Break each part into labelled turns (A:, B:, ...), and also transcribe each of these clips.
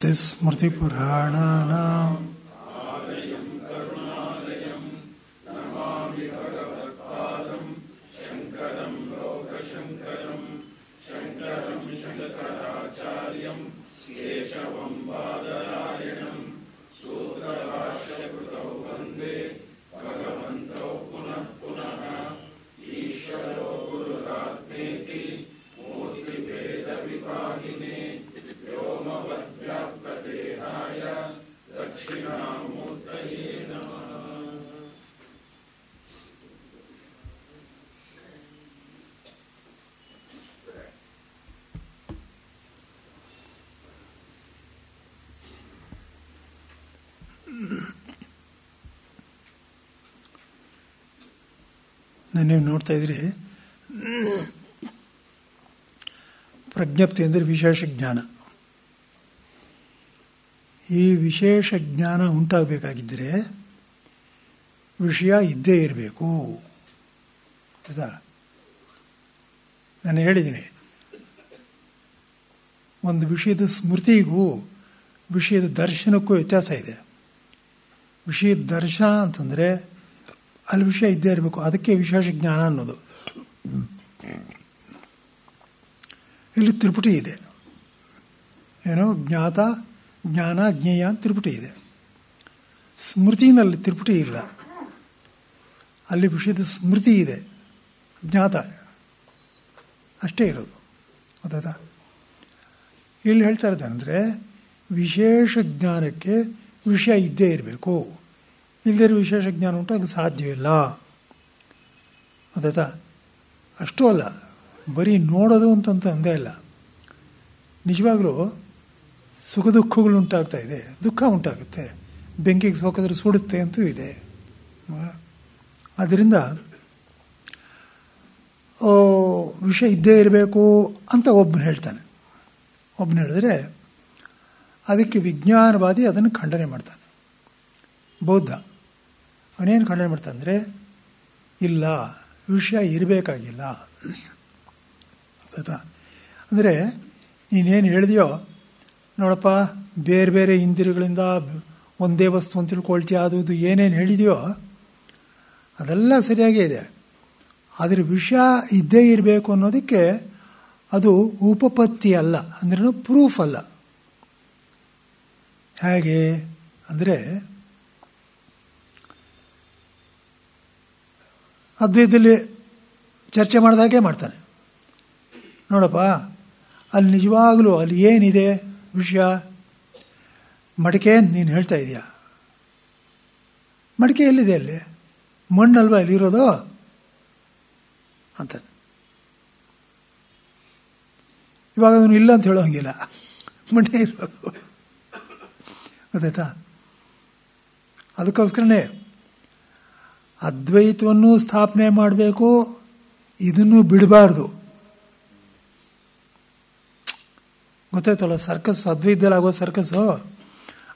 A: ಸ್ಮೃತಿಪುರಾಣಾನಾಂ ನೀವು ನೋಡ್ತಾ ಇದ್ರಿ. ಪ್ರಜ್ಞಪ್ತಿ ಅಂದರೆ ವಿಶೇಷ ಜ್ಞಾನ. ಈ ವಿಶೇಷ ಜ್ಞಾನ ಉಂಟಾಗಬೇಕಾಗಿದ್ದರೆ ವಿಷಯ ಇದ್ದೇ ಇರಬೇಕು. ಆಯಿತಾ? ನಾನು ಹೇಳಿದ್ದೀನಿ, ಒಂದು ವಿಷಯದ ಸ್ಮೃತಿಗೂ ವಿಷಯದ ದರ್ಶನಕ್ಕೂ ವ್ಯತ್ಯಾಸ ಇದೆ. ವಿಷಯದ ದರ್ಶನ ಅಂತಂದರೆ ಅಲ್ಲಿ ವಿಷಯ ಇದ್ದೇ ಇರಬೇಕು, ಅದಕ್ಕೆ ವಿಶೇಷ ಜ್ಞಾನ ಅನ್ನೋದು. ಇಲ್ಲಿ ತ್ರಿಪುಟಿ ಇದೆ, ಏನೋ ಜ್ಞಾತ, ಜ್ಞಾನ, ಜ್ಞೇಯ ಅಂತ ತ್ರಿಪುಟಿ ಇದೆ. ಸ್ಮೃತಿನಲ್ಲಿ ತ್ರಿಪುಟಿ ಇಲ್ಲ, ಅಲ್ಲಿ ವಿಷಯದ ಸ್ಮೃತಿ ಇದೆ, ಜ್ಞಾತ ಅಷ್ಟೇ ಇರೋದು. ಗೊತ್ತಾಯ್ತಾ? ಇಲ್ಲಿ ಹೇಳ್ತಾ ಇದ್ದಾನೆಂದರೆ ವಿಶೇಷ ಜ್ಞಾನಕ್ಕೆ ವಿಷಯ ಇದ್ದೇ ಇರಬೇಕು, ಇಲ್ಲದೇ ವಿಶೇಷ ಜ್ಞಾನ ಉಂಟಾಗ ಸಾಧ್ಯವಿಲ್ಲ. ಗೊತ್ತಾಯ್ತಾ? ಅಷ್ಟೂ ಅಲ್ಲ, ಬರೀ ನೋಡೋದು ಅಂತಂತ ಅಂದೇ ಇಲ್ಲ. ನಿಜವಾಗ್ಲೂ ಸುಖ ದುಃಖಗಳು ಉಂಟಾಗ್ತಾ ಇದೆ, ದುಃಖ ಉಂಟಾಗುತ್ತೆ, ಬೆಂಕಿಗೆ ಸೋಕಿದ್ರೆ ಸುಡುತ್ತೆ ಅಂತೂ ಇದೆ. ಆದ್ದರಿಂದ ವಿಷಯ ಇದ್ದೇ ಇರಬೇಕು ಅಂತ ಒಬ್ಬನು ಹೇಳ್ತಾನೆ. ಒಬ್ಬನು ಹೇಳಿದ್ರೆ ಅದಕ್ಕೆ ವಿಜ್ಞಾನವಾದಿ ಅದನ್ನು ಖಂಡನೆ ಮಾಡ್ತಾನೆ. ಬೌದ್ಧ ಅವನೇನು ಖಂಡನೆ ಮಾಡ್ತಾನೆ ಅಂದರೆ, ಇಲ್ಲ, ವಿಷಯ ಇರಬೇಕಾಗಿಲ್ಲ. ಆಯಿತಾ? ಅಂದರೆ ನೀನೇನು ಹೇಳಿದೆಯೋ, ನೋಡಪ್ಪ, ಬೇರೆ ಬೇರೆ ಇಂದ್ರಿಯಗಳಿಂದ ಒಂದೇ ವಸ್ತು ಅಂತ ತಿಳ್ಕೊಳ್ತೀಯ, ಅದು ಇದು ಏನೇನು ಹೇಳಿದೆಯೋ ಅದೆಲ್ಲ ಸರಿಯಾಗೇ ಇದೆ. ಆದರೆ ವಿಷಯ ಇದ್ದೇ ಇರಬೇಕು ಅನ್ನೋದಕ್ಕೆ ಅದು ಉಪಪತ್ತಿ ಅಲ್ಲ, ಅಂದ್ರೂ ಪ್ರೂಫ್ ಅಲ್ಲ. ಹೇಗೆ ಅಂದರೆ, ಅದ್ವೈತದಲ್ಲಿ ಚರ್ಚೆ ಮಾಡಿದಾಗೆ ಮಾಡ್ತಾನೆ. ನೋಡಪ್ಪ, ಅಲ್ಲಿ ನಿಜವಾಗಲೂ ಅಲ್ಲಿ ಏನಿದೆ ವಿಷಯ, ಮಡಿಕೆ ಅಂತ ನೀನು ಹೇಳ್ತಾ ಇದೀಯ, ಮಡಿಕೆ ಎಲ್ಲಿದೆ? ಅಲ್ಲಿ ಮಣ್ಣಲ್ವಾ ಇಲ್ಲಿರೋದು ಅಂತ. ಇವಾಗ ಅದನ್ನು ಇಲ್ಲ ಅಂತ ಹೇಳೋ ಹಂಗಿಲ್ಲ, ಮಣ್ಣೆ ಇರೋದು. ಗೊತ್ತಾಯ್ತಾ? ಅದಕ್ಕೋಸ್ಕರನೇ ಅದ್ವೈತವನ್ನು ಸ್ಥಾಪನೆ ಮಾಡಬೇಕು, ಇದನ್ನು ಬಿಡಬಾರ್ದು. ಗೊತ್ತಾಯ್ತಲ್ಲ, ಸರ್ಕಸ್, ಅದ್ವೈತದಲ್ಲಿ ಆಗೋ ಸರ್ಕಸ್ಸು,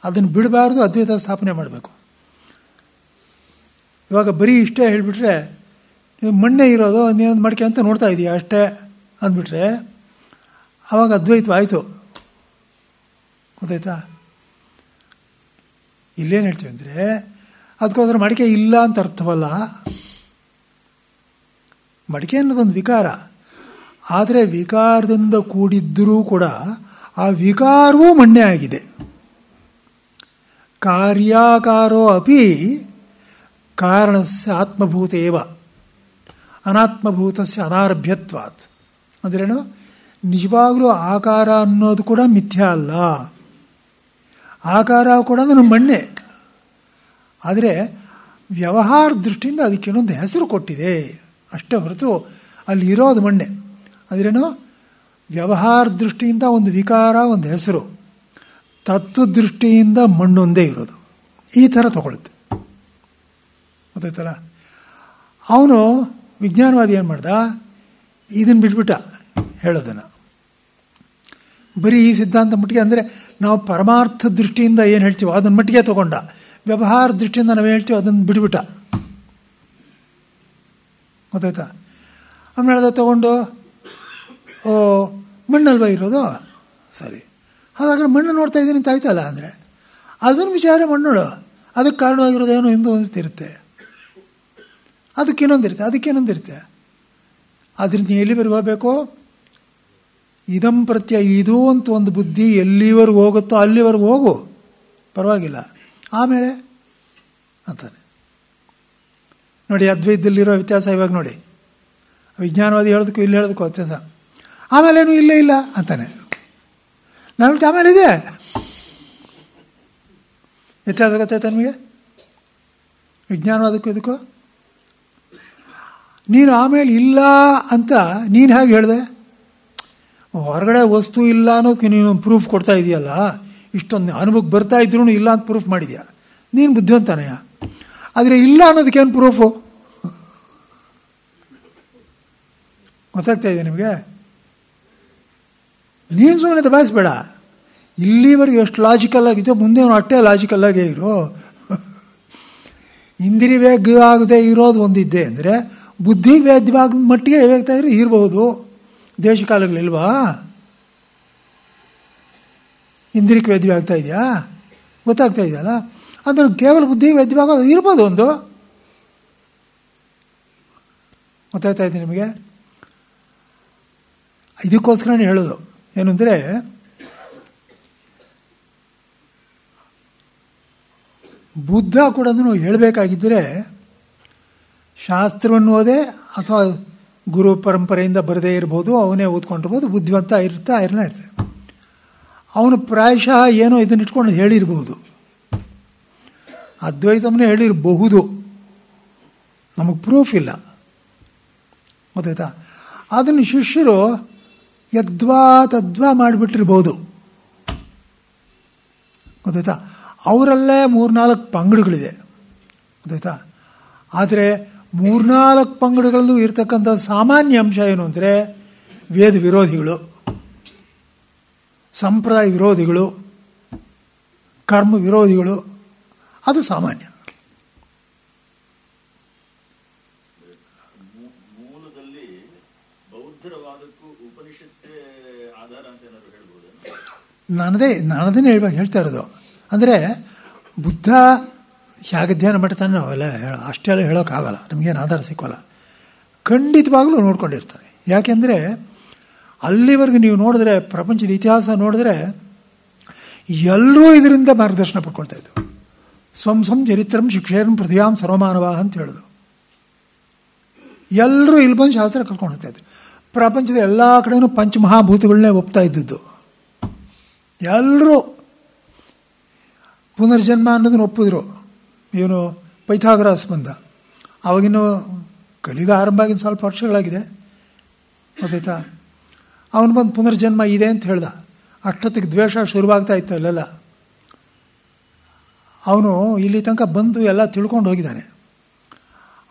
A: ಅದನ್ನು ಬಿಡಬಾರ್ದು, ಅದ್ವೈತ ಸ್ಥಾಪನೆ ಮಾಡಬೇಕು. ಇವಾಗ ಬರೀ ಇಷ್ಟೇ ಹೇಳಿಬಿಟ್ರೆ, ನೀವು ಮಣ್ಣೆ ಇರೋದು ನೀನೊಂದು ಮಡಿಕೆ ಅಂತ ನೋಡ್ತಾ ಇದೀಯ ಅಷ್ಟೇ ಅಂದ್ಬಿಟ್ರೆ ಆವಾಗ ಅದ್ವೈತವಾಯಿತು. ಗೊತ್ತಾಯ್ತಾ? ಇಲ್ಲೇನು ಹೇಳ್ತೀವಿ ಅಂದರೆ, ಅದಕ್ಕೋದ್ರೆ ಮಡಿಕೆ ಇಲ್ಲ ಅಂತ ಅರ್ಥವಲ್ಲ. ಮಡಿಕೆ ಅನ್ನೋದೊಂದು ವಿಕಾರ, ಆದರೆ ವಿಕಾರದಿಂದ ಕೂಡಿದ್ದರೂ ಕೂಡ ಆ ವಿಕಾರವೂ ಮಣ್ಣೆ ಆಗಿದೆ. ಕಾರ್ಯಾಕಾರೋ ಅಪಿ ಕಾರಣಸ್ಯ ಆತ್ಮಭೂತೇವ ಅನಾತ್ಮಭೂತಸ್ಯ ಅನಾರಭ್ಯತ್ವಾತ್. ಅಂದ್ರೇನು? ನಿಜವಾಗ್ಲೂ ಆಕಾರ ಅನ್ನೋದು ಕೂಡ ಮಿಥ್ಯ ಅಲ್ಲ, ಆಕಾರ ಕೂಡ ನನ್ನ ಮಣ್ಣೆ. ಆದರೆ ವ್ಯವಹಾರ ದೃಷ್ಟಿಯಿಂದ ಅದಕ್ಕೇನೊಂದು ಹೆಸರು ಕೊಟ್ಟಿದೆ ಅಷ್ಟೇ ಹೊರತು ಅಲ್ಲಿ ಇರೋದು ಮಣ್ಣೆ. ಅಂದ್ರೇನು? ವ್ಯವಹಾರ ದೃಷ್ಟಿಯಿಂದ ಒಂದು ವಿಕಾರ, ಒಂದು ಹೆಸರು, ತತ್ವದೃಷ್ಟಿಯಿಂದ ಮಣ್ಣೊಂದೇ ಇರೋದು. ಈ ಥರ ತಗೊಳುತ್ತೆ. ಗೊತ್ತಾಯ್ತಲ್ಲ? ಅವನು ವಿಜ್ಞಾನವಾದಿ ಏನು ಮಾಡ್ದ, ಇದನ್ನು ಬಿಟ್ಬಿಟ್ಟ ಹೇಳೋದನ್ನು. ಬರೀ ಈ ಸಿದ್ಧಾಂತ ಮಟ್ಟಿಗೆ, ಅಂದರೆ ನಾವು ಪರಮಾರ್ಥ ದೃಷ್ಟಿಯಿಂದ ಏನು ಹೇಳ್ತೀವೋ ಅದನ್ನ ಮಟ್ಟಿಗೆ ತಗೊಂಡ, ವ್ಯವಹಾರ ದೃಷ್ಟಿಯಿಂದ ನಾವು ಹೇಳ್ತೀವೋ ಅದನ್ನು ಬಿಟ್ಬಿಟ್ಟ. ಗೊತ್ತಾಯ್ತಾ? ಆಮೇಲೆ ಅದು ತಗೊಂಡು, ಓ ಮಣ್ಣಲ್ವ ಇರೋದು, ಸರಿ, ಹಾಗಾದ್ರೆ ಮಣ್ಣು ನೋಡ್ತಾ ಇದ್ದೀನಿ ಅಂತ ಆಯ್ತಲ್ಲ ಅಂದರೆ ಅದನ್ನು ವಿಚಾರ ಮಣ್ಣೋಳು, ಅದಕ್ಕೆ ಕಾರಣವಾಗಿರೋದೇನೋ ಹಿಂದೂ ಒಂದಿರುತ್ತೆ, ಅದಕ್ಕೇನೊಂದಿರುತ್ತೆ, ಅದಕ್ಕೇನೊಂದಿರುತ್ತೆ. ಅದರಿಂದ ಎಲ್ಲಿವರೆಗೂ ಹೋಗಬೇಕು? ಇದಂ ಪ್ರತ್ಯಯ, ಇದು ಅಂತ ಒಂದು ಬುದ್ಧಿ ಎಲ್ಲಿವರೆಗೂ ಹೋಗುತ್ತೋ ಅಲ್ಲಿವರೆಗೂ ಹೋಗು, ಪರವಾಗಿಲ್ಲ. ಆಮೇಲೆ ಅಂತಾನೆ ನೋಡಿ, ಅದ್ವೈತದಲ್ಲಿರೋ ವ್ಯತ್ಯಾಸ ಇವಾಗ ನೋಡಿ. ವಿಜ್ಞಾನವಾದಿ ಹೇಳೋದಕ್ಕೂ ಇಲ್ಲಿ ಹೇಳೋದಕ್ಕೂ ವ್ಯತ್ಯಾಸ. ಆಮೇಲೇನು ಇಲ್ಲೇ ಇಲ್ಲ ಅಂತಾನೆ, ನಾನು ಆಮೇಲೆ ಇದೆ. ವ್ಯತ್ಯಾಸ ಗೊತ್ತಾಯ್ತು ನಮಗೆ ವಿಜ್ಞಾನವಾದಕ್ಕೂ ಇದಕ್ಕೂ. ನೀನು ಆಮೇಲೆ ಇಲ್ಲ ಅಂತ ನೀನು ಹೇಗೆ ಹೇಳಿದೆ? ಹೊರಗಡೆ ವಸ್ತು ಇಲ್ಲ ಅನ್ನೋದಕ್ಕೆ ನೀನು ಪ್ರೂಫ್ ಕೊಡ್ತಾ ಇದೆಯಲ್ಲ, ಇಷ್ಟೊಂದು ಅನುಭವಕ್ಕೆ ಬರ್ತಾ ಇದ್ರೂ ಇಲ್ಲ ಅಂತ ಪ್ರೂಫ್ ಮಾಡಿದ್ಯಾ, ನೀನು ಬುದ್ಧಿವಂತನಯ್ಯ. ಆದರೆ ಇಲ್ಲ ಅನ್ನೋದಕ್ಕೇನು ಪ್ರೂಫು? ಗೊತ್ತಾಗ್ತಾ ಇದೆ ನಿಮಗೆ? ನೀನು ಸುಮ್ಮನೆ ದಬಾಯಿಸ್ಬೇಡ. ಇಲ್ಲಿವರೆಗೆ ಎಷ್ಟು ಲಾಜಿಕಲ್ ಆಗಿದೆಯೋ ಮುಂದೆ ಅಷ್ಟೇ ಲಾಜಿಕಲ್ ಆಗೇ ಇರೋ. ಇಂದ್ರಿಯ ವೇಗ ಆಗದೆ ಇರೋದು ಒಂದಿದ್ದೆ ಅಂದರೆ ಬುದ್ಧಿ ವೇದ್ಯವಾಗ ಮಟ್ಟಿಗೆ ವೇಗ್ತಾ ಇರಬಹುದು. ದೇಶಕಾಲಗಳಿಲ್ವಾ? ಇಂದ್ರಿಯಕ್ಕೆ ವೇದ್ಯ ಆಗ್ತಾ ಇದೆಯಾ? ಗೊತ್ತಾಗ್ತಾ ಇದೆಯಲ್ಲ, ಅದನ್ನು ಕೇವಲ ಬುದ್ಧಿಗೆ ವೇದ್ಯವಾಗ ಇರ್ಬೋದು ಒಂದು. ಗೊತ್ತಾಗ್ತಾ ಇದೆ ನಿಮಗೆ? ಇದಕ್ಕೋಸ್ಕರನೇ ಹೇಳೋದು ಏನು ಅಂದರೆ, ಬುದ್ಧ ಕೂಡ ಹೇಳಬೇಕಾಗಿದ್ದರೆ ಶಾಸ್ತ್ರವನ್ನು ಓದೇ ಅಥವಾ ಗುರು ಪರಂಪರೆಯಿಂದ ಬರದೇ ಇರ್ಬೋದು, ಅವನೇ ಓದ್ಕೊಂಡಿರ್ಬೋದು, ಬುದ್ಧಿವಂತ ಇರ್ತಾನೆ. ಅವನು ಪ್ರಾಯಶಃ ಏನೋ ಇದನ್ನ ಇಟ್ಕೊಂಡು ಹೇಳಿರ್ಬೋದು, ಅದ್ವೈತವನ್ನೇ ಹೇಳಿರಬಹುದು, ನಮಗೆ ಪ್ರೂಫ್ ಇಲ್ಲ. ಗೊತ್ತಾಯ್ತಾ? ಅದನ್ನು ಶಿಷ್ಯರು ಯದ್ವಾ ತದ್ವಾ ಮಾಡಿಬಿಟ್ಟಿರ್ಬೋದು. ಗೊತ್ತಾಯ್ತಾ? ಅವರಲ್ಲೇ 3-4 ಪಂಗಡಗಳಿದೆ. ಗೊತ್ತಾಯ್ತಾ? ಆದರೆ 3-4 ಪಂಗಡಗಳಲ್ಲೂ ಇರ್ತಕ್ಕಂಥ ಸಾಮಾನ್ಯ ಅಂಶ ಏನು ಅಂದರೆ, ವೇದ ವಿರೋಧಿಗಳು, ಸಂಪ್ರದಾಯ ವಿರೋಧಿಗಳು, ಕರ್ಮ ವಿರೋಧಿಗಳು, ಅದು ಸಾಮಾನ್ಯ.
B: ಮೂಲದಲ್ಲಿ ಬೌದ್ಧರವಾದಕ್ಕೂ ಉಪನಿಷತ್ತೇ ಆಧಾರ ಅಂತ ಏನಾದ್ರು ಹೇಳ್ಬೋದು?
A: ನಾನದನ್ನೇ ಹೇಳ್ತಾ ಇರೋದು. ಅಂದರೆ ಬುದ್ಧ ಹೇಗೆ ಧ್ಯಾನ ಮಾಡ್ತಾನೆ ನಾವೆಲ್ಲ ಅಷ್ಟೆಲ್ಲ ಹೇಳೋಕ್ಕಾಗಲ್ಲ, ನಮಗೇನು ಆಧಾರ ಸಿಕ್ಕೋಲ್ಲ. ಖಂಡಿತವಾಗಲೂ ನೋಡ್ಕೊಂಡಿರ್ತಾರೆ. ಯಾಕೆಂದರೆ ಅಲ್ಲಿವರೆಗೂ ನೀವು ನೋಡಿದ್ರೆ, ಪ್ರಪಂಚದ ಇತಿಹಾಸ ನೋಡಿದ್ರೆ ಎಲ್ಲರೂ ಇದರಿಂದ ಮಾರ್ಗದರ್ಶನ ಪಡ್ಕೊಳ್ತಾ ಇದ್ರು. ಸ್ವಂ ಚರಿತ್ರಂ ಶಿಕ್ಷೇರಂ ಪೃಥ್ವ್ಯಾಂ ಸರ್ವಮಾನವ ಅಂತ ಹೇಳೋದು. ಎಲ್ಲರೂ ಇಲ್ಲಿ ಬಂದು ಶಾಸ್ತ್ರ ಕಲ್ಕೊಂಡು ಹೋಗ್ತಾ ಇದ್ರು. ಪ್ರಪಂಚದ ಎಲ್ಲ ಕಡೆಯೂ ಪಂಚಮಹಾಭೂತಗಳನ್ನೇ ಒಪ್ತಾ ಇದ್ದದ್ದು ಎಲ್ಲರೂ. ಪುನರ್ಜನ್ಮ ಅನ್ನೋದನ್ನು ಒಪ್ಪಿದ್ರು. ಇವನು ಪೈಥಾಗರಸ್ ಬಂದ, ಅವಾಗಿನ್ನೂ ಕಲಿಗ ಆರಂಭ ಆಗಿನ ಸ್ವಲ್ಪ ವರ್ಷಗಳಾಗಿದೆ. ಗೊತ್ತಾಯ್ತಾ? ಅವನು ಬಂದು ಪುನರ್ಜನ್ಮ ಇದೆ ಅಂತ ಹೇಳ್ದ. ಅಷ್ಟೊತ್ತಿಗೆ ದ್ವೇಷ ಶುರುವಾಗ್ತಾ ಇತ್ತು ಅಲ್ಲೆಲ್ಲ. ಅವನು ಇಲ್ಲಿ ತನಕ ಬಂದು ಎಲ್ಲ ತಿಳ್ಕೊಂಡು ಹೋಗಿದ್ದಾನೆ.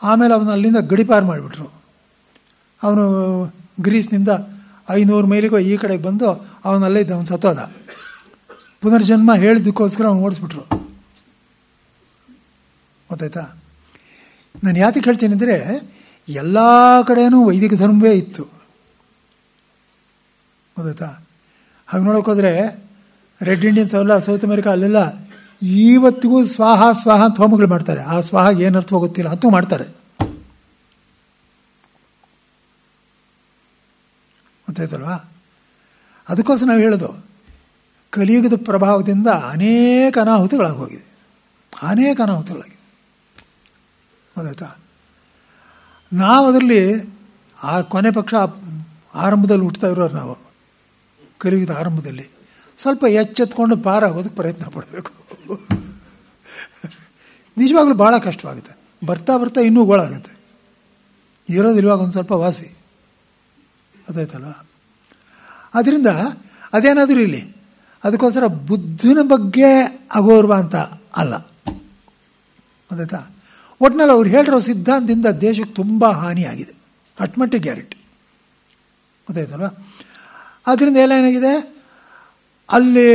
A: ಆಮೇಲೆ ಅವನು ಅಲ್ಲಿಂದ ಗಡಿಪಾರು ಮಾಡಿಬಿಟ್ರು. ಅವನು ಗ್ರೀಸ್ನಿಂದ 500 ಮೈಲಿಗೂ ಈ ಕಡೆಗೆ ಬಂದು ಅವನಲ್ಲೇ ಇದ್ದ, ಅವನು ಸತ್ತೋದ. ಪುನರ್ಜನ್ಮ ಹೇಳಿದ್ದಕ್ಕೋಸ್ಕರ ಅವನು ಓಡಿಸ್ಬಿಟ್ರು. ಗೊತ್ತಾಯ್ತಾ? ನಾನು ಯಾತಕ್ಕೆ ಹೇಳ್ತೀನಿ ಅಂದರೆ, ಎಲ್ಲ ಕಡೆಯೂ ವೈದಿಕ ಧರ್ಮವೇ ಇತ್ತು. ಗೊತ್ತಾಯ್ತಾ? ಹಾಗೆ ನೋಡೋಕೋದ್ರೆ ರೆಡ್ ಇಂಡಿಯನ್ಸ್ ಅವೆಲ್ಲ ಸೌತ್ ಅಮೆರಿಕಾ ಅಲ್ಲೆಲ್ಲ ಇವತ್ತಿಗೂ ಸ್ವಾಹ ಸ್ವಾಹ ಅಂತ ಹೋಮಗಳು ಮಾಡ್ತಾರೆ. ಆ ಸ್ವಾಹಾಗೆ ಏನು ಅರ್ಥ ಗೊತ್ತಿಲ್ಲ ಅಂತೂ ಮಾಡ್ತಾರೆ. ಗೊತ್ತಾಯ್ತಲ್ವಾ? ಅದಕ್ಕೋಸ್ಕರ ನಾವು ಹೇಳೋದು, ಕಲಿಯುಗದ ಪ್ರಭಾವದಿಂದ ಅನೇಕ ಅನಾಹುತಗಳಾಗೋಗಿದೆ. ಗೊತ್ತಾಯ್ತಾ? ನಾವು ಅದರಲ್ಲಿ ಆ ಕೊನೆ ಪಕ್ಷ ಆರಂಭದಲ್ಲಿ ಹುಟ್ಟುತ್ತಾ ಇರೋರು. ನಾವು ಕಲಿಯುಗದ ಆರಂಭದಲ್ಲಿ ಸ್ವಲ್ಪ ಎಚ್ಚೆತ್ಕೊಂಡು ಪಾರಾಗೋದಕ್ಕೆ ಪ್ರಯತ್ನ ಪಡಬೇಕು. ನಿಜವಾಗ್ಲೂ ಭಾಳ ಕಷ್ಟವಾಗುತ್ತೆ. ಬರ್ತಾ ಬರ್ತಾ ಇನ್ನೂ ಗೋಳಾಗುತ್ತೆ. ಇರೋದಿಲ್ವಾಗ ಒಂದು ಸ್ವಲ್ಪ ವಾಸಿ. ಅದಾಯ್ತಲ್ವ? ಅದರಿಂದ ಅದೇನಾದರೂ ಇಲ್ಲಿ, ಅದಕ್ಕೋಸ್ಕರ ಬುದ್ಧನ ಬಗ್ಗೆ ಅಗೌರವ ಅಂತ ಅಲ್ಲ. ಅದಾಯ್ತಾ? ಒಟ್ಟಿನಲ್ಲಿ ಅವ್ರು ಹೇಳಿರೋ ಸಿದ್ಧಾಂತದಿಂದ ದೇಶಕ್ಕೆ ತುಂಬ ಹಾನಿಯಾಗಿದೆ, ಅಟ್ಮಟ್ಟಿಗೆ ಗ್ಯಾರಂಟಿ. ಗೊತ್ತಾಯ್ತಲ್ವ? ಅದರಿಂದ ಎಲ್ಲ ಏನಾಗಿದೆ, ಅಲ್ಲಿ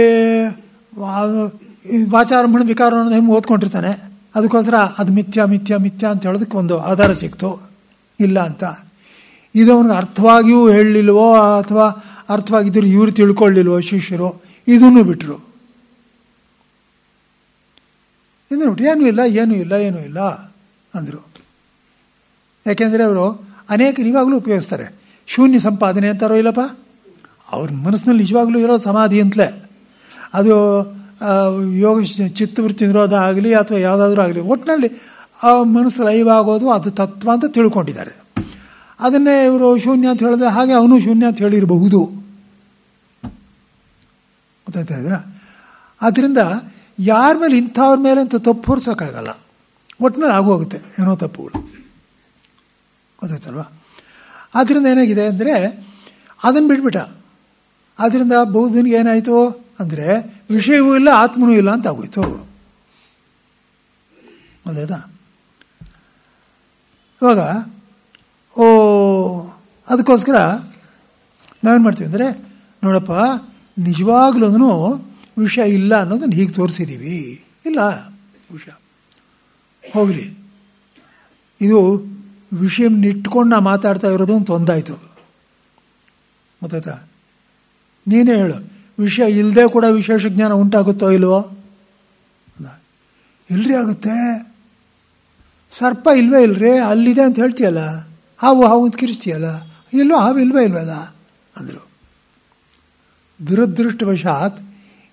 A: ವಾಚಾರಮಣ ವಿಕಾರ ಅನ್ನೋದು ಓದ್ಕೊಂಡಿರ್ತಾನೆ. ಅದಕ್ಕೋಸ್ಕರ ಅದು ಮಿಥ್ಯಾ ಮಿಥ್ಯಾ ಮಿಥ್ಯಾ ಅಂತ ಹೇಳೋದಕ್ಕೆ ಒಂದು ಆಧಾರ ಸಿಕ್ತು. ಇಲ್ಲ ಅಂತ ಇದು ಅವನಿಗೆ ಅರ್ಥವಾಗಿಯೂ ಹೇಳಲಿಲ್ವೋ ಅಥವಾ ಅರ್ಥವಾಗಿದ್ದರೂ ಇವರು ತಿಳ್ಕೊಳ್ಳಿಲ್ವೋ ಶಿಷ್ಯರು, ಇದನ್ನು ಬಿಟ್ಟರು. ಇದನ್ನು ಬಿಟ್ಟು ಏನೂ ಇಲ್ಲ ಅಂದರು. ಯಾಕೆಂದರೆ ಅವರು ಅನೇಕರು ಇವಾಗಲೂ ಉಪಯೋಗಿಸ್ತಾರೆ. ಶೂನ್ಯ ಸಂಪಾದನೆ ಅಂತಾರೋ ಇಲ್ಲಪ್ಪ, ಅವ್ರ ಮನಸ್ಸಿನಲ್ಲಿ ನಿಜವಾಗ್ಲೂ ಇರೋ ಸಮಾಧಿ ಅಂತಲೇ. ಅದು ಯೋಗ ಚಿತ್ತವೃತ್ತಿ ನಿರೋಧ ಆಗಲಿ ಅಥವಾ ಯಾವುದಾದ್ರೂ ಆಗಲಿ, ಒಟ್ಟಿನಲ್ಲಿ ಆ ಮನಸ್ಸು ಲೈವ್ ಆಗೋದು ಅದು ತತ್ವ ಅಂತ ತಿಳ್ಕೊಂಡಿದ್ದಾರೆ. ಅದನ್ನೇ ಇವರು ಶೂನ್ಯ ಅಂತ ಹೇಳಿದ್ರೆ ಹಾಗೆ ಅವನು ಶೂನ್ಯ ಅಂತ ಹೇಳಿರಬಹುದು. ಗೊತ್ತಾಯ್ತಾ ಇದ್ದೀರಾ? ಆದ್ದರಿಂದ ಯಾರ ಮೇಲೆ ಇಂಥವ್ರ ಮೇಲೆ ಅಂತ ತಪ್ಪು ಹೊರಿಸೋಕ್ಕಾಗಲ್ಲ. ಒಟ್ಟಿನಲ್ಲಿ ಆಗೋಗುತ್ತೆ ಏನೋ ತಪ್ಪುಗಳು. ಗೊತ್ತಾಯ್ತಲ್ವ? ಆದ್ದರಿಂದ ಏನಾಗಿದೆ ಅಂದರೆ ಅದನ್ನು ಬಿಟ್ಬಿಟ್ಟ. ಆದ್ದರಿಂದ ಬೌದ್ಧನಿಗೆ ಏನಾಯಿತು ಅಂದರೆ ವಿಷಯವೂ ಇಲ್ಲ ಆತ್ಮನೂ ಇಲ್ಲ ಅಂತ ಆಗೋಯ್ತು. ಗೊತ್ತಾಯ್ತಾ? ಇವಾಗ ಅದಕ್ಕೋಸ್ಕರ ನಾವೇನು ಮಾಡ್ತೀವಿ ಅಂದರೆ, ನೋಡಪ್ಪ ನಿಜವಾಗ್ಲೂ ವಿಷಯ ಇಲ್ಲ ಅನ್ನೋದನ್ನು ಹೀಗೆ ತೋರಿಸಿದ್ದೀವಿ. ಇಲ್ಲ ವಿಷಯ ಹೋಗಲಿ, ಇದು ವಿಷಯನ್ನಿಟ್ಕೊಂಡು ನಾ ಮಾತಾಡ್ತಾ ಇರೋದು ಅಂತ ಒಂದಾಯಿತು. ಗೊತ್ತಾಯ್ತಾ? ನೀನೇ ಹೇಳು, ವಿಷಯ ಇಲ್ಲದೆ ಕೂಡ ವಿಶೇಷ ಜ್ಞಾನ ಉಂಟಾಗುತ್ತೋ ಇಲ್ವೋ? ಇಲ್ರಿ ಆಗುತ್ತೆ. ಸರ್ಪ ಇಲ್ವೇ ಅಲ್ಲಿದೆ ಅಂತ ಹೇಳ್ತೀಯಲ್ಲ, ಹಾವು ಅಂತ ಕಿರಿಸ್ತೀಯಲ್ಲ, ಇಲ್ಲೋ ಹಾವು ಇಲ್ವಲ್ಲ ಅಂದರು. ದುರದೃಷ್ಟವಶಾತ್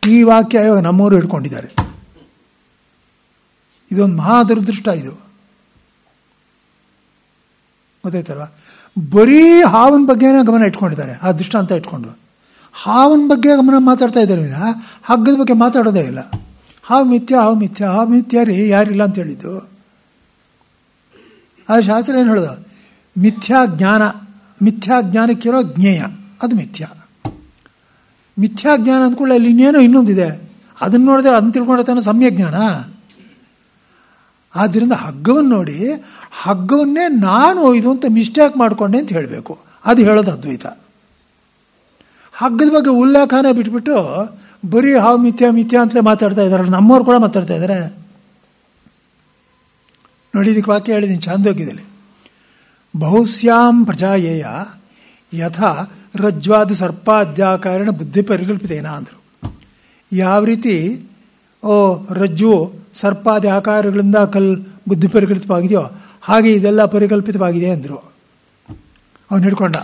A: ಈ ವಾಕ್ಯ ಇವಾಗ ನಮ್ಮವರು ಹಿಡ್ಕೊಂಡಿದ್ದಾರೆ. ಇದೊಂದು ಮಹಾ ದುರದೃಷ್ಟ ಇದು. ಗೊತ್ತಾಯ್ತಲ್ವ? ಬರೀ ಹಾವಿನ ಬಗ್ಗೆನೇ ಗಮನ ಇಟ್ಕೊಂಡಿದ್ದಾರೆ. ಆ ದೃಷ್ಟಾಂತ ಇಟ್ಕೊಂಡು ಹಾವಿನ ಬಗ್ಗೆ ಗಮನ ಮಾತಾಡ್ತಾ ಇದ್ದಾರೆ, ಹಗ್ಗದ ಬಗ್ಗೆ ಮಾತಾಡೋದೇ ಇಲ್ಲ. ಹಾವು ಮಿಥ್ಯ ರೀ, ಯಾರಿಲ್ಲ ಅಂತ ಹೇಳಿದ್ದು. ಆ ಶಾಸ್ತ್ರ ಏನು ಹೇಳೋದು? ಮಿಥ್ಯಾಜ್ಞಾನಕ್ಕಿರೋ ಜ್ಞೇಯ ಅದು ಮಿಥ್ಯಾಜ್ಞಾನ ಅಂದ್ಕೊಳ್ಳಿ. ಅಲ್ಲಿ ಇನ್ನೊಂದಿದೆ, ಅದನ್ನು ನೋಡಿದ್ರೆ ಅದನ್ನು ತಿಳ್ಕೊಂಡತಾನೆ ಸಮ್ಯಜ್ಞಾನ. ಆದ್ದರಿಂದ ಹಗ್ಗವನ್ನು ನೋಡಿ ಹಗ್ಗವನ್ನೇ ನಾನು ಇದು ಅಂತ ಮಿಸ್ಟೇಕ್ ಮಾಡಿಕೊಂಡೆ ಅಂತ ಹೇಳಬೇಕು. ಅದು ಹೇಳೋದು ಅದ್ವೈತ. ಹಗ್ಗದ ಬಗ್ಗೆ ಉಲ್ಲೇಖನೇ ಬಿಟ್ಬಿಟ್ಟು ಬರೀ ಹಾವು ಮಿಥ್ಯ ಅಂತಲೇ ಮಾತಾಡ್ತಾ ಇದ್ದಾರಲ್ಲ, ನಮ್ಮವ್ರು ಕೂಡ ಮಾತಾಡ್ತಾ ಇದ್ದಾರೆ ನೋಡಿ. ಇದಕ್ಕೆ ವಾಕ್ಯ ಹೇಳಿದ್ದೀನಿ ಚಾಂದೋಗ್ಯದಲ್ಲಿ, ಬಹುಸ್ಯಾಂ ಪ್ರಜಾಯೇಯ ಯಥಾ ರಜ್ವಾದ ಸರ್ಪಾದ್ಯಾಕಾರಣ ಬುದ್ಧಿ ಪರಿಕಲ್ಪಿತೇನ ಅಂದರು. ಯಾವ ರೀತಿ ರಜ್ಜು ಸರ್ಪಾದಿ ಆಕಾರಗಳಿಂದ ಬುದ್ಧಿ ಪರಿಕಲ್ಪಿತವಾಗಿದೆಯೋ ಹಾಗೆ ಇದೆಲ್ಲ ಪರಿಕಲ್ಪಿತವಾಗಿದೆ ಅಂದರು. ಅವನು ಹಿಡ್ಕೊಂಡ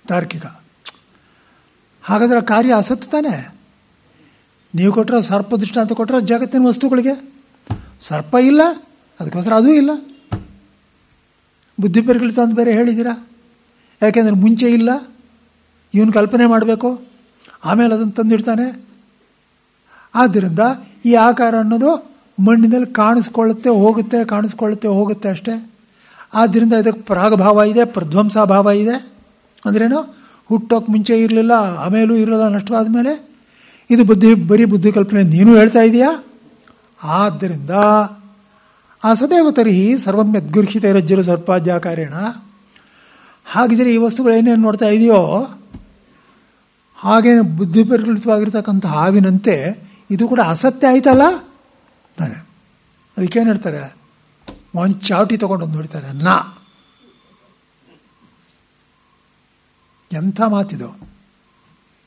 A: ತಾರ್ಕಿಕ. ಹಾಗಾದ್ರೆ ಕಾರ್ಯ ಅಸತ್ತು ತಾನೆ. ನೀವು ಕೊಟ್ಟರೆ ಸರ್ಪ ದೃಷ್ಟಾಂತ ಕೊಟ್ಟರೆ ಜಗತ್ತಿನ ವಸ್ತುಗಳಿಗೆ ಸರ್ಪ ಇಲ್ಲ, ಅದಕ್ಕೋಸ್ಕರ ಅದೂ ಇಲ್ಲ. ಬುದ್ಧಿ ಪರಿಕಲ್ಪಿತ ಅಂತ ಬೇರೆ ಹೇಳಿದ್ದೀರಾ. ಯಾಕೆಂದರೆ ಮುಂಚೆ ಇಲ್ಲ, ಇವನು ಕಲ್ಪನೆ ಮಾಡಬೇಕು, ಆಮೇಲೆ ಅದನ್ನು ತಂದಿಡ್ತಾನೆ. ಆದ್ದರಿಂದ ಈ ಆಕಾರ ಅನ್ನೋದು ಮಣ್ಣಿನಲ್ಲಿ ಕಾಣಿಸ್ಕೊಳ್ಳುತ್ತೆ ಹೋಗುತ್ತೆ ಅಷ್ಟೇ. ಆದ್ದರಿಂದ ಇದಕ್ಕೆ ಪ್ರಾಗಭಾವ ಇದೆ, ಪ್ರಧ್ವಂಸಾಭಾವ ಇದೆ. ಅಂದ್ರೇನು? ಹುಟ್ಟೋಕೆ ಮುಂಚೆ ಇರಲಿಲ್ಲ, ಆಮೇಲೂ ಇರಲಿಲ್ಲ, ನಷ್ಟವಾದ ಮೇಲೆ. ಇದು ಬರೀ ಬುದ್ಧಿ ಕಲ್ಪನೆ ನೀನು ಹೇಳ್ತಾ ಇದೆಯಾ? ಆದ್ದರಿಂದ ಆ ಸದೇವ ತರ್ಹಿ ಸರ್ವಂ ಯದ್ಗೃಹ್ಯತೆ ರಜ್ಜರು ಸರ್ಪಾದ್ಯಾಕಾರೇಣ. ಹಾಗಿದ್ರೆ ಈ ವಸ್ತುಗಳು ಏನೇನು ನೋಡ್ತಾ ಇದೆಯೋ ಹಾಗೇನು ಬುದ್ಧಿ ಪರಿಕಲ್ಪಿತವಾಗಿರ್ತಕ್ಕಂಥ ಹಾವಿನಂತೆ ಇದು ಕೂಡ ಅಸತ್ಯ ಆಯ್ತಲ್ಲ ತಾನೆ. ಅದಕ್ಕೇನು ಹೇಳ್ತಾರೆ? ಒಂದು ಚಾವಟಿ ತೊಗೊಂಡು ನೋಡ್ತಾರೆ. ಎಂಥ ಮಾತಿದು!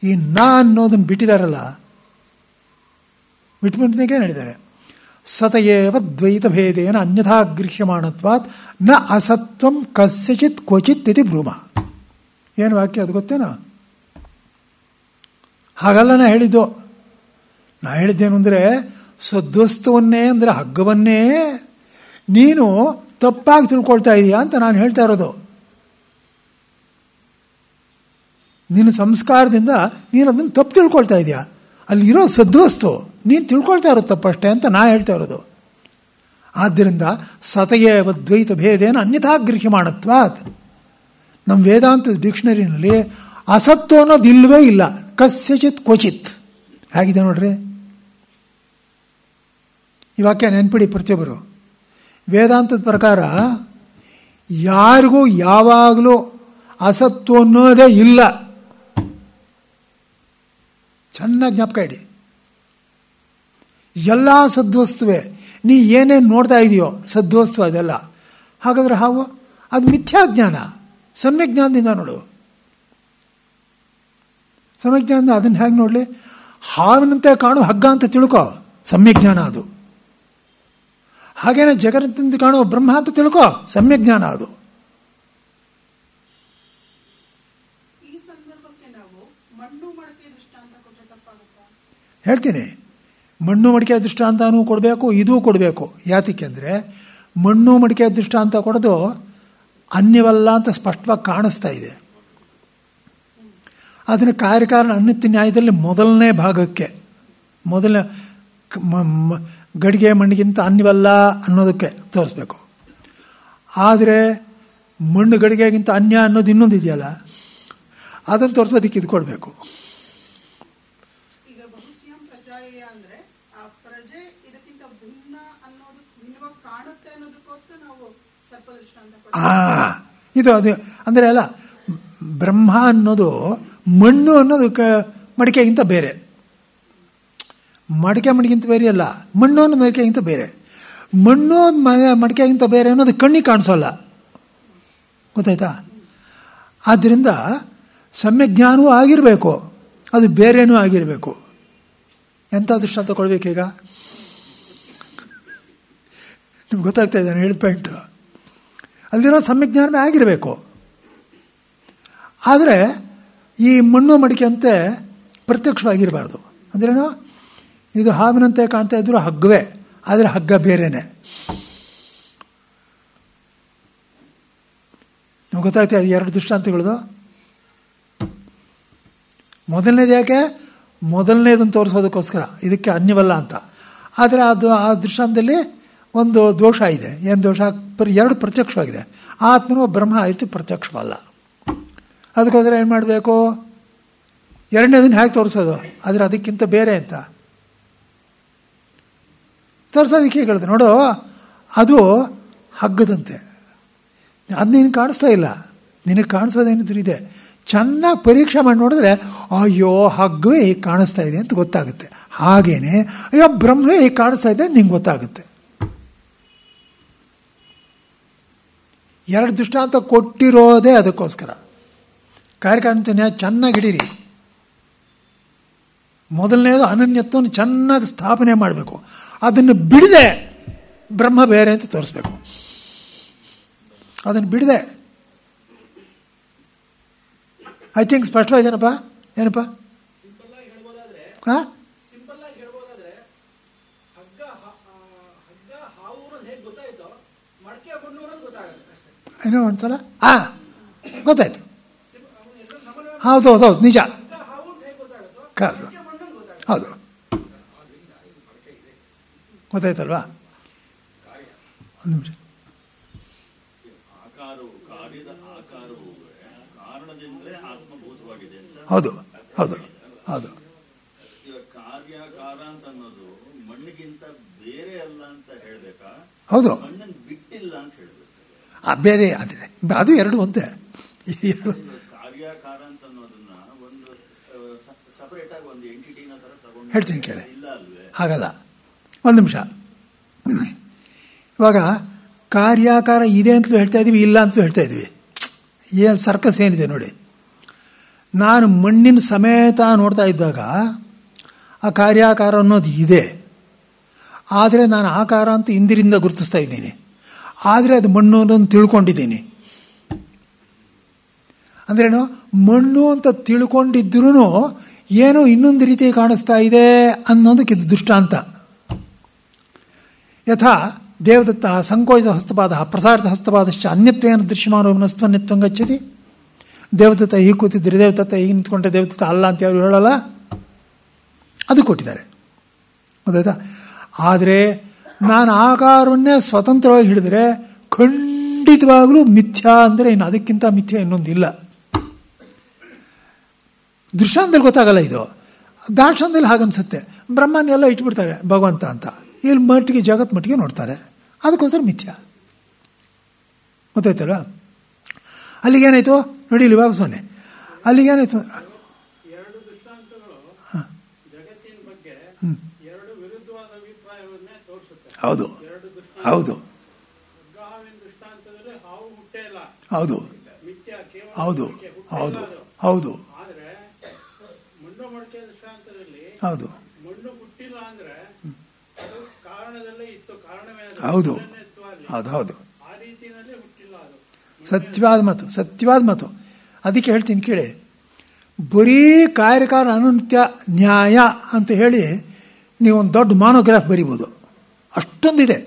A: ಈ ಅನ್ನೋದನ್ನು ಬಿಟ್ಟಿದಾರಲ್ಲ, ಬಿಟ್ಬಿಟ್ಟೇಗೆ ಹೇಳಿದ್ದಾರೆ. ಸತಯೇವ ದ್ವೈತ ಭೇದೇನ ಅನ್ಯಥಾ ಗೃಹ್ಯಮಾಣತ್ವಾತ್ ನ ಅಸತ್ವಂ ಕಸ್ಯಚಿತ್ ಕ್ವಚಿತ್ ಇತಿ ಬ್ರೂಮ. ಏನು ವಾಕ್ಯ ಅದು ಗೊತ್ತೇನೋ? ಹಾಗಲ್ಲ ನಾ ಹೇಳಿದ್ದು. ನಾ ಹೇಳಿದ್ದೇನು ಅಂದರೆ, ಸದ್ವಸ್ತುವನ್ನೇ ಅಂದರೆ ಹಗ್ಗವನ್ನೇ ನೀನು ತಪ್ಪಾಗಿ ತಿಳ್ಕೊಳ್ತಾ ಇದೀಯಾ ಅಂತ ನಾನು ಹೇಳ್ತಾ ಇರೋದು. ನಿನ್ನ ಸಂಸ್ಕಾರದಿಂದ ನೀನು ಅದನ್ನು ತಪ್ಪು ತಿಳ್ಕೊಳ್ತಾ ಇದೆಯಾ. ಅಲ್ಲಿರೋ ಸದ್ವಸ್ತು ನೀನು ತಿಳ್ಕೊಳ್ತಾ ಇರೋದು ತಪ್ಪಷ್ಟೇ ಅಂತ ನಾ ಹೇಳ್ತಾ ಇರೋದು. ಆದ್ದರಿಂದ ಸತಯೇವ ದ್ವೈತ ಭೇದೇನ ಅನ್ಯಥಾ ಗೃಹ್ಯಮಾಣತ್ವಾತ್. ನಮ್ಮ ವೇದಾಂತ ಡಿಕ್ಷನರಿನಲ್ಲಿ ಅಸತ್ತು ಅನ್ನೋದು ಇಲ್ಲವೇ ಇಲ್ಲ. ಕಸ್ಯಚಿತ್ ಕ್ವಚಿತ್ ಹೇಗಿದೆ ನೋಡ್ರಿ. ಈ ವಾಕ್ಯ ನೆನ್ಪಿಡಿ ಪ್ರತಿಯೊಬ್ಬರು. ವೇದಾಂತದ ಪ್ರಕಾರ ಯಾರಿಗೂ ಯಾವಾಗಲೂ ಅಸತ್ತು ಅನ್ನೋದೇ ಇಲ್ಲ. ಚೆನ್ನಾಗಿ ಜ್ಞಾಪಕ ಇಡಿ. ಎಲ್ಲ ಸದ್ವಸ್ತುವೆ. ನೀ ಏನೇನು ನೋಡ್ತಾ ಇದೆಯೋ ಸದ್ವಸ್ತು ಅದೆಲ್ಲ. ಹಾಗಾದ್ರೆ ಹಾವು ಅದು ಮಿಥ್ಯಾಜ್ಞಾನ. ಸಮ್ಯಜ್ಞಾನದಿಂದ ನೋಡು. ಸಮ್ಯಜ್ಞಾನದಿಂದ ಅದನ್ನು ಹೇಗೆ ನೋಡಲಿ? ಹಾವಿನಂತೆ ಕಾಣುವ ಹಗ್ಗ ಅಂತ ತಿಳ್ಕೊ, ಸಮ್ಯಜ್ಞಾನ ಅದು. ಹಾಗೇನೆ ಜಗತ್ತಿಂದ ಕಾಣುವ ಬ್ರಹ್ಮ ಅಂತ ತಿಳ್ಕೊ, ಸಮ್ಯಜ್ಞಾನ ಅದು. ಹೇಳ್ತೀನಿ, ಮಣ್ಣು ಮಡಿಕೆ ದೃಷ್ಟಾಂತನೂ ಕೊಡಬೇಕು, ಇದೂ ಕೊಡಬೇಕು. ಯಾತಕ್ಕೆ ಅಂದರೆ ಮಣ್ಣು ಮಡಿಕೆ ದೃಷ್ಟಾಂತ ಕೊಡೋದು ಅನ್ಯವಲ್ಲ ಅಂತ ಸ್ಪಷ್ಟವಾಗಿ ಕಾಣಿಸ್ತಾ ಇದೆ. ಅದನ್ನು ಕಾರ್ಯಕಾರಣ ಅನ್ಯತ್ಯ ನ್ಯಾಯದಲ್ಲಿ ಮೊದಲನೇ ಭಾಗಕ್ಕೆ, ಮೊದಲ ಗಡಿಗೆ ಮಣ್ಣಿಗಿಂತ ಅನ್ಯವಲ್ಲ ಅನ್ನೋದಕ್ಕೆ ತೋರಿಸ್ಬೇಕು. ಆದರೆ ಮಣ್ಣು ಗಡಿಗೆಗಿಂತ ಅನ್ಯ ಅನ್ನೋದು ಇನ್ನೊಂದು ಇದೆಯಲ್ಲ, ಅದನ್ನು ತೋರಿಸೋದಕ್ಕೆ ಇದು ಕೊಡಬೇಕು. ಇದು ಅದು ಅಂದರೆ ಅಲ್ಲ, ಬ್ರಹ್ಮ ಅನ್ನೋದು ಮಣ್ಣು ಅನ್ನೋದು ಮಡಿಕೆಗಿಂತ ಬೇರೆ, ಮಡಿಕೆಗಿಂತ ಬೇರೆ ಅಲ್ಲ, ಮಣ್ಣು ಅನ್ನೋ ಮಡಿಕೆಗಿಂತ ಬೇರೆ. ಮಣ್ಣು ಮಡಿಕೆಗಿಂತ ಬೇರೆ ಅನ್ನೋದು ಕಣ್ಣಿಗೆ ಕಾಣಿಸೋಲ್ಲ, ಗೊತ್ತಾಯ್ತಾ? ಆದ್ದರಿಂದ ಸಮ್ಯಜ್ಞಾನವೂ ಆಗಿರಬೇಕು, ಅದು ಬೇರೆನೂ ಆಗಿರಬೇಕು. ಎಂಥ ದೃಷ್ಟಾಂತ ಕೊಡಬೇಕೀಗ? ನಿಮ್ಗೆ ಗೊತ್ತಾಗ್ತಾ ಇದ್ದಾನೆ ಹೇಳಿದ ಪಾಯಿಂಟು. ಅಲ್ಲಿರೋ ಸಮ್ಯಜ್ಞಾನವೇ ಆಗಿರಬೇಕು. ಆದರೆ ಈ ಮಣ್ಣು ಮಡಿಕೆಯಂತೆ ಪ್ರತ್ಯಕ್ಷವಾಗಿರಬಾರ್ದು. ಅಂದ್ರೇನು? ಇದು ಹಾವಿನಂತೆ ಕಾಣ್ತಾ ಇದ್ರು ಹಗ್ಗವೇ, ಆದರೆ ಹಗ್ಗ ಬೇರೆನೆ. ನಿಮ್ಗೆ ಗೊತ್ತಾಗ್ತಾ ಇದೆ ಎರಡು ದೃಷ್ಟಾಂತಗಳದು. ಮೊದಲನೇದು ಯಾಕೆ? ಮೊದಲನೇದನ್ನು ತೋರಿಸೋದಕ್ಕೋಸ್ಕರ, ಇದಕ್ಕೆ ಅನ್ಯವಲ್ಲ ಅಂತ. ಆದರೆ ಅದು ಆ ದೃಷ್ಟಾಂತದಲ್ಲಿ ಒಂದು ದೋಷ ಇದೆ. ಏನು ದೋಷ? ಎರಡು ಪ್ರತ್ಯಕ್ಷವಾಗಿದೆ. ಆತ್ಮನೂ ಬ್ರಹ್ಮ ಆಯಿತು, ಪ್ರತ್ಯಕ್ಷವಲ್ಲ. ಅದಕ್ಕೋಸ್ಕರ ಏನು ಮಾಡಬೇಕು? ಎರಡನೇದನ್ನು ಹೇಗೆ ತೋರಿಸೋದು? ಆದರೆ ಅದಕ್ಕಿಂತ ಬೇರೆ ಅಂತ ತೋರಿಸೋದಕ್ಕೆ ಹೇಳಿದೆ. ನೋಡು, ಅದು ಹಗ್ಗದಂತೆ, ಅದು ನೀನು ಕಾಣಿಸ್ತಾ ಇಲ್ಲ. ನಿನಗೆ ಕಾಣಿಸೋದೇನಿದ್ರು ಇದೆ. ಚೆನ್ನಾಗಿ ಪರೀಕ್ಷೆ ಮಾಡಿ ನೋಡಿದ್ರೆ ಅಯ್ಯೋ ಹಗ್ಗವೇ ಹೀಗೆ ಕಾಣಿಸ್ತಾ ಇದೆ ಅಂತ ಗೊತ್ತಾಗುತ್ತೆ. ಹಾಗೇನೆ ಅಯ್ಯೋ ಬ್ರಹ್ಮವೇ ಹೀಗೆ ಕಾಣಿಸ್ತಾ ಇದೆ ನಿಂಗೆ ಗೊತ್ತಾಗುತ್ತೆ. ಎರಡು ದೃಷ್ಟಾಂತ ಕೊಟ್ಟಿರೋದೇ ಅದಕ್ಕೋಸ್ಕರ. ಕಾರ್ಯಕಾರಣತೆ ಚೆನ್ನಾಗಿ ಹಿಡೀರಿ. ಮೊದಲನೇದು ಅನನ್ಯತ್ವವನ್ನು ಚೆನ್ನಾಗಿ ಸ್ಥಾಪನೆ ಮಾಡಬೇಕು. ಅದನ್ನು ಬಿಡದೆ ಬ್ರಹ್ಮ ಬೇರೆ ಅಂತ ತೋರಿಸ್ಬೇಕು. ಅದನ್ನು ಬಿಡದೆ. ಐ ಥಿಂಕ್ ಸ್ಪಷ್ಟವಾಯಿತೇನಪ್ಪ? ಏನಪ್ಪ? ಹಾಂ, ಏನೋ ಒಂದ್ಸಲ ಗೊತ್ತಾಯ್ತು. ಹೌದು ಹೌದು ಹೌದು, ನಿಜ. ಹೌದು, ಗೊತ್ತಾಯ್ತಲ್ವಾ? ಒಂದು ನಿಮಿಷ. ಹೌದು ಹೌದು ಹೌದು.
B: ಕಾರ್ಯಾಕಾರ ಅಂತ ಅನ್ನೋದು ಮಣ್ಣಿಗಿಂತ ಬೇರೆ ಅಲ್ಲ ಅಂತ ಹೇಳ್ಬೇಕಾ?
A: ಹೌದು,
B: ಮಣ್ಣನ್ನು ಬಿಟ್ಟಿಲ್ಲ ಅಂತ ಹೇಳ್ಬೇಕು.
A: ಬೇರೆ ಆದರೆ ಅದು ಎರಡು ಒಂದೇ.
B: ಕಾರ್ಯಾಕಾರ ಅಂತ ಅನ್ನೋದನ್ನ ಒಂದು ಸಪರೇಟ್ ಆಗಿ ಒಂದು ಎಂಟಿಟಿನ ತರ ತಗೊಂಡು
A: ಹೇಳ್ತೀನಿ ಕೇಳಿ.
B: ಇಲ್ಲ ಅಲ್ವೇ?
A: ಹಾಗಲ್ಲ. ಒಂದು ನಿಮಿಷ. ಇವಾಗ ಕಾರ್ಯಾಕಾರ ಇದೆ ಅಂತಲೂ ಹೇಳ್ತಾ ಇದ್ದೀವಿ, ಇಲ್ಲ ಅಂತಲೂ ಹೇಳ್ತಾ ಇದ್ವಿ. ಏನು ಸರ್ಕಸ್ ಏನಿದೆ ನೋಡಿ. ನಾನು ಮಣ್ಣಿನ ಸಮೇತ ನೋಡ್ತಾ ಇದ್ದಾಗ ಆ ಕಾರ್ಯಾಕಾರ ಅನ್ನೋದು ಇದೆ. ಆದರೆ ನಾನು ಆಕಾರ ಅಂತ ಇಂದಿರಿಂದ ಗುರುತಿಸ್ತಾ ಇದ್ದೀನಿ. ಆದರೆ ಅದು ಮಣ್ಣು ಅನ್ನೋದು ತಿಳ್ಕೊಂಡಿದ್ದೀನಿ. ಅಂದ್ರೇನು? ಮಣ್ಣು ಅಂತ ತಿಳ್ಕೊಂಡಿದ್ರೂ ಏನೋ ಇನ್ನೊಂದು ರೀತಿ ಕಾಣಿಸ್ತಾ ಇದೆ ಅನ್ನೋದಕ್ಕೆ ಇದು ದೃಷ್ಟಾಂತ. ಯಥಾ ದೇವದತ್ತ ಸಂಕೋಚಿತ ಹಸ್ತಪಾದ ಪ್ರಸಾರಿತ ಹಸ್ತಪಾದಶ್ಚ ಅನ್ಯತ್ವೇನ ದೃಶ್ಯಮಾನೋ ಮನಸ್ತ್ವನ್ಯತ್ವಂ ಗಚ್ಚತಿ. ದೇವದತ್ತ ಹೀಗೆ ಕೂತಿದ್ದರೆ ದೇವದತ್ತ ಹೀಗೆ ನಿಂತ್ಕೊಂಡ್ರೆ ದೇವದತ್ತ ಅಲ್ಲ ಅಂತ ಯಾರು ಹೇಳಲ್ಲ. ಅದು ಕೊಟ್ಟಿದ್ದಾರೆ, ಗೊತ್ತಾಯ್ತಾ? ಆದರೆ ನಾನು ಆಕಾರವನ್ನೇ ಸ್ವತಂತ್ರವಾಗಿ ಹಿಡಿದರೆ ಖಂಡಿತವಾಗಲೂ ಮಿಥ್ಯಾ ಅಂದರೆ ಇನ್ನು ಅದಕ್ಕಿಂತ ಮಿಥ್ಯಾ ಇನ್ನೊಂದಿಲ್ಲ. ದೃಷ್ಟಾಂತದಲ್ಲಿ ಗೊತ್ತಾಗಲ್ಲ ಇದು. ದಾರ್ಶನದಲ್ಲಿ ಹಾಗನ್ಸುತ್ತೆ. ಬ್ರಹ್ಮನ ಎಲ್ಲ ಇಟ್ಬಿಡ್ತಾರೆ ಭಗವಂತ ಅಂತ. ಇಲ್ಲಿ ಮಟ್ಟಿಗೆ ಜಗತ್ ಮಟ್ಟಿಗೆ ನೋಡ್ತಾರೆ. ಅದಕ್ಕೋಸ್ಕರ ಮಿಥ್ಯಾ, ಗೊತ್ತಾಯ್ತಲ್ಲ? ಅಲ್ಲಿಗೇನಾಯ್ತು ನೋಡಿ, ಇಲ್ಲಿ ವಾಪಸ್ಸೋನೆ. ಅಲ್ಲಿಗೇನಾಯ್ತು?
C: ಎರಡು ದೃಷ್ಟಾಂತಗಳು ಜಗತ್ತಿನ ಬಗ್ಗೆ ಎರಡು ವಿರುದ್ಧವಾದ ಅಭಿಪ್ರಾಯವನ್ನೇ ತೋರಿಸುತ್ತೆ.
A: ಹೌದು ಹೌದು
C: ದೃಷ್ಟಾಂತದಲ್ಲಿ ಹಾವು ಹುಟ್ಟೇ ಇಲ್ಲ,
A: ಹೌದು
C: ಮಿಥ್ಯಾ, ಕೇವಲ
A: ಹೌದು ಹೌದು ಹೌದು.
C: ಆದ್ರೆ ಮಣ್ಣು ಮಡಿಕೆ ದೃಷ್ಟಾಂತದಲ್ಲಿ
A: ಹೌದು
C: ಮಣ್ಣು ಹುಟ್ಟಿಲ್ಲ ಅಂದ್ರೆ ಅದು ಕಾರಣದಲ್ಲೇ ಇತ್ತು, ಕಾರಣವೇ ಅದು.
A: ಹೌದು
C: ಅದನ್ನೇ ಇತ್ತು ಅಲ್ಲಿ.
A: ಹೌದು ಹೌದು
C: ಆ ರೀತಿಯಲ್ಲಿ ಹುಟ್ಟಿಲ್ಲ ಅದು.
A: ಸತ್ಯವಾದ ಮಾತು, ಸತ್ಯವಾದ ಮಾತು. ಅದಕ್ಕೆ ಹೇಳ್ತೀನಿ ಕೇಳಿ, ಬರೀ ಕಾರ್ಯಕಾರಣ ಅನಂತ್ಯ ನ್ಯಾಯ ಅಂತ ಹೇಳಿ ನೀವೊಂದು ದೊಡ್ಡ ಮಾನೋಗ್ರಾಫ್ ಬರಿಬೋದು, ಅಷ್ಟೊಂದಿದೆ.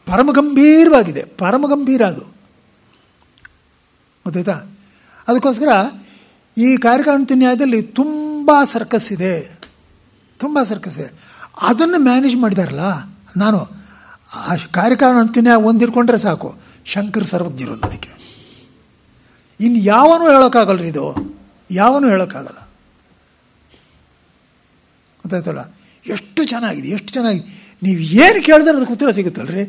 A: ಪರಮಗಂಭೀರವಾಗಿದೆ, ಪರಮಗಂಭೀರ ಅದು, ಗೊತ್ತಾಯ್ತಾ? ಅದಕ್ಕೋಸ್ಕರ ಈ ಕಾರ್ಯಕಾರಣ ನ್ಯಾಯದಲ್ಲಿ ತುಂಬ ಸರ್ಕಸ್ ಇದೆ, ತುಂಬ ಸರ್ಕಸ್ ಇದೆ. ಅದನ್ನು ಮ್ಯಾನೇಜ್ ಮಾಡಿದಾರಲ್ಲ. ನಾನು ಆ ಕಾರ್ಯಕಾರಣ ನ್ಯಾಯ ಒಂದಿರ್ಕೊಂಡ್ರೆ ಸಾಕು, ಶಂಕರ್ ಸರ್ವಜ್ಞರು ಅನ್ನೋದಕ್ಕೆ. ಇನ್ನು ಯಾವನೂ ಹೇಳೋಕ್ಕಾಗಲ್ಲ, ಇದು ಯಾವನೂ ಹೇಳೋಕ್ಕಾಗಲ್ಲ, ಗೊತ್ತಾಯ್ತಲ್ಲ? ಎಷ್ಟು ಚೆನ್ನಾಗಿದೆ, ಎಷ್ಟು ಚೆನ್ನಾಗಿದೆ. ನೀವು ಏನು ಕೇಳಿದ್ರೆ ಅದಕ್ಕೆ ಉತ್ತರ ಸಿಗುತ್ತಲ್ರಿ.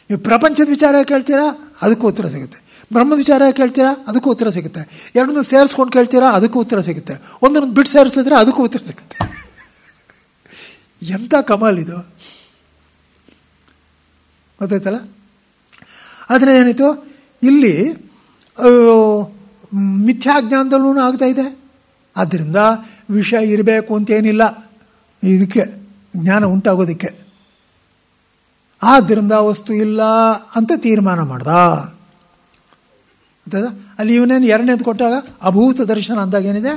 A: ನೀವು ಪ್ರಪಂಚದ ವಿಚಾರ ಕೇಳ್ತೀರಾ, ಅದಕ್ಕೂ ಉತ್ತರ ಸಿಗುತ್ತೆ. ಬ್ರಹ್ಮದ ವಿಚಾರ ಕೇಳ್ತೀರಾ, ಅದಕ್ಕೂ ಉತ್ತರ ಸಿಗುತ್ತೆ. ಎರಡನ್ನೂ ಸೇರಿಸ್ಕೊಂಡು ಕೇಳ್ತೀರಾ, ಅದಕ್ಕೂ ಉತ್ತರ ಸಿಗುತ್ತೆ. ಒಂದನ್ನು ಬಿಟ್ಟು ಸೇರಿಸಿದ್ರೆ ಅದಕ್ಕೂ ಉತ್ತರ ಸಿಗುತ್ತೆ. ಎಂಥ ಕಮಾಲ್ ಇದು, ಗೊತ್ತಾಯ್ತಲ್ಲ? ಆದರೆ ಏನಿತ್ತು ಇಲ್ಲಿ ಮಿಥ್ಯಾಜ್ಞಾನದಲ್ಲೂ ಆಗ್ತಾ ಇದೆ. ಆದ್ದರಿಂದ ವಿಷಯ ಇರಬೇಕು ಅಂತೇನಿಲ್ಲ ಇದಕ್ಕೆ, ಜ್ಞಾನ ಉಂಟಾಗೋದಕ್ಕೆ. ಆದ್ದರಿಂದ ವಸ್ತು ಇಲ್ಲ ಅಂತ ತೀರ್ಮಾನ ಮಾಡ್ದ. ಅಲ್ಲಿ ಇವನೇನು ಎರಡನೇದು ಕೊಟ್ಟಾಗ ಅಭೂತ ದರ್ಶನ ಅಂದಾಗ ಏನಿದೆ,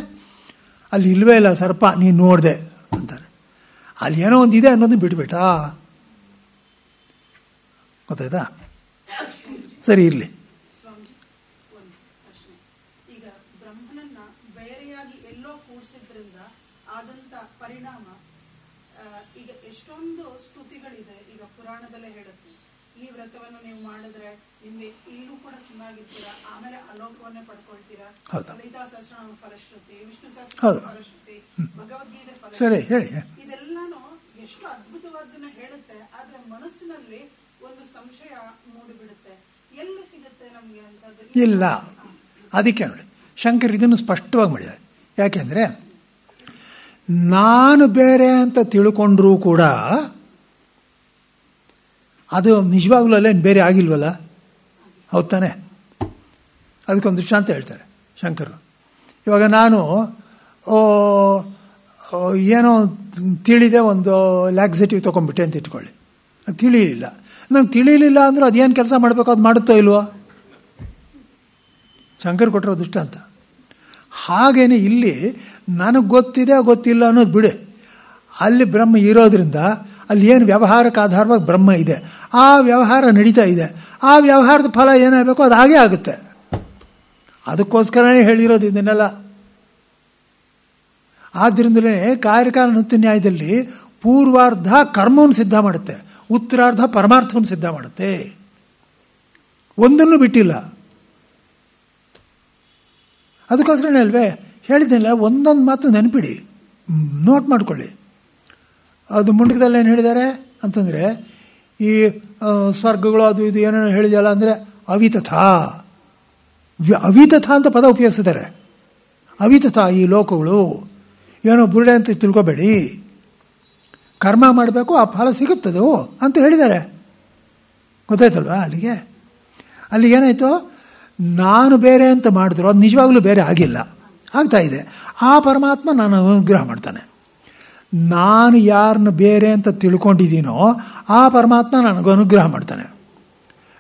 A: ಅಲ್ಲಿ ಇಲ್ವೇ ಇಲ್ಲ ಸರ್ಪ, ನೀನು ನೋಡಿದೆ ಅಂತಾರೆ. ಅಲ್ಲಿ ಏನೋ ಒಂದು ಇದೆ ಅನ್ನೋದನ್ನ ಬಿಟ್ಬಿಟ್ಟ, ಗೊತ್ತಾಯ್ತಾ? ಸರಿ, ಇರಲಿ.
D: ಸ್ವಾಮೀಜಿ, ಒಂದು ಪ್ರಶ್ನೆ. ಈಗ ಬ್ರಹ್ಮನನ್ನ ಬೇರೆಯಾಗಿ ಎಲ್ಲೋ ಕೂಡಿಸಿದ್ರಿಂದ ಆದಂತ ಪರಿಣಾಮ, ಈಗ ಎಷ್ಟೊಂದು ಸ್ತುತಿಗಳಿದೆ. ಈಗ ಪುರಾಣದಲ್ಲೇ ಹೇಳುತ್ತೆ, ಈ ವ್ರತವನ್ನು ನೀವು ಮಾಡಿದ್ರೆ ನಿಮ್ಗೆ ಈಗಲೂ ಕೂಡ ಚೆನ್ನಾಗಿರ್ತೀರಾ, ಆಮೇಲೆ ಅಲೋಕವನ್ನೇ ಪಡ್ಕೊಳ್ತೀರಾ. ಲಲಿತಾ ಸಹಸ್ರನಾಮ ಫಲಶ್ರುತಿ, ವಿಷ್ಣು ಸಹಸ್ರನಾಮ ಫಲಶ್ರುತಿ, ಭಗವದ್ಗೀತೆ ಫಲಶ್ರುತಿ.
A: ಸರಿ, ಹೇಳಿ.
D: ಇದೆಲ್ಲಾನು ಎಷ್ಟು ಅದ್ಭುತವಾದನ್ನ ಹೇಳುತ್ತೆ. ಆದ್ರೆ ಮನಸ್ಸಿನಲ್ಲಿ ಒಂದು ಸಂಶಯ ಮೂಡಿಬಿಡುತ್ತೆ, ಎಲ್ಲಿ ಸಿಗುತ್ತೆ ನಮ್ಗೆ ಅಂತದ್ದು.
A: ಇಲ್ಲ, ಅದಕ್ಕೆ ನೋಡಿ ಶಂಕರ್ ಇದನ್ನು ಸ್ಪಷ್ಟವಾಗಿ ಮಾಡಿದ್ದಾರೆ. ಯಾಕೆಂದರೆ ನಾನು ಬೇರೆ ಅಂತ ತಿಳ್ಕೊಂಡ್ರೂ ಕೂಡ ಅದು ನಿಜವಾಗ್ಲೂ ಅಲ್ಲೇನು ಬೇರೆ ಆಗಿಲ್ವಲ್ಲ, ಹೌದು ತಾನೆ? ಅದಕ್ಕೊಂದು ದೃಷ್ಟಾಂತ ಹೇಳ್ತಾರೆ ಶಂಕರು. ಇವಾಗ ನಾನು ಏನೋ ತಿಳಿದೆ, ಒಂದು ಲ್ಯಾಕ್ಸೇಟಿವ್ ತೊಗೊಂಡ್ಬಿಟ್ಟೆ ಅಂತ ಇಟ್ಕೊಳ್ಳಿ. ಅದು ತಿಳಿಲಿಲ್ಲ, ನಂಗೆ ತಿಳಿಲಿಲ್ಲ ಅಂದ್ರೆ ಅದೇನು ಕೆಲಸ ಮಾಡಬೇಕು, ಅದು ಮಾಡುತ್ತೋ ಇಲ್ವೋ? ಶಂಕರ್ ಕೊಟ್ಟಿರೋ ದೃಷ್ಟಾಂತ. ಹಾಗೇನೆ ಇಲ್ಲಿ ನನಗೆ ಗೊತ್ತಿದೆ ಗೊತ್ತಿಲ್ಲ ಅನ್ನೋದು ಬಿಡು, ಅಲ್ಲಿ ಬ್ರಹ್ಮ ಇರೋದ್ರಿಂದ ಅಲ್ಲಿ ಏನು ವ್ಯವಹಾರಕ್ಕೆ ಆಧಾರವಾಗಿ ಬ್ರಹ್ಮ ಇದೆ, ಆ ವ್ಯವಹಾರ ನಡೀತಾ ಇದೆ. ಆ ವ್ಯವಹಾರದ ಫಲ ಏನಾಗಬೇಕು ಅದು ಹಾಗೇ ಆಗುತ್ತೆ. ಅದಕ್ಕೋಸ್ಕರನೇ ಹೇಳಿರೋದು ಇದನ್ನೆಲ್ಲ. ಆದ್ದರಿಂದಲೇ ಕಾರ್ಯಕಾರಣ ನ್ಯಾಯದಲ್ಲಿ ಪೂರ್ವಾರ್ಧ ಕರ್ಮವನ್ನು ಸಿದ್ಧ ಮಾಡುತ್ತೆ, ಉತ್ತರಾರ್ಧ ಪರಮಾರ್ಥವನ್ನು ಸಿದ್ಧ ಮಾಡುತ್ತೆ, ಒಂದನ್ನು ಬಿಟ್ಟಿಲ್ಲ. ಅದಕ್ಕೋಸ್ಕರನೇ ಅಲ್ವೇ ಹೇಳಿದ್ದಿಲ್ಲ, ಒಂದೊಂದು ಮಾತು ನೆನಪಿಡಿ, ನೋಟ್ ಮಾಡ್ಕೊಳ್ಳಿ. ಅದು ಮುಂಡಕದಲ್ಲಿ ಏನು ಹೇಳಿದ್ದಾರೆ ಅಂತಂದರೆ, ಈ ಸ್ವರ್ಗಗಳು ಅದು ಇದು ಏನೇನೋ ಹೇಳಿದೆಯಲ್ಲ ಅಂದರೆ ಅವಿತಥ, ಅವಿತಥ ಅಂತ ಪದ ಉಪಯೋಗಿಸಿದ್ದಾರೆ. ಅವಿತಥ ಈ ಲೋಕಗಳು, ಏನೋ ಬುರುಡೆ ಅಂತ ತಿಳ್ಕೊಬೇಡಿ, ಕರ್ಮ ಮಾಡಬೇಕು, ಆ ಫಲ ಸಿಗುತ್ತದು ಅಂತ ಹೇಳಿದ್ದಾರೆ. ಗೊತ್ತಾಯ್ತಲ್ವಾ? ಅಲ್ಲಿ ಏನಾಯಿತು, ನಾನು ಬೇರೆ ಅಂತ ಮಾಡಿದ್ರು ಅದು ನಿಜವಾಗ್ಲೂ ಬೇರೆ ಆಗಿಲ್ಲ, ಆಗ್ತಾ ಇದೆ. ಆ ಪರಮಾತ್ಮ ನಾನು ಅನುಗ್ರಹ ಮಾಡ್ತಾನೆ. ನಾನು ಯಾರನ್ನು ಬೇರೆ ಅಂತ ತಿಳ್ಕೊಂಡಿದ್ದೀನೋ ಆ ಪರಮಾತ್ಮ ನನಗೆ ಅನುಗ್ರಹ ಮಾಡ್ತಾನೆ.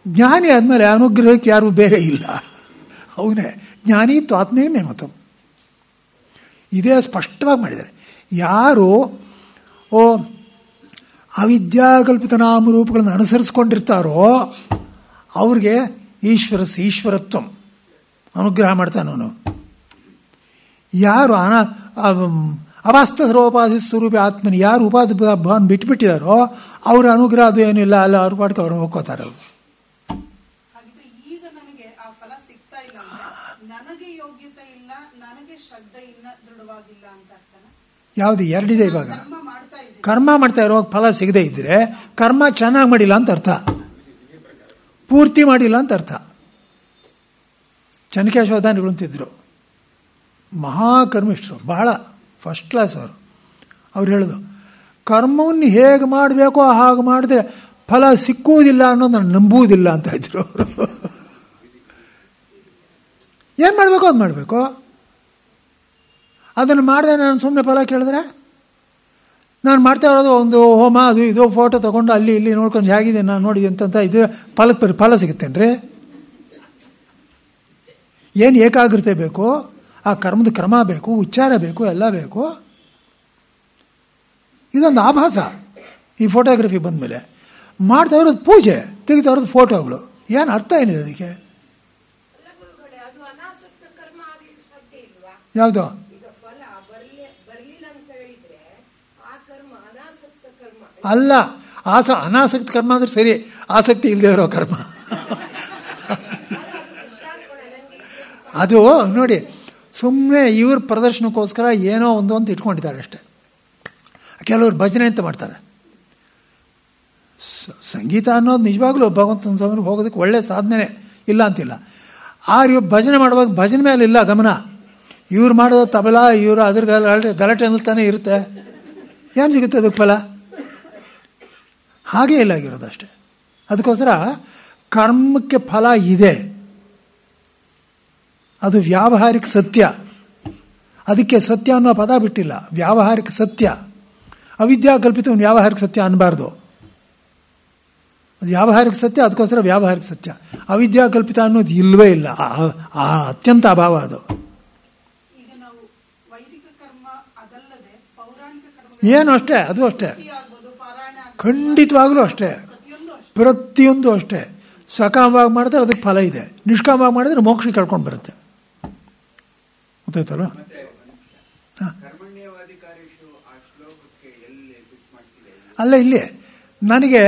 A: ಜ್ಞಾನಿ ಆದಮೇಲೆ ಅನುಗ್ರಹಕ್ಕೆ ಯಾರೂ ಬೇರೆ ಇಲ್ಲ, ಅವನೇ ಜ್ಞಾನಿ ತ್ವಾತ್ಮೇ ಮತ. ಇದೇ ಸ್ಪಷ್ಟವಾಗಿ ಮಾಡಿದ್ದಾರೆ. ಯಾರು ಅವಿದ್ಯಾಕಲ್ಪಿತ ನಾಮರೂಪಗಳನ್ನು ಅನುಸರಿಸ್ಕೊಂಡಿರ್ತಾರೋ ಅವ್ರಿಗೆ ಈಶ್ವರತ್ವ ಅನುಗ್ರಹ ಮಾಡ್ತಾನವನು. ಯಾರು ಅವಾಸ್ತರೋಪಾಧಿ ಸ್ವರೂಪಿ ಆತ್ಮನಿ ಯಾರು ಉಪಾಧಿ ಭಾವನ ಬಿಟ್ಬಿಟ್ಟಿದಾರೋ ಅವ್ರ ಅನುಗ್ರಹ ಅದು ಏನಿಲ್ಲ, ಅಲ್ಲ ಅವ್ರ ಪಾಟ್ಗೆ ಅವ್ರು ಹೋಗ್ಕೋತಾರೆ.
D: ಹಾಗಿದ್ರೆ ಈಗ ನನಗೆ ಆ ಫಲ ಸಿಗ್ತಾ ಇಲ್ಲ ಅಂದ್ರೆ ನನಗೆ ಯೋಗ್ಯತೆ ಇಲ್ಲ, ನನಗೆ ಶ್ರದ್ಧೆ ಇಲ್ಲ, ದೃಢವಾಗಿಲ್ಲ ಅಂತ ಅರ್ಥನ? ಯಾವುದು ಎರಡಿದೆ. ಇವಾಗ
A: ಕರ್ಮ ಮಾಡ್ತಾ ಇರುವಾಗ ಫಲ ಸಿಗದೆ ಇದ್ರೆ ಕರ್ಮ ಚೆನ್ನಾಗಿ ಮಾಡಿಲ್ಲ ಅಂತ ಅರ್ಥ, ಪೂರ್ತಿ ಮಾಡಿಲ್ಲ ಅಂತ ಅರ್ಥ. ಚನಕೇಶವಧಾನಿಗಳು ಅಂತಿದ್ರು, ಮಹಾಕರ್ಮಿಷ್ಠರು, ಬಹಳ ಫಸ್ಟ್ ಕ್ಲಾಸ್ ಅವರು. ಅವ್ರು ಹೇಳೋದು, ಕರ್ಮವನ್ನು ಹೇಗೆ ಮಾಡಬೇಕೋ ಹಾಗೆ ಮಾಡಿದ್ರೆ ಫಲ ಸಿಕ್ಕುವುದಿಲ್ಲ ಅನ್ನೋದು ನಾನು ನಂಬುವುದಿಲ್ಲ ಅಂತ ಇದ್ರು ಅವರು. ಏನು ಮಾಡಬೇಕು ಅದು ಮಾಡಬೇಕು. ಅದನ್ನು ಮಾಡಿದೆ ನಾನು ಸುಮ್ಮನೆ ಫಲ ಕೇಳಿದ್ರೆ, ನಾನು ಮಾಡ್ತಾ ಇರೋದು ಒಂದು ಹೋಮ ಅದು ಇದು ಫೋಟೋ ತೊಗೊಂಡು ಅಲ್ಲಿ ಇಲ್ಲಿ ನೋಡ್ಕೊಂಡು ಹೇಗಿದೆ ನಾನು ನೋಡಿ ಅಂತಂತ ಇದು ಫಲ ಸಿಗುತ್ತೇನೆ ರೀ? ಏನು ಏಕಾಗ್ರತೆ ಬೇಕು, ಆ ಕರ್ಮದ ಕ್ರಮ ಬೇಕು, ಉಚ್ಚಾರ ಬೇಕು, ಎಲ್ಲ ಬೇಕು. ಇದೊಂದು ಆಭಾಸ. ಈ ಫೋಟೋಗ್ರಫಿ ಬಂದಮೇಲೆ ಮಾಡ್ತಾ ಇರೋದು ಪೂಜೆ, ತೆಗಿತಾ ಇರೋದು ಫೋಟೋಗಳು. ಏನು ಅರ್ಥ ಏನಿದೆ ಅದಕ್ಕೆ? ಯಾವುದು ಅಲ್ಲ, ಅನಾಸಕ್ತ ಕರ್ಮ ಅಂದ್ರೆ ಸರಿ, ಆಸಕ್ತಿ ಇಲ್ಲದೆ ಇರೋ ಕರ್ಮ ಅದು ನೋಡಿ. ಸುಮ್ಮನೆ ಇವ್ರ ಪ್ರದರ್ಶನಕ್ಕೋಸ್ಕರ ಏನೋ ಒಂದು ಅಂತ ಇಟ್ಕೊಂಡಿದ್ದಾರೆ ಅಷ್ಟೆ. ಕೆಲವರು ಭಜನೆ ಅಂತ ಮಾಡ್ತಾರೆ. ಸಂಗೀತ ಅನ್ನೋದು ನಿಜವಾಗ್ಲೂ ಭಗವಂತನ ಸಮಯಕ್ಕೆ ಹೋಗೋದಕ್ಕೆ ಒಳ್ಳೆ ಸಾಧನೆ ಇಲ್ಲ ಅಂತಿಲ್ಲ. ಇವ್ರು ಭಜನೆ ಮಾಡುವಾಗ ಭಜನೆ ಮೇಲೆ ಇಲ್ಲ ಗಮನ. ಇವ್ರು ಮಾಡೋದು ತಬಲ, ಇವರು ಅದ್ರ ಗಲಾಟೆ ಅನ್ನಲ್ತಾನೆ ಇರುತ್ತೆ. ಏನು ಸಿಗುತ್ತೆ ಅದಕ್ಕೆ ಫಲ? ಹಾಗೇ ಇಲ್ಲ ಆಗಿರೋದು ಅಷ್ಟೆ. ಅದಕ್ಕೋಸ್ಕರ ಕರ್ಮಕ್ಕೆ ಫಲ ಇದೆ, ಅದು ವ್ಯಾವಹಾರಿಕ ಸತ್ಯ. ಅದಕ್ಕೆ ಸತ್ಯ ಅನ್ನೋ ಪದ ಬಿಟ್ಟಿಲ್ಲ, ವ್ಯಾವಹಾರಿಕ ಸತ್ಯ. ಅವಿದ್ಯಾ ಕಲ್ಪಿತ ವ್ಯಾವಹಾರಿಕ ಸತ್ಯ ಅನ್ನಬಾರ್ದು. ಅದು ವ್ಯಾವಹಾರಿಕ ಸತ್ಯ, ಅದಕ್ಕೋಸ್ಕರ ವ್ಯಾವಹಾರಿಕ ಸತ್ಯ. ಅವಿದ್ಯಾ ಕಲ್ಪಿತ ಅನ್ನೋದು ಇಲ್ಲವೇ ಇಲ್ಲ, ಅತ್ಯಂತ ಅಭಾವ ಅದು. ಏನು ಅಷ್ಟೇ, ಅದು ಅಷ್ಟೇ, ಖಂಡಿತವಾಗಲೂ ಅಷ್ಟೇ, ಪ್ರತಿಯೊಂದು ಅಷ್ಟೇ. ಸಕಾಮವಾಗಿ ಮಾಡಿದ್ರೆ ಅದಕ್ಕೆ ಫಲ ಇದೆ, ನಿಷ್ಕಾಮವಾಗಿ ಮಾಡಿದ್ರೆ ಮೋಕ್ಷ ಕಳ್ಕೊಂಡು ಬರುತ್ತೆ. ಗೊತ್ತಾಯ್ತಲ್ವ? ಅಲ್ಲ, ಇಲ್ಲಿ ನನಗೆ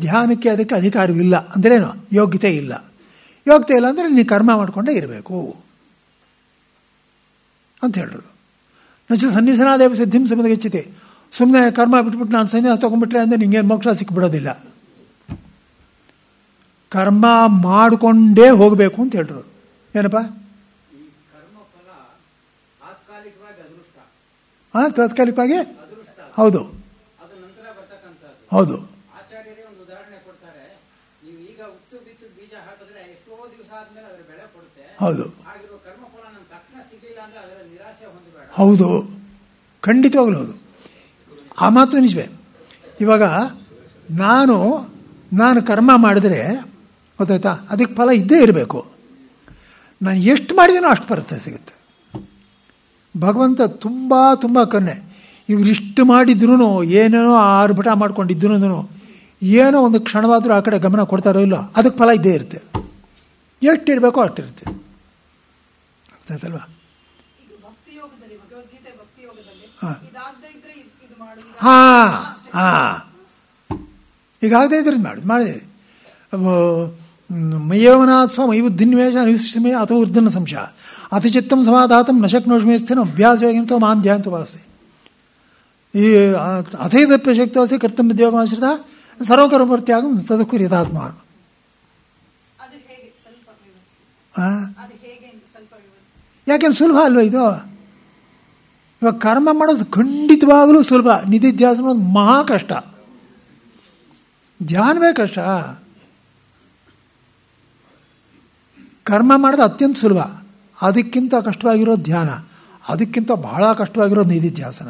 A: ಧ್ಯಾನಕ್ಕೆ ಅದಕ್ಕೆ ಅಧಿಕಾರವಿಲ್ಲ ಅಂದ್ರೇನು? ಯೋಗ್ಯತೆ ಇಲ್ಲ. ಯೋಗ್ಯತೆ ಇಲ್ಲ ಅಂದರೆ ನೀನು ಕರ್ಮ ಮಾಡಿಕೊಂಡೇ ಇರಬೇಕು ಅಂತ ಹೇಳಿದ್ರು. ನಚ ಸನ್ನಿಸನಾದೇವ ಸಿದ್ಧಿಂ ಸಮದಗಚ್ಚತಿ. ಸುಮ್ಮನೆ ಕರ್ಮ ಬಿಟ್ಬಿಟ್ಟು ನಾನು ಸನ್ಯಾಸ ತೊಗೊಂಡ್ಬಿಟ್ರೆ ಅಂದರೆ ನಿಂಗೇನು ಮೋಕ್ಷ ಸಿಕ್ಬಿಡೋದಿಲ್ಲ. ಕರ್ಮ ಮಾಡಿಕೊಂಡೇ ಹೋಗಬೇಕು ಅಂತ ಹೇಳಿದ್ರು. ಏನಪ್ಪ? ಹಾಂ, ತಾತ್ಕಾಲಿಕವಾಗಿ ಹೌದು ಹೌದು. ಹೌದು ಹೌದು, ಖಂಡಿತವಾಗ್ಲೂ ಹೌದು. ಆ ಮಾತು ನಿಜವೇ. ಇವಾಗ ನಾನು ಕರ್ಮ ಮಾಡಿದ್ರೆ ಗೊತ್ತಾಯ್ತಾ, ಅದಕ್ಕೆ ಫಲ ಇದ್ದೇ ಇರಬೇಕು. ನಾನು ಎಷ್ಟು ಮಾಡಿದೇನೋ ಅಷ್ಟು ಫಲ ಸಿಗುತ್ತೆ. ಭಗವಂತ ತುಂಬ ತುಂಬ ಕನ್ನೆ. ಇವರಿಷ್ಟು ಮಾಡಿದ್ರು, ಏನೇನೋ ಆರ್ಭಟ ಮಾಡ್ಕೊಂಡಿದ್ರು, ಏನೋ ಒಂದು ಕ್ಷಣವಾದರೂ ಆ ಕಡೆ ಗಮನ ಕೊಡ್ತಾರೋ ಇಲ್ಲೋ, ಅದಕ್ಕೆ ಫಲ ಇದ್ದೇ ಇರುತ್ತೆ. ಎಷ್ಟಿರಬೇಕೋ ಅಷ್ಟಿರುತ್ತೆ. ಗೊತ್ತಾಯ್ತಲ್ವಾ? ಹಾಂ ಹಾಂ, ಈಗಾಗದೇ ಇದ್ರೆ ಮಾಡಿದೆ. ಮಯ್ಯವನಾಥ್ಸ್ವ ಮೈಬುದ್ಧಿನ್ವೇಷ ನಿಶ್ಚಿಮೇ ಅಥವಾ ಉರ್ಧನ ಸಂಶಯ ಅತಿ ಚಿತ್ತಂ ಸಮಾಧಾತಂ ನ ಶಕ್ನೋಷ್ಮೇ ಸ್ಥಿನ ಅಭ್ಯಾಸವೇಗಂತೋ ಮಾನ್ ಧ್ಯಾಂತ ವಾಸ್ತೆ. ಈ ಅಥೈದಪ್ಯ ಶಕ್ತವಾಸಿ ಕರ್ತವ್ಯ ಉದ್ಯೋಗಮಾಶ್ರಿತ ಸರ್ವಕರ್ಮತ್ಯಾಗಂ ತದಕ್ಕೂ ಯಥಾತ್ಮ. ಯಾಕೆಂದ್ರೆ ಸುಲಭ ಅಲ್ವ ಇದು? ಇವಾಗ ಕರ್ಮ ಮಾಡೋದು ಖಂಡಿತವಾಗಲೂ ಸುಲಭ. ನಿಧಿಧ್ಯಾಸ ಮಾಡೋದು ಮಹಾ ಕಷ್ಟ, ಧ್ಯಾನವೇ ಕಷ್ಟ. ಕರ್ಮ ಮಾಡೋದು ಅತ್ಯಂತ ಸುಲಭ, ಅದಕ್ಕಿಂತ ಕಷ್ಟವಾಗಿರೋದು ಧ್ಯಾನ, ಅದಕ್ಕಿಂತ ಬಹಳ ಕಷ್ಟವಾಗಿರೋದು ನಿಧಿಧ್ಯಾಸನ.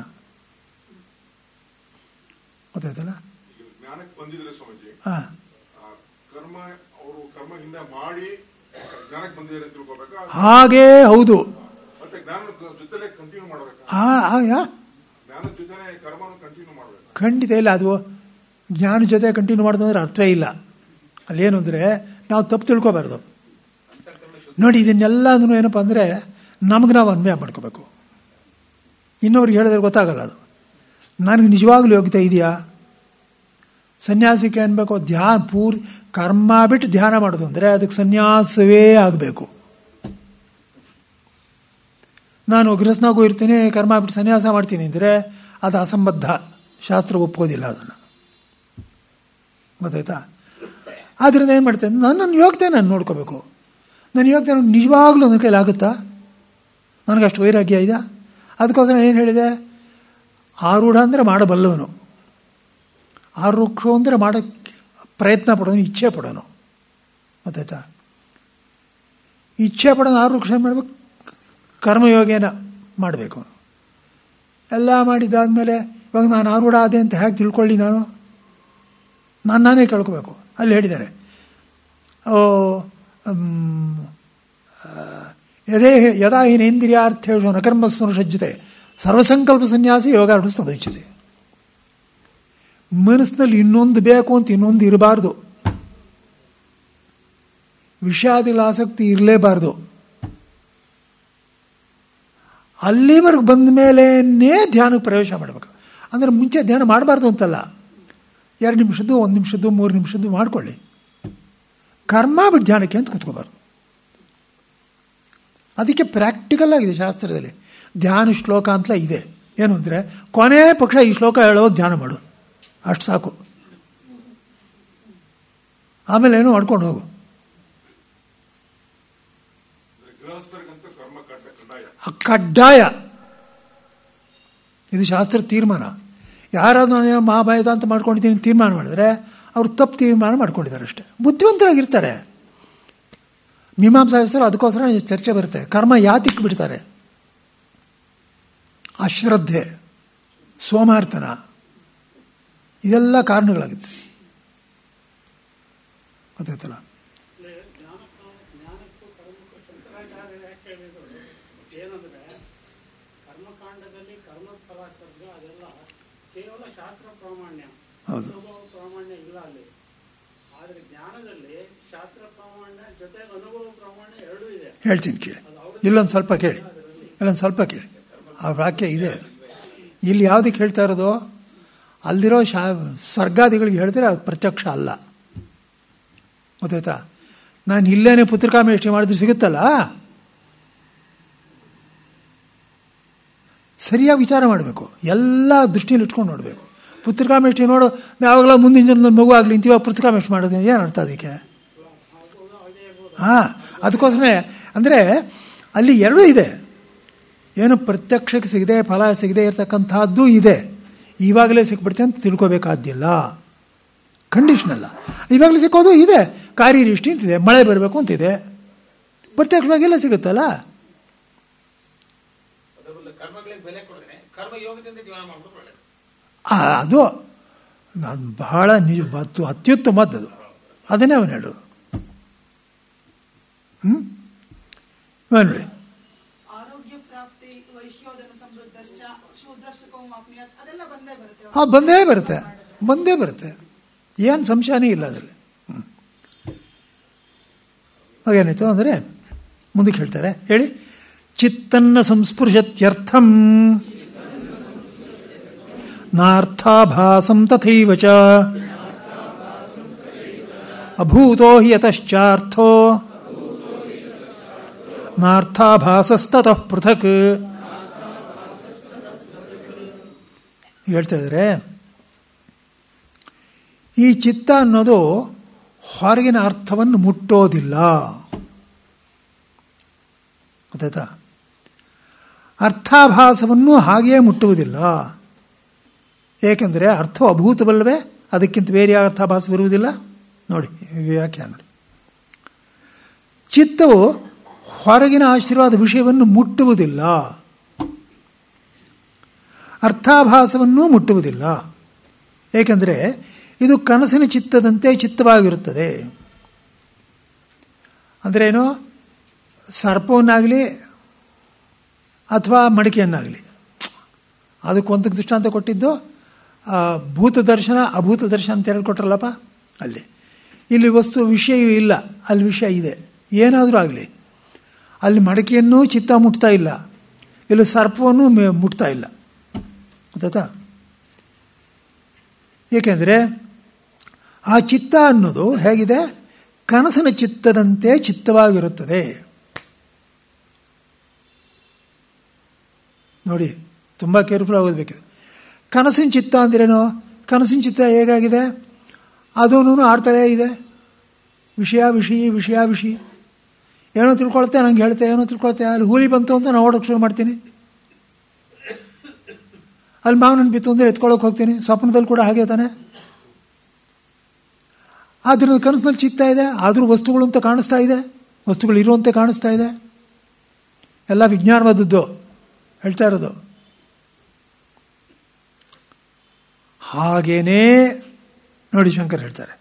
A: ಗೊತ್ತಾಯ್ತಲ್ಲ? ಹಾಂ, ಹಾಗೇ ಹೌದು. ಖಂಡಿತ ಇಲ್ಲ. ಅದು ಜ್ಞಾನ ಜೊತೆ ಕಂಟಿನ್ಯೂ ಮಾಡೋದಂದ್ರೆ ಅರ್ಥವೇ ಇಲ್ಲ. ಅಲ್ಲೇನು ಅಂದರೆ ನಾವು ತಪ್ಪು ತಿಳ್ಕೊಬಾರ್ದು. ನೋಡಿ, ಇದನ್ನೆಲ್ಲದೂ ಏನಪ್ಪ ಅಂದರೆ ನಮಗೆ ನಾವು ಅನ್ವಯ ಮಾಡ್ಕೋಬೇಕು. ಇನ್ನೊಬ್ರಿಗೆ ಹೇಳಿದ್ರೆ ಗೊತ್ತಾಗಲ್ಲ ಅದು. ನನಗೆ ನಿಜವಾಗ್ಲೂ ಯೋಗ್ಯತೆ ಇದೆಯಾ? ಸನ್ಯಾಸಕ್ಕೆ ಅನ್ಬೇಕು, ಕರ್ಮ ಬಿಟ್ಟು ಧ್ಯಾನ ಮಾಡೋದು ಅಂದರೆ ಅದಕ್ಕೆ ಸನ್ಯಾಸವೇ ಆಗಬೇಕು. ನಾನು ಗೃಹಸ್ಥನಾಗೂ ಇರ್ತೀನಿ, ಕರ್ಮ ಬಿಟ್ಟು ಸನ್ಯಾಸ ಮಾಡ್ತೀನಿ ಅಂದರೆ ಅದು ಅಸಂಬದ್ಧ, ಶಾಸ್ತ್ರ ಒಪ್ಪೋದಿಲ್ಲ ಅದನ್ನು. ಗೊತ್ತಾಯ್ತಾ? ಆದ್ದರಿಂದ ಏನು ಮಾಡ್ತೇನೆ, ನನ್ನ ಯೋಗ್ಯತೆ ನಾನು ನೋಡ್ಕೋಬೇಕು. ನನ್ನ ಯೋಗ್ಯತೆ ನಿಜವಾಗ್ಲೂ ನನ್ನ ಕೈಲಿ ಆಗುತ್ತಾ? ನನಗಷ್ಟು ವೈರಾಗ್ಯ ಇದೆ. ಅದಕ್ಕೋಸ್ಕರ ಏನು ಹೇಳಿದೆ? ಆರೂಢ ಅಂದರೆ ಮಾಡಬಲ್ಲವನು, ಆರುಕ್ಷು ಅಂದರೆ ಮಾಡೋಕ್ಕೆ ಪ್ರಯತ್ನ ಪಡೋನು, ಇಚ್ಛೆ ಪಡೋನು. ಗೊತ್ತಾಯ್ತಾ? ಇಚ್ಛೆ ಪಡೋನು ಆರುಕ್ಷ ಏನು ಮಾಡಬೇಕು? ಕರ್ಮಯೋಗೇನ ಮಾಡಬೇಕು. ಎಲ್ಲ ಮಾಡಿದ್ದಾದಮೇಲೆ ಇವಾಗ ನಾನು ಆರೂಢ ಆದೆ ಅಂತ ಹೇಗೆ ತಿಳ್ಕೊಳ್ಳಿ, ನಾನೇ ಕೇಳ್ಕೋಬೇಕು. ಅಲ್ಲಿ ಹೇಳಿದ್ದಾರೆ, ಯದಾ ಹೀನೇಂದ್ರಿಯಾರ್ಥೇಷು ನಕರ್ಮಸ್ವನುಷಜ್ಯತೆ ಸರ್ವಸಂಕಲ್ಪ ಸನ್ಯಾಸಿ ಯೋಗಾರ್ಢ ತದಚ್ಯತೆ. ಮನಸ್ಸಿನಲ್ಲಿ ಇನ್ನೊಂದು ಬೇಕು ಅಂತ ಇನ್ನೊಂದು ಇರಬಾರ್ದು, ವಿಷಯಾದಿಗಳ ಆಸಕ್ತಿ ಇರಲೇಬಾರ್ದು. ಅಲ್ಲಿವರೆಗೆ ಬಂದ ಮೇಲೇ ಧ್ಯಾನಕ್ಕೆ ಪ್ರವೇಶ ಮಾಡಬೇಕು. ಅಂದರೆ ಮುಂಚೆ ಧ್ಯಾನ ಮಾಡಬಾರ್ದು ಅಂತಲ್ಲ, 2 ನಿಮಿಷದ್ದು 1 ನಿಮಿಷದ್ದು 3 ನಿಮಿಷದ್ದು ಮಾಡ್ಕೊಳ್ಳಿ. ಕರ್ಮ ಬಿಟ್ಟು ಧ್ಯಾನಕ್ಕೆ ಅಂತ ಕೂತ್ಕೋಬಾರ್ದು. ಅದಕ್ಕೆ ಪ್ರಾಕ್ಟಿಕಲ್ ಆಗಿದೆ ಶಾಸ್ತ್ರದಲ್ಲಿ. ಧ್ಯಾನ ಶ್ಲೋಕ ಅಂತ ಇದೆ. ಏನು ಅಂದರೆ ಕೊನೆ ಪಕ್ಷ ಈ ಶ್ಲೋಕ ಹೇಳುವಾಗ ಧ್ಯಾನ ಮಾಡು, ಅಷ್ಟು ಸಾಕು. ಆಮೇಲೆ ಏನೋ ಮಾಡ್ಕೊಂಡು ಹೋಗು. ಕಡ್ಡಾಯ. ಇದು ಶಾಸ್ತ್ರ ತೀರ್ಮಾನ. ಯಾರಾದ್ರೂ ನಾನು ಮಹಾಭಾಯದ ಅಂತ ಮಾಡ್ಕೊಂಡಿದ್ದೀನಿ ತೀರ್ಮಾನ ಮಾಡಿದ್ರೆ ಅವರು ತಪ್ಪು ತೀರ್ಮಾನ ಮಾಡ್ಕೊಂಡಿದ್ದಾರೆ ಅಷ್ಟೇ. ಬುದ್ಧಿವಂತರಾಗಿರ್ತಾರೆ. ಮೀಮಾಂಸಾಸ್ತ್ರ ಅದಕ್ಕೋಸ್ಕರ ಚರ್ಚೆ ಬರುತ್ತೆ. ಕರ್ಮ ಯಾತಿಕ್ಕೆ ಬಿಡ್ತಾರೆ? ಅಶ್ರದ್ಧೆ, ಸೋಮಾರ್ತನ, ಇದೆಲ್ಲ ಕಾರಣಗಳಾಗುತ್ತೆ. ಗೊತ್ತಾಯ್ತಲ್ಲ?
C: ಏನಂದ್ರೆ ಕರ್ಮಕಾಂಡದಲ್ಲಿ ಕರ್ಮಫಲ ಸ್ವರ್ಗ ಅದೆಲ್ಲ ಕೇವಲ ಶಾಸ್ತ್ರ ಪ್ರಾಮಾಣ್ಯ, ಅನುಭವ ಪ್ರಾಮಾಣ್ಯ ಇಲ್ಲ ಅಲ್ಲಿ. ಆದ್ರೆ ಜ್ಞಾನದಲ್ಲಿ ಶಾಸ್ತ್ರ ಪ್ರಾಮಾಣ್ಯ ಜೊತೆಗೆ ಅನುಭವ ಪ್ರಾಮಾಣ್ಯ ಎರಡೂ ಇದೆ.
A: ಹೇಳ್ತೀನಿ ಕೇಳಿ, ಇಲ್ಲೊಂದು ಸ್ವಲ್ಪ ಕೇಳಿ. ಆ ವಾಕ್ಯ ಇದೆ. ಇಲ್ಲಿ ಯಾವುದಕ್ಕೆ ಹೇಳ್ತಾ ಇರೋದು? ಅಲ್ಲಿರೋ ಸ್ವರ್ಗಾದಿಗಳಿಗೆ ಹೇಳಿದ್ರೆ ಅದು ಪ್ರತ್ಯಕ್ಷ ಅಲ್ಲ. ಗೊತ್ತಾಯ್ತಾ? ನಾನು ಇಲ್ಲೇನೆ ಪುತ್ರಕಾಮೇಷ್ಟಿ ಮಾಡಿದ್ರೆ ಸಿಗುತ್ತಲ್ಲ, ಸರಿಯಾಗಿ ವಿಚಾರ ಮಾಡಬೇಕು. ಎಲ್ಲ ದೃಷ್ಟಿಯಲ್ಲಿ ಇಟ್ಕೊಂಡು ನೋಡಬೇಕು. ಪುತ್ರಕಾಮೇಷ್ಟಿ ನೋಡು, ಯಾವಾಗಲೂ ಮುಂದಿನ ಜನ್ಮದಲ್ಲಿ ಮಗು ಆಗಲಿ ಇಂತೀವ ಪುತ್ರಕಾಮೇಷ್ಟಿ ಮಾಡೋದು ಏನು ಅರ್ಥ ಅದಕ್ಕೆ? ಅದಕ್ಕೋಸ್ಕರ ಅಂದರೆ ಅಲ್ಲಿ ಎರಡೂ ಇದೆ. ಏನು ಪ್ರತ್ಯಕ್ಷಕ್ಕೆ ಸಿಗದೆ ಫಲ ಸಿಗದೆ ಇರತಕ್ಕಂಥದ್ದು ಇದೆ. ಇವಾಗಲೇ ಸಿಕ್ಬಿಡ್ತೆ ಅಂತ ತಿಳ್ಕೋಬೇಕಾದ್ದಿಲ್ಲ, ಕಂಡೀಷನ್ ಅಲ್ಲ. ಇವಾಗಲೇ ಸಿಕ್ಕೋದು ಇದೆ. ಕಾರ್ಯದೃಷ್ಟಿ ಅಂತಿದೆ, ಮಳೆ ಬರಬೇಕು ಅಂತಿದೆ, ಪ್ರತ್ಯಕ್ಷವಾಗೆಲ್ಲ ಸಿಗುತ್ತಲ್ಲ. ಅದು ಬಹಳ ಅತ್ಯುತ್ತಮದ್ದು. ಅದನ್ನೇ ಅವನು ಹೇಳು. ನೋಡಿ, ಬಂದೇ ಬರುತ್ತೆ. ಏನು ಸಂಶಯನೇ ಇಲ್ಲ ಅದರಲ್ಲಿ. ಹಾಗೇನಾಯ್ತು ಅಂದರೆ ಮುಂದಕ್ಕೆ ಹೇಳ್ತಾರೆ, ಹೇಳಿ. ಚಿತ್ತನ್ನ ಸಂಸ್ಪೃಶತ್ಯರ್ಥಂ ನಾರ್ಥಾಭಾಸಂ ತಥೈವ ಚ ಅಭೂತೋ ಹಿ ಯತಶ್ಚಾರ್ಥೋ ನಾರ್ಥಾಭಾಸಸ್ತತಃ ಪೃಥಕ್. ಹೇಳ್ತಾ ಇದ್ದಾರೆ, ಈ ಚಿತ್ತ ಅನ್ನೋದು ಹೊರಗಿನ ಅರ್ಥವನ್ನು ಮುಟ್ಟೋದಿಲ್ಲ. ಗೊತ್ತಾಯ್ತಾ? ಅರ್ಥಾಭಾಸವನ್ನು ಹಾಗೆಯೇ ಮುಟ್ಟುವುದಿಲ್ಲ. ಏಕೆಂದರೆ ಅರ್ಥ ಅಭೂತವಲ್ಲವೇ, ಅದಕ್ಕಿಂತ ಬೇರೆ ಅರ್ಥಾಭಾಸವಿರುವುದಿಲ್ಲ. ನೋಡಿ ವ್ಯಾಖ್ಯಾನ ನೋಡಿ. ಚಿತ್ತವು ಹೊರಗಿನ ಆಶೀರ್ವಾದ ವಿಷಯವನ್ನು ಮುಟ್ಟುವುದಿಲ್ಲ, ಅರ್ಥಾಭಾಸವನ್ನು ಮುಟ್ಟುವುದಿಲ್ಲ. ಏಕೆಂದರೆ ಇದು ಕನಸಿನ ಚಿತ್ತದಂತೆ ಚಿತ್ತವಾಗಿರುತ್ತದೆ. ಅಂದ್ರೇನು? ಸರ್ಪವನ್ನಾಗಲಿ ಅಥವಾ ಮಡಿಕೆಯನ್ನಾಗಲಿ, ಅದಕ್ಕೊಂದು ದೃಷ್ಟಾಂತ ಕೊಟ್ಟಿದ್ದು ಭೂತ ದರ್ಶನ ಅಭೂತ ದರ್ಶನ ಅಂತ ಹೇಳ್ಕೊಟ್ರಲ್ಲಪ್ಪ. ಅಲ್ಲಿ ಇಲ್ಲಿ ವಸ್ತು ವಿಷಯ ಇಲ್ಲ, ಅಲ್ಲಿ ವಿಷಯ ಇದೆ. ಏನಾದರೂ ಆಗಲಿ, ಅಲ್ಲಿ ಮಡಿಕೆಯನ್ನೂ ಚಿತ್ತ ಮುಟ್ತಾ ಇಲ್ಲ, ಇಲ್ಲಿ ಸರ್ಪವನ್ನು ಮುಟ್ತಾ ಇಲ್ಲ. ಗೊತ್ತಾಯ್ತಾ? ಏಕೆಂದರೆ ಆ ಚಿತ್ತ ಅನ್ನೋದು ಹೇಗಿದೆ? ಕನಸಿನ ಚಿತ್ತದಂತೆ ಚಿತ್ತವಾಗಿರುತ್ತದೆ. ನೋಡಿ, ತುಂಬ ಕೇರ್ಫುಲ್ ಆಗೋದ್ಬೇಕಿದೆ. ಕನಸಿನ ಚಿತ್ತ ಅಂದ್ರೇನು? ಕನಸಿನ ಚಿತ್ತ ಹೇಗಾಗಿದೆ? ಅದೂ ಆಡ್ತಾರೇ ಇದೆ. ವಿಷಯ ಏನೋ ತಿಳ್ಕೊಳ್ತೆ, ನಂಗೆ ಹೇಳ್ತೆ, ಏನೋ ತಿಳ್ಕೊಳ್ತೆ. ಅಲ್ಲಿ ಹೂಲಿ ಬಂತು ಅಂತ ನಾನು ಓಡೋಕ್ಕೆ ಶುರು ಮಾಡ್ತೀನಿ. ಅಲ್ಲಿ ಮಾವನನ್ನು ಬಿತ್ತು ಅಂದರೆ ಎತ್ಕೊಳ್ಳೋಕೆ ಹೋಗ್ತೀನಿ. ಸ್ವಪ್ನದಲ್ಲಿ ಕೂಡ ಹಾಗೆ ತಾನೆ. ಆದ್ದರಿಂದ ಕನಸಿನಲ್ಲಿ ಚಿತ್ತ ಇದೆ, ಆದರೂ ವಸ್ತುಗಳು ಅಂತ ಕಾಣಿಸ್ತಾ ಇದೆ, ವಸ್ತುಗಳು ಇರುವಂತೆ ಕಾಣಿಸ್ತಾ ಇದೆ. ಎಲ್ಲ ವಿಜ್ಞಾನವಾದದ್ದು. ಹೇಳ್ತಾ ಇರೋದು. ಹಾಗೇನೇ ನೋಡಿ ಶಂಕರ್ ಹೇಳ್ತಾರೆ,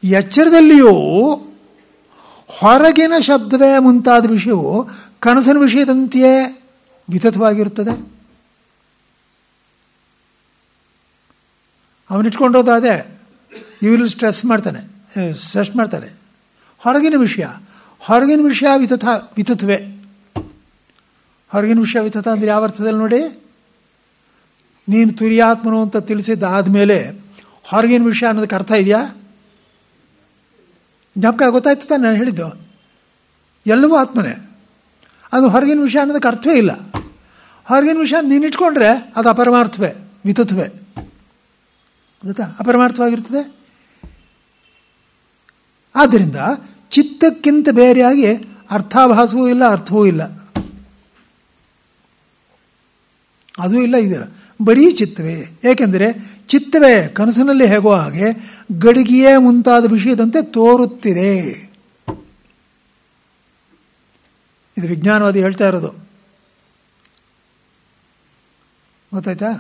A: ಎಚ್ಚರದಲ್ಲಿಯೂ ಹೊರಗಿನ ಶಬ್ದವೇ ಮುಂತಾದ ವಿಷಯವು ಕನಸಿನ ವಿಷಯದಂತೆಯೇ ವಿತತವಾಗಿರುತ್ತದೆ. ಅವನಿಟ್ಕೊಂಡೋದು ಅದೇ, ಇವರು ಸ್ಟ್ರೆಸ್ ಮಾಡ್ತಾರೆ. ಹೊರಗಿನ ವಿಷಯ ವಿತತ್ವೇ. ಹೊರಗಿನ ವಿಷಯ ವಿತತ ಅಂದರೆ ಯಾವ ಅರ್ಥದಲ್ಲಿ ನೋಡಿ, ನೀನು ತುರಿಯಾತ್ಮನು ಅಂತ ತಿಳಿಸಿದ್ದಾದಮೇಲೆ ಹೊರಗಿನ ವಿಷಯ ಅನ್ನೋದಕ್ಕೆ ಅರ್ಥ ಇದೆಯಾ? ಜ್ಞಾಪಕ ಗೊತ್ತಾಯ್ತು ತಾನೆ ನಾನು ಹೇಳಿದ್ದು? ಎಲ್ಲವೂ ಆತ್ಮನೇ, ಅದು ಹೊರಗಿನ ವಿಷಯ ಅನ್ನೋದಕ್ಕೆ ಅರ್ಥವೇ ಇಲ್ಲ. ಹೊರಗಿನ ವಿಷಯ ನೀನು ಇಟ್ಕೊಂಡ್ರೆ ಅದು ಅಪರಮಾರ್ಥವೇ, ವಿತತ್ವೇ. ಗೊತ್ತಾ? ಅಪರಮಾರ್ಥವಾಗಿರ್ತದೆ. ಆದ್ದರಿಂದ ಚಿತ್ತಕ್ಕಿಂತ ಬೇರೆಯಾಗಿ ಅರ್ಥಾಭಾಸವೂ ಇಲ್ಲ, ಅರ್ಥವೂ ಇಲ್ಲ, ಅದೂ ಇಲ್ಲ, ಇದೆಲ್ಲ ಬರೀ ಚಿತ್ತವೇ. ಏಕೆಂದರೆ ಚಿತ್ತವೇ ಕನಸಿನಲ್ಲಿ ಹೇಗೋ ಹಾಗೆ ಗಡಿಗೆಯೇ ಮುಂತಾದ ವಿಷಯದಂತೆ ತೋರುತ್ತಿದೆ. ಇದು ವಿಜ್ಞಾನವಾದಿ ಹೇಳ್ತಾ ಇರೋದು, ಗೊತ್ತಾಯ್ತಾ?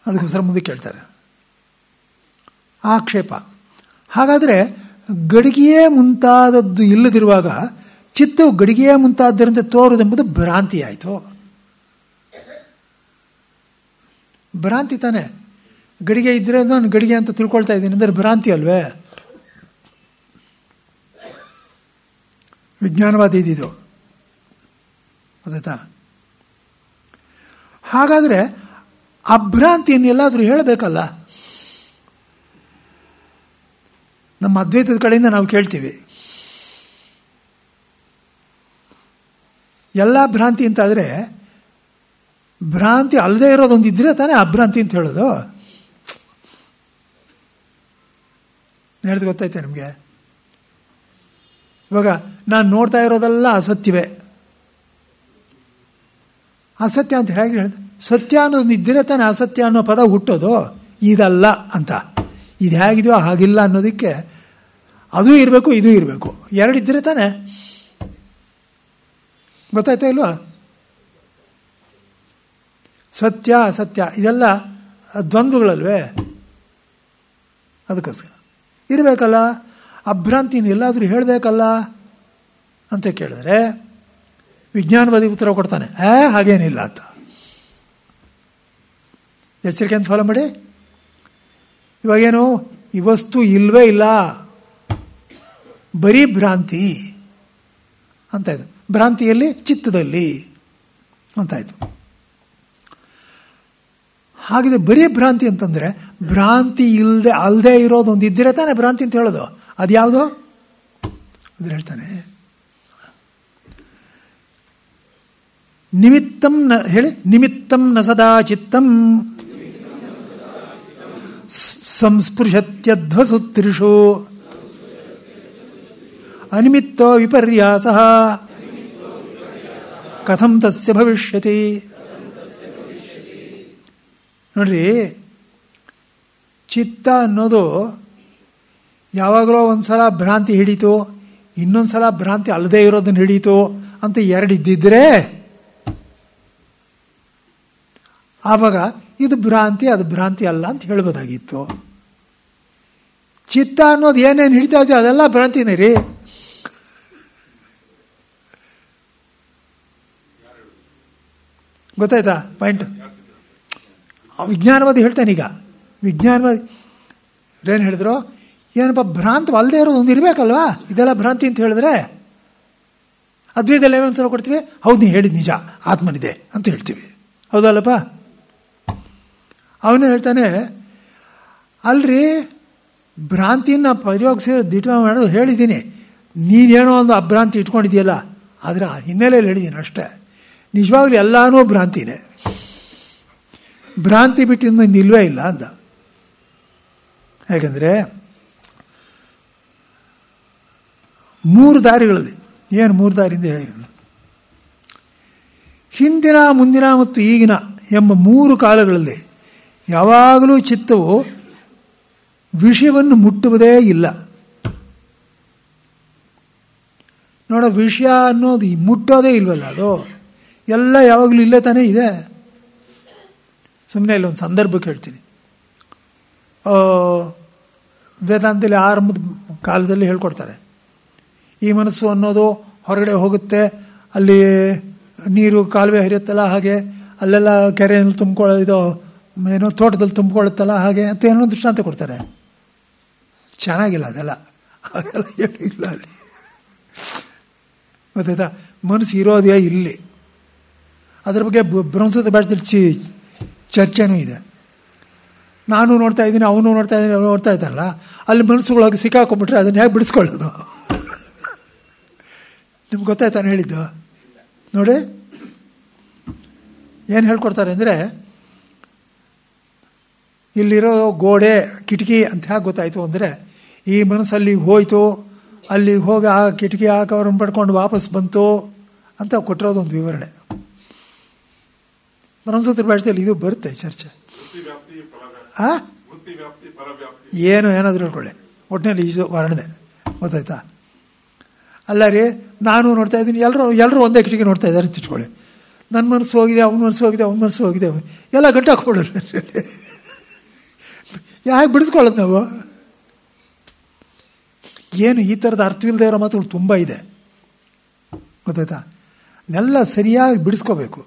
A: ಅದಕ್ಕೋಸ್ಕರ ಮುಂದಕ್ಕೆ ಹೇಳ್ತಾರೆ ಆಕ್ಷೇಪ. ಹಾಗಾದರೆ ಗಡಿಗೆಯೇ ಮುಂತಾದದ್ದು ಇಲ್ಲದಿರುವಾಗ ಚಿತ್ತವು ಗಡಿಗೆಯೇ ಮುಂತಾದ್ದರಂತೆ ತೋರುವುದೆಂಬುದು ಭ್ರಾಂತಿ ಆಯಿತು. ಭ್ರಾಂತಿ ತಾನೆ. ಗಡಿಗೆ ಇದ್ದರೆ ನಾನು ಗಡಿಗೆ ಅಂತ ತಿಳ್ಕೊಳ್ತಾ ಇದ್ದೀನಿ ಅಂದರೆ ಭ್ರಾಂತಿ ಅಲ್ವೇ? ವಿಜ್ಞಾನವಾದಿ ಇದ್ದಿದ್ದು, ಗೊತ್ತಾಯ್ತಾ? ಹಾಗಾದರೆ ಅಭ್ರಾಂತಿಯನ್ನು ಎಲ್ಲಾದರೂ ಹೇಳಬೇಕಲ್ಲ. ನಮ್ಮ ಅದ್ವೈತದ ಕಡೆಯಿಂದ ನಾವು ಕೇಳ್ತೀವಿ, ಎಲ್ಲ ಭ್ರಾಂತಿ ಅಂತಾದರೆ ಭ್ರಾಂತಿ ಅಲ್ಲದೆ ಇರೋದೊಂದು ಇದ್ರೆ ತಾನೇ ಅಭ್ರಾಂತಿ ಅಂತ ಹೇಳೋದು. ಹೇಳಿದ್ ಗೊತ್ತಾಯ್ತೆ ನಿಮಗೆ? ಇವಾಗ ನಾನು ನೋಡ್ತಾ ಇರೋದೆಲ್ಲ ಅಸತ್ಯವೇ. ಅಸತ್ಯ ಅಂತ ಹೇಗೆ ಹೇಳಿದೆ? ಸತ್ಯ ಅನ್ನೋದು ಇದ್ದರೆ ತಾನೇ ಅಸತ್ಯ ಅನ್ನೋ ಪದ ಹುಟ್ಟೋದು. ಇದಲ್ಲ ಅಂತ, ಇದು ಹೇಗಿದೆಯೋ ಹಾಗಿಲ್ಲ ಅನ್ನೋದಕ್ಕೆ ಅದೂ ಇರಬೇಕು, ಇದೂ ಇರಬೇಕು, ಎರಡಿದ್ದರೆ ತಾನೆ. ಗೊತ್ತಾಯ್ತಾ ಇಲ್ವಾ? ಸತ್ಯ ಅಸತ್ಯ ಇದೆಲ್ಲ ದ್ವಂದ್ವಗಳಲ್ವೇ? ಅದಕ್ಕೋಸ್ಕರ ಇರಬೇಕಲ್ಲ. ಅಭ್ರಾಂತಿನ ಎಲ್ಲಾದರೂ ಹೇಳಬೇಕಲ್ಲ ಅಂತ ಕೇಳಿದ್ರೆ ವಿಜ್ಞಾನವಾದಿ ಉತ್ತರ ಕೊಡ್ತಾನೆ, ಹಾಗೇನಿಲ್ಲ ಅಂತ. ಎಚ್ಚರಿಕೆ ಅಂತ ಫಾಲೋ ಮಾಡಿ. ಇವಾಗೇನು ಈ ವಸ್ತು ಇಲ್ವೇ ಇಲ್ಲ, ಬರೀ ಭ್ರಾಂತಿ ಅಂತಾಯ್ತು. ಭ್ರಾಂತಿಯಲ್ಲಿ ಚಿತ್ತದಲ್ಲಿ ಅಂತಾಯ್ತು. ಹಾಗಿದೆ ಬರೀ ಭ್ರಾಂತಿ ಅಂತಂದರೆ ಭ್ರಾಂತಿ ಅಲ್ಲದೆ ಇರೋದೊಂದು ಇದ್ದರೆ ತಾನೇ ಭ್ರಾಂತಿ ಅಂತ ಹೇಳೋದು. ಅದು ಯಾವುದು ಅಂದ್ರೆ ಹೇಳ್ತಾನೆ, ನಿಮಿತ್ತಂ ಹೇಳಿ, ನಿಮಿತ್ತಂ ನ ಸದಾ ಚಿತ್ತಂ ಸಂಸ್ಪೃಶತ್ಯಧ್ವಸುತ್ರಿಷು ಅನಿಮಿತ್ತೋ ವಿಪರ್ಯಾಸಃ ಕಥಂ ತಸ್ಯ ಭವಿಷ್ಯತಿ. ನೋಡ್ರಿ, ಚಿತ್ತ ಅನ್ನೋದು ಯಾವಾಗಲೂ ಒಂದ್ಸಲ ಭ್ರಾಂತಿ ಹಿಡೀತು, ಇನ್ನೊಂದು ಸಲ ಭ್ರಾಂತಿ ಅಲ್ಲದೆ ಇರೋದನ್ನು ಹಿಡೀತು ಅಂತ ಎರಡು ಇದ್ದಿದ್ರೆ ಆವಾಗ ಇದು ಭ್ರಾಂತಿ, ಅದು ಭ್ರಾಂತಿ ಅಲ್ಲ ಅಂತ ಹೇಳ್ಬೋದಾಗಿತ್ತು. ಚಿತ್ತ ಅನ್ನೋದು ಏನೇನು ಹಿಡಿತಾ ಇದೆಯೋ ಅದೆಲ್ಲ ಭ್ರಾಂತಿನೇ ರೀ. ಗೊತ್ತಾಯ್ತಾ ಪಾಯಿಂಟ್? ವಿಜ್ಞಾನವಾದಿ ಹೇಳ್ತಾನೆ. ಈಗ ವಿಜ್ಞಾನವಾದಿ ಏನು ಹೇಳಿದ್ರು? ಏನಪ್ಪ ಭ್ರಾಂತಿ ಅಲ್ಲದೆ ಇರೋದು ಒಂದು ಇರಬೇಕಲ್ವಾ, ಇದೆಲ್ಲ ಭ್ರಾಂತಿ ಅಂತ ಹೇಳಿದ್ರೆ ಅದ್ವೈತದಲ್ಲಿ ಏನಂತ ಕೊಡ್ತೀವಿ? ಹೌದು, ನೀ ಹೇಳಿದ ನಿಜ, ಆತ್ಮನಿದೆ ಅಂತ ಹೇಳ್ತೀವಿ, ಹೌದಲ್ಲಪ್ಪ? ಅವನೇ ಹೇಳ್ತಾನೆ, ಅಲ್ರಿ ಭ್ರಾಂತಿನ ಪ್ರಯೋಗಿಸಿ ದಿಟ ಮಾಡೋದು ಹೇಳಿದ್ದೀನಿ, ನೀನೇನೋ ಒಂದು ಅಭ್ರಾಂತಿ ಇಟ್ಕೊಂಡಿದೆಯಲ್ಲ, ಆದರೆ ಆ ಹಿನ್ನೆಲೆಯಲ್ಲಿ ಹೇಳಿದ್ದೀನಿ ಅಷ್ಟೇ. ನಿಜವಾಗ್ಲೂ ಎಲ್ಲಾನೂ ಭ್ರಾಂತಿನೇ, ಭ್ರಾಂತಿ ಬಿಟ್ಟು ಇನ್ನೊಂದು ಇಲ್ವೇ ಇಲ್ಲ ಅಂದ. ಯಾಕಂದರೆ 3 ದಾರಿಗಳಲ್ಲಿ, ಏನು 3 ದಾರಿಯಿಂದ ಹೇಳಿ, ಹಿಂದಿನ, ಮುಂದಿನ ಮತ್ತು ಈಗಿನ ಎಂಬ 3 ಕಾಲಗಳಲ್ಲಿ ಯಾವಾಗಲೂ ಚಿತ್ತವು ವಿಷಯವನ್ನು ಮುಟ್ಟುವುದೇ ಇಲ್ಲ. ನೋಡೋ ವಿಷಯ ಅನ್ನೋದು ಮುಟ್ಟೋದೇ ಇಲ್ವಲ್ಲ, ಅದು ಎಲ್ಲ ಯಾವಾಗಲೂ ಇಲ್ಲೇ ತಾನೇ ಇದೆ. ಸುಮ್ಮನೆ ಇಲ್ಲೊಂದು ಸಂದರ್ಭಕ್ಕೆ ಹೇಳ್ತೀನಿ. ವೇದಾಂತದಲ್ಲಿ ಆರಂಭದ ಕಾಲದಲ್ಲಿ ಹೇಳ್ಕೊಡ್ತಾರೆ, ಈ ಮನಸ್ಸು ಅನ್ನೋದು ಹೊರಗಡೆ ಹೋಗುತ್ತೆ, ಅಲ್ಲಿ ನೀರು ಕಾಲುವೆ ಹರಿಯುತ್ತಲ್ಲ ಹಾಗೆ, ಅಲ್ಲೆಲ್ಲ ಕೆರೆಯಲ್ಲಿ ತುಂಬ್ಕೊಳ್ಳೋದು ಏನೋ ತೋಟದಲ್ಲಿ ತುಂಬ್ಕೊಳ್ಳುತ್ತಲ್ಲ ಹಾಗೆ ಅಂತ ಏನೋ ದೃಷ್ಟಾಂತ ಕೊಡ್ತಾರೆ. ಚೆನ್ನಾಗಿಲ್ಲ ಅದೆಲ್ಲ, ಹಾಗೆಲ್ಲ ಏನಿಲ್ಲ ಅಲ್ಲಿ. ಗೊತ್ತಾಯ್ತಾ? ಮನಸ್ಸು ಇರೋದೇ ಇಲ್ಲಿ. ಅದ್ರ ಬಗ್ಗೆ ಬ್ರಹ್ಮಸೂತ್ರ ಭಾಷೆಯಲ್ಲಿ ಚರ್ಚೆನೂ ಇದೆ. ನಾನು ನೋಡ್ತಾ ಇದ್ದೀನಿ, ಅವನು ನೋಡ್ತಾ ಇದ್ದಾರಲ್ಲ, ಅಲ್ಲಿ ಮನಸ್ಸುಗಳಾಗಿ ಸಿಕ್ಕಾಕೊಂಡ್ಬಿಟ್ರೆ ಅದನ್ನ ಹೇಗೆ ಬಿಡಿಸ್ಕೊಳ್ಳೋದು? ನಿಮ್ಗೆ ಗೊತ್ತಾಯ್ತಾನೆ ಹೇಳಿದ್ದು? ನೋಡಿ ಏನು ಹೇಳ್ಕೊಡ್ತಾರೆ ಅಂದರೆ, ಇಲ್ಲಿರೋ ಗೋಡೆ ಕಿಟಕಿ ಅಂತ ಹೇಗೆ ಗೊತ್ತಾಯಿತು ಅಂದರೆ, ಈ ಮನಸ್ಸಲ್ಲಿ ಹೋಯಿತು, ಅಲ್ಲಿ ಹೋಗಿ ಆ ಕಿಟಕಿ ಹಾಕೋರನ್ನು ಪಡ್ಕೊಂಡು ವಾಪಸ್ ಬಂತು ಅಂತ ಕೊಟ್ಟಿರೋದೊಂದು ವಿವರಣೆ. ಬ್ರಹ್ಮಸೂತ್ರ ಭಾಷೆಯಲ್ಲಿ ಇದು ಬರುತ್ತೆ ಚರ್ಚೆ. ಏನಾದರೂ ಹೇಳ್ಕೊಳ್ಳಿ, ಒಟ್ಟಿನಲ್ಲಿ ಇದು ವರ್ಣನೆ. ಗೊತ್ತಾಯ್ತಾ? ಅಲ್ಲ ರೀ, ನಾನು ನೋಡ್ತಾ ಇದ್ದೀನಿ, ಎಲ್ಲರೂ ಒಂದೇ ಕಿಟಕಿ ನೋಡ್ತಾ ಇದ್ದಾರೆ ಅಂತ ಇಟ್ಕೊಳ್ಳಿ. ನನ್ನ ಮನಸ್ಸು ಹೋಗಿದೆ, ಅವ್ನ ಮನಸ್ಸು ಹೋಗಿದೆ, ಅವ್ನ ಮನಸ್ಸು ಹೋಗಿದೆ, ಎಲ್ಲ ಗಂಟು ಹಾಕ್ಬಿಡೋರು. ಯಾಕೆ ಬಿಡಿಸ್ಕೊಳ್ಳೋದು ನಾವು? ಏನು ಈ ಥರದ ಅರ್ಥವಿಲ್ಲದೆ ಇರೋ ಮಾತುಗಳು ತುಂಬ ಇದೆ. ಗೊತ್ತಾಯ್ತಾ? ಎಲ್ಲ ಸರಿಯಾಗಿ ಬಿಡಿಸ್ಕೋಬೇಕು.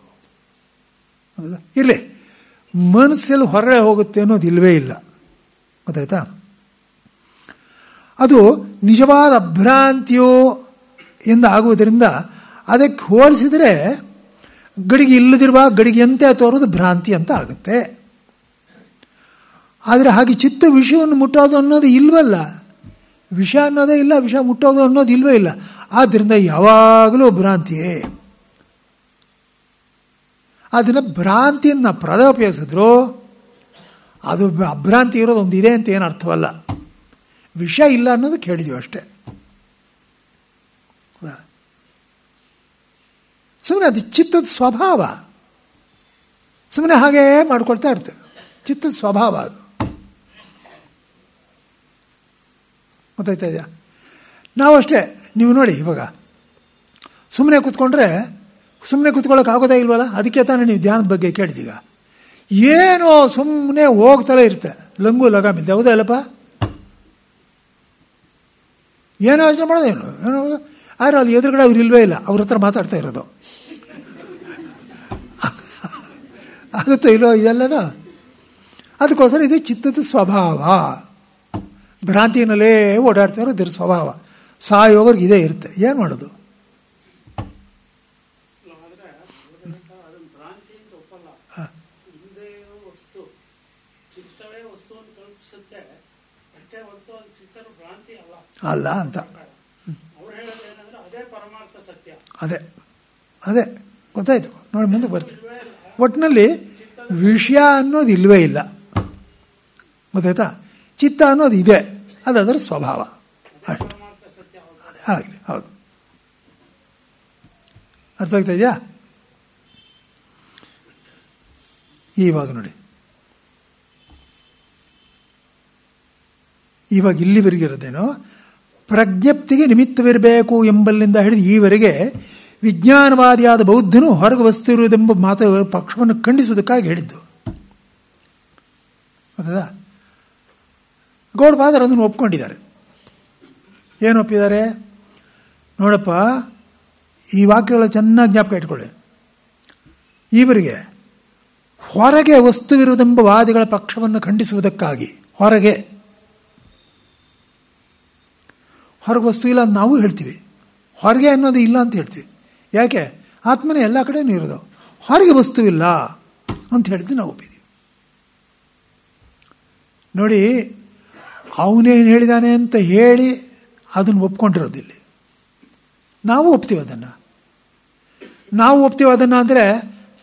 A: ಇರಲಿ, ಮನಸ್ಸಲ್ಲಿ ಹೊರಗಡೆ ಹೋಗುತ್ತೆ ಅನ್ನೋದು ಇಲ್ಲವೇ ಇಲ್ಲ. ಗೊತ್ತಾಯ್ತಾ? ಅದು ನಿಜವಾದ ಅಭ್ರಾಂತಿಯೋ ಎಂದು ಆಗುವುದರಿಂದ ಅದಕ್ಕೆ ಹೋಲಿಸಿದರೆ ಗಡಿಗೆ ಇಲ್ಲದಿರುವ ಗಡಿಗೆಯಂತೆ ತೋರೋದು ಭ್ರಾಂತಿ ಅಂತ ಆಗುತ್ತೆ. ಆದರೆ ಹಾಗೆ ಚಿತ್ತ ವಿಷಯವನ್ನು ಮುಟ್ಟೋದು ಅನ್ನೋದು ಇಲ್ವಲ್ಲ, ವಿಷಯ ಅನ್ನೋದೇ ಇಲ್ಲ, ವಿಷಯ ಮುಟ್ಟೋದು ಅನ್ನೋದು ಇಲ್ವೇ ಇಲ್ಲ. ಆದ್ದರಿಂದ ಯಾವಾಗಲೂ ಭ್ರಾಂತಿಯೇ. ಅದನ್ನು ಭ್ರಾಂತಿಯನ್ನು ಪದ ಉಪಯೋಗಿಸಿದ್ರು ಅದು ಅಭ್ರಾಂತಿ ಇರೋದು ಒಂದು ಇದೆ ಅಂತ ಏನು ಅರ್ಥವಲ್ಲ. ವಿಷಯ ಇಲ್ಲ ಅನ್ನೋದು ಕೇಳಿದ್ವಿ ಅಷ್ಟೇ. ಸುಮ್ಮನೆ ಅದು ಚಿತ್ತದ ಸ್ವಭಾವ, ಸುಮ್ಮನೆ ಹಾಗೇ ಮಾಡ್ಕೊಳ್ತಾ ಇರ್ತೇವೆ. ಚಿತ್ತದ ಸ್ವಭಾವ ಅದು. ಗೊತ್ತಾಯ್ತಾ ಇದೆಯಾ? ನಾವು ಅಷ್ಟೇ. ನೀವು ನೋಡಿ, ಇವಾಗ ಸುಮ್ಮನೆ ಕೂತ್ಕೊಂಡ್ರೆ ಸುಮ್ಮನೆ ಕೂತ್ಕೊಳ್ಳೋಕೆ ಆಗೋದೇ ಇಲ್ವಲ್ಲ. ಅದಕ್ಕೆ ತಾನೇ ನೀವು ಧ್ಯಾನದ ಬಗ್ಗೆ ಕೇಳಿದೀಗ. ಏನೋ ಸುಮ್ಮನೆ ಹೋಗ್ತಲೇ ಇರುತ್ತೆ, ಲಂಗು ಲಗಾಮಿದ್ದೆ. ಹೌದಾ ಇಲ್ಲಪ್ಪ? ಏನೋ ಯೋಚನೆ ಮಾಡೋದೇನು, ಏನೋ ಆದ್ರೆ ಅಲ್ಲಿ ಎದುರುಗಡೆ ಅವ್ರು ಇಲ್ವೇ ಇಲ್ಲ, ಅವ್ರ ಹತ್ರ ಮಾತಾಡ್ತಾ ಇರೋದು. ಆಗುತ್ತೋ ಇಲ್ಲೋ ಇದೆಲ್ಲನೂ. ಅದಕ್ಕೋಸ್ಕರ ಇದು ಚಿತ್ತದ ಸ್ವಭಾವ. ಭ್ರಾಂತಿನಲ್ಲೇ ಓಡಾಡ್ತಾ ಇರೋದು ಇದ್ರ ಸ್ವಭಾವ. ಸಾಯೋವರೆಗೆ ಇದೇ ಇರುತ್ತೆ. ಏನು ಮಾಡೋದು? ಅಲ್ಲ ಅಂತ ಅದೇ ಗೊತ್ತಾಯ್ತು. ನೋಡಿ ಮುಂದಕ್ಕೆ ಬರ್ತೀವಿ. ಒಟ್ಟಿನಲ್ಲಿ ವಿಷಯ ಅನ್ನೋದು ಇಲ್ವೇ ಇಲ್ಲ. ಗೊತ್ತಾಯ್ತಾ? ಚಿತ್ತ ಅನ್ನೋದು ಇದೆ, ಅದರ ಸ್ವಭಾವ ಅಷ್ಟೇ. ಅದೇ ಆಗಲಿ. ಹೌದು, ಅರ್ಥ ಆಗ್ತಾ ಇದೆಯಾ? ಇವಾಗ ನೋಡಿ, ಇವಾಗ ಇಲ್ಲಿವರೆಗೆ ಇರೋದೇನೋ ಪ್ರಜ್ಞಪ್ತಿಗೆ ನಿಮಿತ್ತವಿರಬೇಕು ಎಂಬಲ್ಲಿಂದ ಹಿಡಿದು ಈವರೆಗೆ ವಿಜ್ಞಾನವಾದಿಯಾದ ಬೌದ್ಧನು ಹೊರಗೆ ವಸ್ತು ಇರುವುದೆಂಬ ಮಾತು ಪಕ್ಷವನ್ನು ಖಂಡಿಸುವುದಕ್ಕಾಗಿ ಹೇಳಿದ್ದು. ಗೊತ್ತದಾ? ಗೌಡಪಾದರು ಅದನ್ನು ಒಪ್ಕೊಂಡಿದ್ದಾರೆ. ಏನು ಒಪ್ಪಿದ್ದಾರೆ? ನೋಡಪ್ಪ, ಈ ವಾಕ್ಯಗಳ ಚೆನ್ನಾಗಿ ಜ್ಞಾಪಕ ಇಟ್ಕೊಳ್ಳಿ. ಈವರೆಗೆ ಹೊರಗೆ ವಸ್ತುವಿರುವುದೆಂಬ ವಾದಿಗಳ ಪಕ್ಷವನ್ನು ಖಂಡಿಸುವುದಕ್ಕಾಗಿ ಹೊರಗೆ ವಸ್ತು ಇಲ್ಲ ಅಂತ ನಾವು ಹೇಳ್ತೀವಿ. ಹೊರಗೆ ಅನ್ನೋದು ಇಲ್ಲ ಅಂತ ಹೇಳ್ತೀವಿ. ಯಾಕೆ? ಆತ್ಮನೇ ಎಲ್ಲ ಕಡೆಯೂ ಇರೋದು, ಹೊರಗೆ ವಸ್ತುವಿಲ್ಲ ಅಂತ ಹೇಳಿದ್ದು ನಾವು ಒಪ್ಪಿದ್ದೀವಿ. ನೋಡಿ, ಅವನೇನು ಹೇಳಿದಾನೆ ಅಂತ ಹೇಳಿ ಅದನ್ನು ಒಪ್ಕೊಂಡಿರೋದಿಲ್ಲ. ನಾವು ಒಪ್ತೀವಿ ಅದನ್ನು ಅಂದರೆ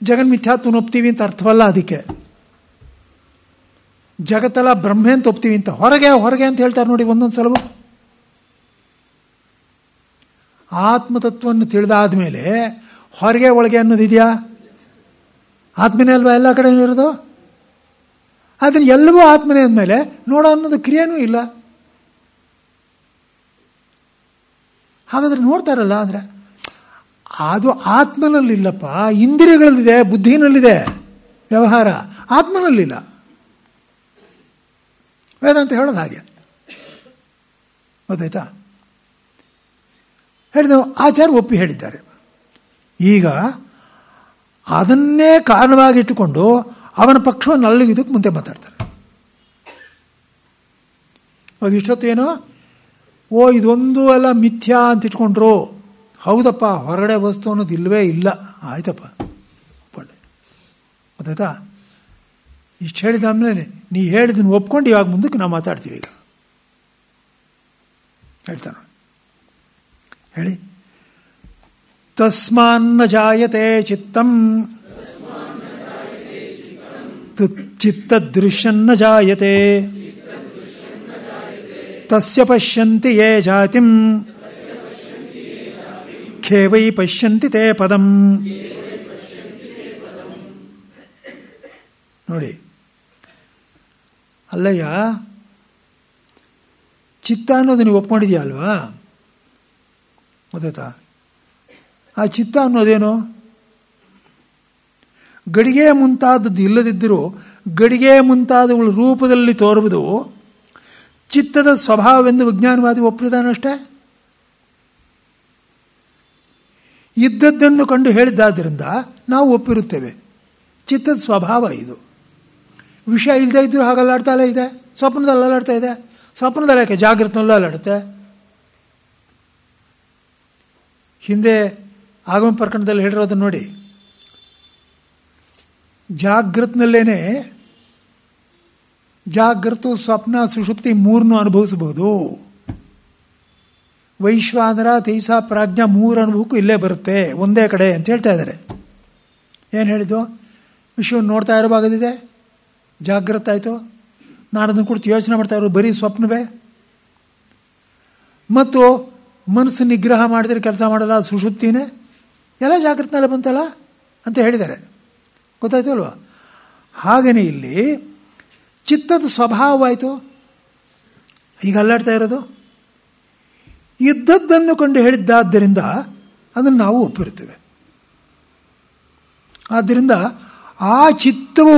A: ಜಗನ್ಮಿಥ್ಯಾತ್ವನ ಒಪ್ತೀವಿ ಅಂತ ಅರ್ಥವಲ್ಲ. ಅದಕ್ಕೆ ಜಗತ್ತೆಲ್ಲ ಬ್ರಹ್ಮೆ ಅಂತ ಒಪ್ತೀವಿ ಅಂತ ಹೊರಗೆ ಅಂತ ಹೇಳ್ತಾರೆ ನೋಡಿ ಒಂದೊಂದು ಸಲವು. ಆತ್ಮತತ್ವವನ್ನು ತಿಳಿದಾದ ಮೇಲೆ ಹೊರಗೆ ಒಳಗೆ ಅನ್ನೋದಿದೆಯಾ? ಆತ್ಮನೇ ಅಲ್ವಾ ಎಲ್ಲ ಕಡೆ ಇರೋದು? ಅದನ್ನು ಎಲ್ಲವೂ ಆತ್ಮನೇ ಅಂದಮೇಲೆ ನೋಡೋ ಅನ್ನೋದು ಕ್ರಿಯೆನೂ ಇಲ್ಲ. ಹಾಗಾದ್ರೆ ನೋಡ್ತಾರಲ್ಲ ಅಂದರೆ ಅದು ಆತ್ಮನಲ್ಲಿಲ್ಲಪ್ಪ, ಇಂದ್ರಿಯಗಳಲ್ಲಿದೆ, ಬುದ್ಧಿನಲ್ಲಿದೆ ವ್ಯವಹಾರ, ಆತ್ಮನಲ್ಲಿಲ್ಲ. ವೇದಾಂತ ಹೇಳೋದು ಹಾಗೆ. ಗೊತ್ತಾಯ್ತಾ? ಹೇಳಿದವು ಆಚಾರ್ಯ ಒಪ್ಪಿ ಹೇಳಿದ್ದಾರೆ. ಈಗ ಅದನ್ನೇ ಕಾರಣವಾಗಿಟ್ಟುಕೊಂಡು ಅವನ ಪಕ್ಷವನ್ನು ಅಲ್ಲಿದ್ದಕ್ಕೆ ಮುಂದೆ ಮಾತಾಡ್ತಾರೆ. ಅವಾಗ ಇಷ್ಟೊತ್ತು ಏನೋ ಇದೊಂದು ಎಲ್ಲ ಮಿಥ್ಯಾ ಅಂತ ಇಟ್ಕೊಂಡ್ರು. ಹೌದಪ್ಪ, ಹೊರಗಡೆ ವಸ್ತು ಅನ್ನೋದು ಇಲ್ಲವೇ ಇಲ್ಲ. ಆಯ್ತಪ್ಪ, ಒಳ್ಳೆ. ಗೊತ್ತಾಯ್ತಾ? ಇಷ್ಟು ಹೇಳಿದಾದ್ಮೇಲೆ ನೀ ಹೇಳಿದನ್ನು ಒಪ್ಕೊಂಡು ಇವಾಗ ಮುಂದಕ್ಕೆ ನಾವು ಮಾತಾಡ್ತೀವಿ. ಈಗ ಹೇಳ್ತಾನೆ, ಹೇಳಿ. ತಸ್ಮಾನ್ನ ಜಾಯತೆ ಚಿತ್ತಂ ಚಿತ್ತದೃಶ್ಯನ್ನ ಜಾಯತೆ ತಸ್ಯ ಪಶ್ಯಂತಿ ಯೇ ಜಾತಿಂ ಖೇವೈ ಪಶ್ಯಂತಿ ತೇ ಪದಂ. ನೋಡಿ, ಅಲ್ಲಯ್ಯ, ಚಿತ್ತ ಅನ್ನೋದು ನೀವು ಒಪ್ಕೊಂಡಿದ್ಯಾ ಅಲ್ವಾ? ಗೊತ್ತಾಯ್ತಾ? ಆ ಚಿತ್ತ ಅನ್ನೋದೇನು? ಗಡಿಗೆ ಮುಂತಾದದ್ದು ಇಲ್ಲದಿದ್ದರೂ ಗಡಿಗೆ ಮುಂತಾದವುಗಳ ರೂಪದಲ್ಲಿ ತೋರುವುದು ಚಿತ್ತದ ಸ್ವಭಾವವೆಂದು ವಿಜ್ಞಾನವಾದಿ ಒಪ್ಪಿದಾನಷ್ಟೇ. ಇದ್ದದ್ದನ್ನು ಕಂಡು ಹೇಳಿದ್ದಾದ್ದರಿಂದ ನಾವು ಒಪ್ಪಿರುತ್ತೇವೆ. ಚಿತ್ತದ ಸ್ವಭಾವ ಇದು. ವಿಷಯ ಇಲ್ಲದೆ ಇದ್ದರೂ ಹಾಗೆ ಅಲ್ಲಾಡ್ತಾಲೇ ಇದೆ. ಸ್ವಪ್ನದಲ್ಲಿ ಅಲ್ಲಾಡ್ತಾ ಇದೆ. ಸ್ವಪ್ನದಲ್ಲಿ ಯಾಕೆ? ಜಾಗೃತನಲ್ಲೂ ಅಲ್ಲಾಡುತ್ತೆ. ಹಿಂದೆ ಆಗಮ ಪ್ರಕರಣದಲ್ಲಿ ಹೇಳಿರೋದನ್ನು ನೋಡಿ. ಜಾಗೃತನಲ್ಲೇನೆ ಜಾಗೃತ, ಸ್ವಪ್ನ, ಸುಷುಪ್ತಿ ಮೂರನ್ನು ಅನುಭವಿಸಬಹುದು. ವೈಶ್ವಾನರ, ತೈಸ, ಪ್ರಾಜ್ಞಾ ಮೂರು ಅನುಭವಕ್ಕೂ ಇಲ್ಲೇ ಬರುತ್ತೆ, ಒಂದೇ ಕಡೆ ಅಂತ ಹೇಳ್ತಾ ಇದ್ದಾರೆ. ಏನು ಹೇಳಿದ್ದು? ವಿಶ್ವವನ್ನು ನೋಡ್ತಾ ಇರಬಾಗದಿದೆ, ಜಾಗೃತ ಆಯಿತು. ನಾನು ಅದನ್ನು ಕುರಿತು ಯೋಚನೆ ಮಾಡ್ತಾ ಇರೋ ಬರೀ ಸ್ವಪ್ನವೇ. ಮತ್ತು ಮನಸ್ಸು ನಿಗ್ರಹ ಮಾಡಿದ್ರೆ ಕೆಲಸ ಮಾಡಲ್ಲ, ಅದು ಸುಷುಪ್ತಿನೇ. ಎಲ್ಲ ಜಾಗೃತನಲ್ಲೇ ಬಂತಲ್ಲ ಅಂತ ಹೇಳಿದ್ದಾರೆ. ಗೊತ್ತಾಯ್ತು ಅಲ್ವಾ? ಹಾಗೆಯೇ ಇಲ್ಲಿ ಚಿತ್ತದ ಸ್ವಭಾವವಾಯಿತು. ಈಗ ಅಲ್ಲಾಡ್ತಾ ಇರೋದು ಇದ್ದದ್ದನ್ನು ಕಂಡು ಹೇಳಿದ್ದಾದ್ದರಿಂದ ಅದನ್ನು ನಾವು ಒಪ್ಪಿರುತ್ತೇವೆ. ಆದ್ದರಿಂದ ಆ ಚಿತ್ತವು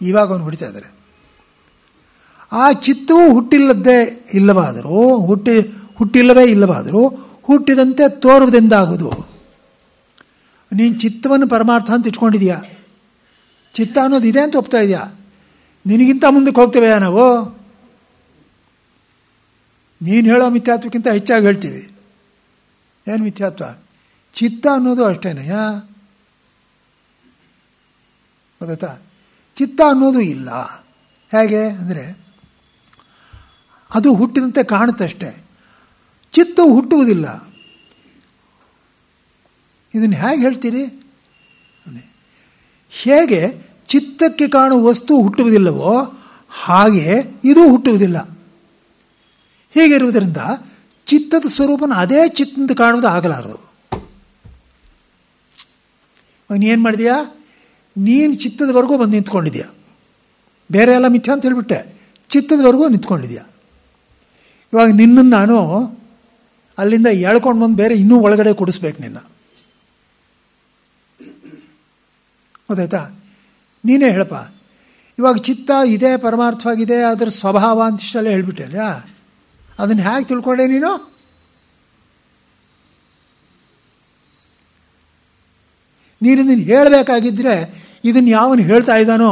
A: ಇವಾಗ ಅವನು ಬಿಡ್ತಾ ಇದ್ದಾರೆ. ಆ ಚಿತ್ತವು ಹುಟ್ಟಿಲ್ಲವೇ ಇಲ್ಲವಾದರೂ ಹುಟ್ಟಿದಂತೆ ತೋರುವುದೆಂದಾಗುವುದು. ನೀನು ಚಿತ್ತವನ್ನು ಪರಮಾರ್ಥ ಅಂತ ಇಟ್ಕೊಂಡಿದೀಯಾ? ಚಿತ್ತ ಅನ್ನೋದು ಇದೆ ಅಂತ ಒಪ್ತಾ ಇದೆಯಾ? ನಿನಗಿಂತ ಮುಂದಕ್ಕೆ ಹೋಗ್ತೇವೆ ನಾವು. ನೀನು ಹೇಳೋ ಮಿಥ್ಯಾತ್ವಕ್ಕಿಂತ ಹೆಚ್ಚಾಗಿ ಹೇಳ್ತೀವಿ. ಏನು ಮಿಥ್ಯಾತ್ವ? ಚಿತ್ತ ಅನ್ನೋದು ಅಷ್ಟೇನಯ್ಯ. ಗೊತ್ತಾಯ್ತಾ? ಚಿತ್ತ ಅನ್ನೋದು ಇಲ್ಲ. ಹೇಗೆ ಅಂದರೆ ಅದು ಹುಟ್ಟಿದಂತೆ ಕಾಣುತ್ತಷ್ಟೇ, ಚಿತ್ತವು ಹುಟ್ಟುವುದಿಲ್ಲ. ಇದನ್ನು ಹೇಗೆ ಹೇಳ್ತೀರಿ? ಹೇಗೆ ಚಿತ್ತಕ್ಕೆ ಕಾಣುವ ವಸ್ತು ಹುಟ್ಟುವುದಿಲ್ಲವೋ ಹಾಗೆ ಇದು ಹುಟ್ಟುವುದಿಲ್ಲ. ಹೀಗಿರುವುದರಿಂದ ಚಿತ್ತದ ಸ್ವರೂಪನ ಅದೇ ಚಿತ್ತಂತ ಕಾಣುವುದು ಆಗಲಾರದು. ನೀನು ಮಾಡಿದೀಯಾ? ನೀನು ಚಿತ್ತದವರೆಗೂ ಬಂದು ನಿಂತ್ಕೊಂಡಿದ್ಯಾ. ಬೇರೆ ಎಲ್ಲ ಮಿಥ್ಯಾ ಅಂತ ಹೇಳ್ಬಿಟ್ಟೆ, ಚಿತ್ತದವರೆಗೂ ನಿಂತ್ಕೊಂಡಿದ್ಯಾ. ಇವಾಗ ನಿನ್ನನ್ನು ನಾನು ಅಲ್ಲಿಂದ ಎಳ್ಕೊಂಡು ಬಂದು ಬೇರೆ ಇನ್ನೂ ಒಳಗಡೆ ಕುಡಿಸ್ಬೇಕು ನಿನ್ನ. ಗೊತ್ತಾಯ್ತಾ? ನೀನೇ ಹೇಳಪ್ಪ. ಇವಾಗ ಚಿತ್ತ ಇದೆ, ಪರಮಾರ್ಥವಾಗಿದೆ, ಅದರ ಸ್ವಭಾವ ಅಂತ ಇಷ್ಟೆಲ್ಲ ಹೇಳ್ಬಿಟ್ಟೆ ಅಲ್ಲ. ಅದನ್ನು ಹೇಗೆ ತಿಳ್ಕೊಂಡೆ ನೀನು? ನೀನು ಹೇಳಬೇಕಾಗಿದ್ದರೆ ಇದನ್ನು ಯಾವನು ಹೇಳ್ತಾ ಇದ್ದಾನೋ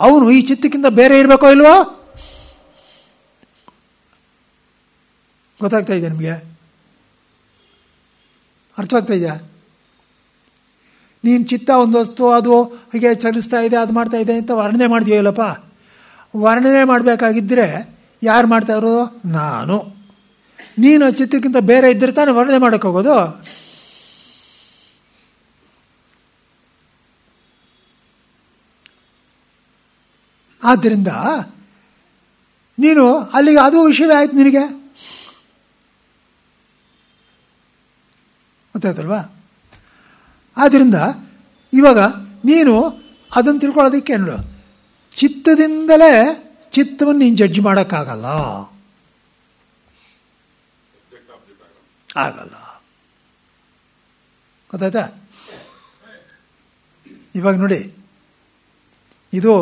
A: ಅವನು ಈ ಚಿತ್ತಕ್ಕಿಂತ ಬೇರೆ ಇರಬೇಕೋ ಇಲ್ವೋ? ಗೊತ್ತಾಗ್ತಾ ಇದೆ ನಿಮಗೆ? ಅರ್ಥವಾಗ್ತಾ ಇದೆಯಾ? ನೀನು ಚಿತ್ತ ಒಂದು ವಸ್ತು, ಅದು ಹೀಗೆ ಚಲಿಸ್ತಾ ಇದೆ, ಅದು ಮಾಡ್ತಾ ಇದೆ ಅಂತ ವರ್ಣನೆ ಮಾಡಿದೀವಲ್ಲಪ್ಪ. ವರ್ಣನೆ ಮಾಡಬೇಕಾಗಿದ್ದರೆ ಯಾರು ಮಾಡ್ತಾ ಇರೋದು? ನಾನು. ನೀನು ಚಿತ್ತಕ್ಕಿಂತ ಬೇರೆ ಇದ್ದರೆ ತಾನೇ ವರ್ಣನೆ ಮಾಡೋಕ್ಕೋಗೋದು. ಆದ್ದರಿಂದ ನೀನು ಅಲ್ಲಿಗೆ ಅದು ವಿಷಯವೇ ಆಯ್ತು ನಿನಗೆ. ಗೊತ್ತಾಯ್ತಲ್ವಾ? ಆದ್ದರಿಂದ ಇವಾಗ ನೀನು ಅದನ್ನು ತಿಳ್ಕೊಳ್ಳೋದಕ್ಕೆ ನೋಡು, ಚಿತ್ತದಿಂದಲೇ ಚಿತ್ತವನ್ನು ನೀನು ಜಡ್ಜ್ ಮಾಡೋಕ್ಕಾಗಲ್ಲ. ಆಗಲ್ಲ. ಗೊತ್ತಾಯ್ತಾ? ಇವಾಗ ನೋಡಿ, ಇದು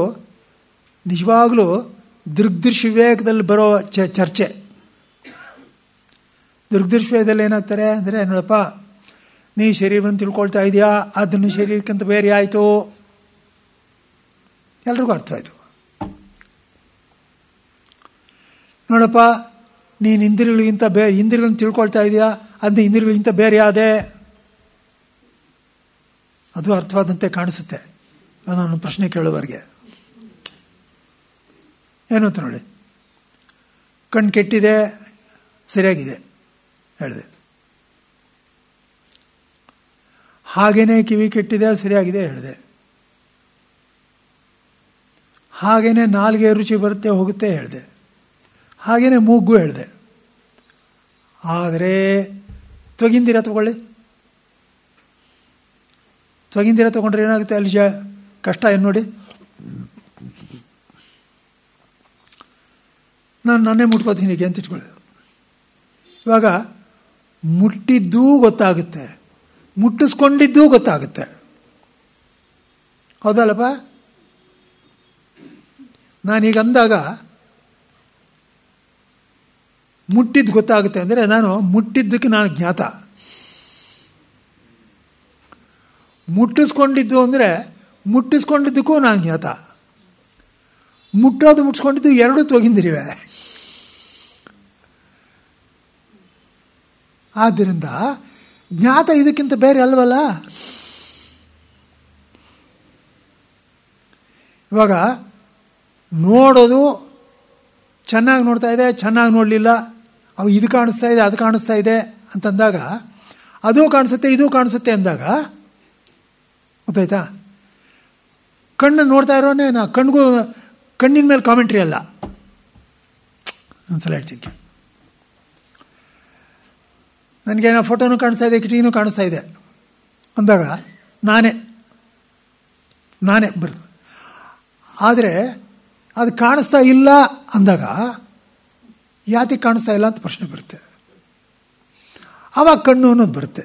A: ನಿಜವಾಗ್ಲೂ ದೃಗ್ದೃಶ್ಯ ವಿವೇಕದಲ್ಲಿ ಬರೋ ಚರ್ಚೆ. ದೃಗ್ದೃಶ್ಯ ವಿವೇಕದಲ್ಲಿ ಏನಾಗ್ತಾರೆ ಅಂದರೆ, ನೋಡಪ್ಪ, ನೀ ಶರೀರವನ್ನು ತಿಳ್ಕೊಳ್ತಾ ಇದೆಯಾ, ಅದನ್ನು ಶರೀರಕ್ಕಿಂತ ಬೇರೆ ಆಯಿತು, ಎಲ್ರಿಗೂ ಅರ್ಥವಾಯಿತು. ನೋಡಪ್ಪ, ನೀನು ಇಂದ್ರಿಯಗಳಿಗಿಂತ ಇಂದ್ರಿಯಗಳನ್ನ ತಿಳ್ಕೊಳ್ತಾ ಇದೆಯಾ, ಅದನ್ನ ಇಂದ್ರಿಯಗಳಿಗಿಂತ ಬೇರೆ ಆದೆ, ಅದು ಅರ್ಥವಾದಂತೆ ಕಾಣಿಸುತ್ತೆ ನಾನು ಪ್ರಶ್ನೆ ಕೇಳುವವರೆಗೆ. ಏನು ಅಂತ ನೋಡಿ, ಕಣ್ಣು ಕೆಟ್ಟಿದೆ, ಸರಿಯಾಗಿದೆ ಹೇಳಿದೆ. ಹಾಗೇನೆ ಕಿವಿ ಕೆಟ್ಟಿದೆ, ಸರಿಯಾಗಿದೆ ಹೇಳಿದೆ. ಹಾಗೇನೆ ನಾಲ್ಗೆ ರುಚಿ ಬರುತ್ತೆ ಹೋಗುತ್ತೆ ಹೇಳಿದೆ. ಹಾಗೇನೆ ಮೂಗು ಹೇಳಿದೆ. ಆದರೆ ತ್ವಗಿಂದಿರ ತಗೊಳ್ಳಿ, ತ್ವಗಿಂದಿರ ತಗೊಂಡ್ರೆ ಏನಾಗುತ್ತೆ ಅಲ್ಲಿ ಕಷ್ಟ ಏನು ನೋಡಿ. ನಾನು ನನ್ನೇ ಮುಟ್ಕೋತೀನಿ ಹೀಗೆ ಅಂತ ಇಟ್ಕೊಳ್ಳಿ. ಇವಾಗ ಮುಟ್ಟಿದ್ದೂ ಗೊತ್ತಾಗುತ್ತೆ, ಮುಟ್ಟಿಸ್ಕೊಂಡಿದ್ದೂ ಗೊತ್ತಾಗುತ್ತೆ, ಹೌದಲ್ಲಪ್ಪ? ನಾನೀಗ ಅಂದಾಗ ಮುಟ್ಟಿದ್ದು ಗೊತ್ತಾಗುತ್ತೆ ಅಂದರೆ ನಾನು ಮುಟ್ಟಿದ್ದಕ್ಕೆ ನಾನು ಜ್ಞಾತ. ಮುಟ್ಟಿಸ್ಕೊಂಡಿದ್ದು ಅಂದರೆ ಮುಟ್ಟಿಸ್ಕೊಂಡಿದ್ದಕ್ಕೂ ನಾನು ಜ್ಞಾತ. ಮುಟ್ಟೋದು ಮುಟ್ಟಿಸ್ಕೊಂಡಿದ್ದು ಎರಡೂ ತೊಗಿಂದಿರಿವೆ. ಆದ್ದರಿಂದ ಜ್ಞಾತ ಇದಕ್ಕಿಂತ ಬೇರೆ ಅಲ್ವಲ್ಲ. ಇವಾಗ ನೋಡೋದು ಚೆನ್ನಾಗಿ ನೋಡ್ತಾ ಇದೆ, ಚೆನ್ನಾಗಿ ನೋಡಲಿಲ್ಲ, ಅವು ಇದು ಕಾಣಿಸ್ತಾ ಇದೆ, ಅದು ಕಾಣಿಸ್ತಾ ಇದೆ ಅಂತಂದಾಗ, ಅದು ಕಾಣಿಸುತ್ತೆ ಇದು ಕಾಣಿಸುತ್ತೆ ಅಂದಾಗ ಗೊತ್ತಾಯ್ತಾ? ಕಣ್ಣು ನೋಡ್ತಾ ಇರೋನೇ ನಾ ಕಣ್ಣಿನ ಮೇಲೆ ಕಾಮೆಂಟ್ರಿ ಅಲ್ಲ. ಒಂದ್ಸಲ ಹೇಳ್ತೀನಿ, ನನಗೇನೋ ಫೋಟೋನೂ ಕಾಣಿಸ್ತಾ ಇದೆ, ಕಿಟಕಿನೂ ಕಾಣಿಸ್ತಾ ಇದೆ ಅಂದಾಗ ನಾನೇ ಬರ್ತದೆ. ಆದರೆ ಅದು ಕಾಣಿಸ್ತಾ ಇಲ್ಲ ಅಂದಾಗ ಯಾತಿಗೆ ಕಾಣಿಸ್ತಾ ಇಲ್ಲ ಅಂತ ಪ್ರಶ್ನೆ ಬರುತ್ತೆ. ಆವಾಗ ಕಣ್ಣು ಅನ್ನೋದು ಬರುತ್ತೆ,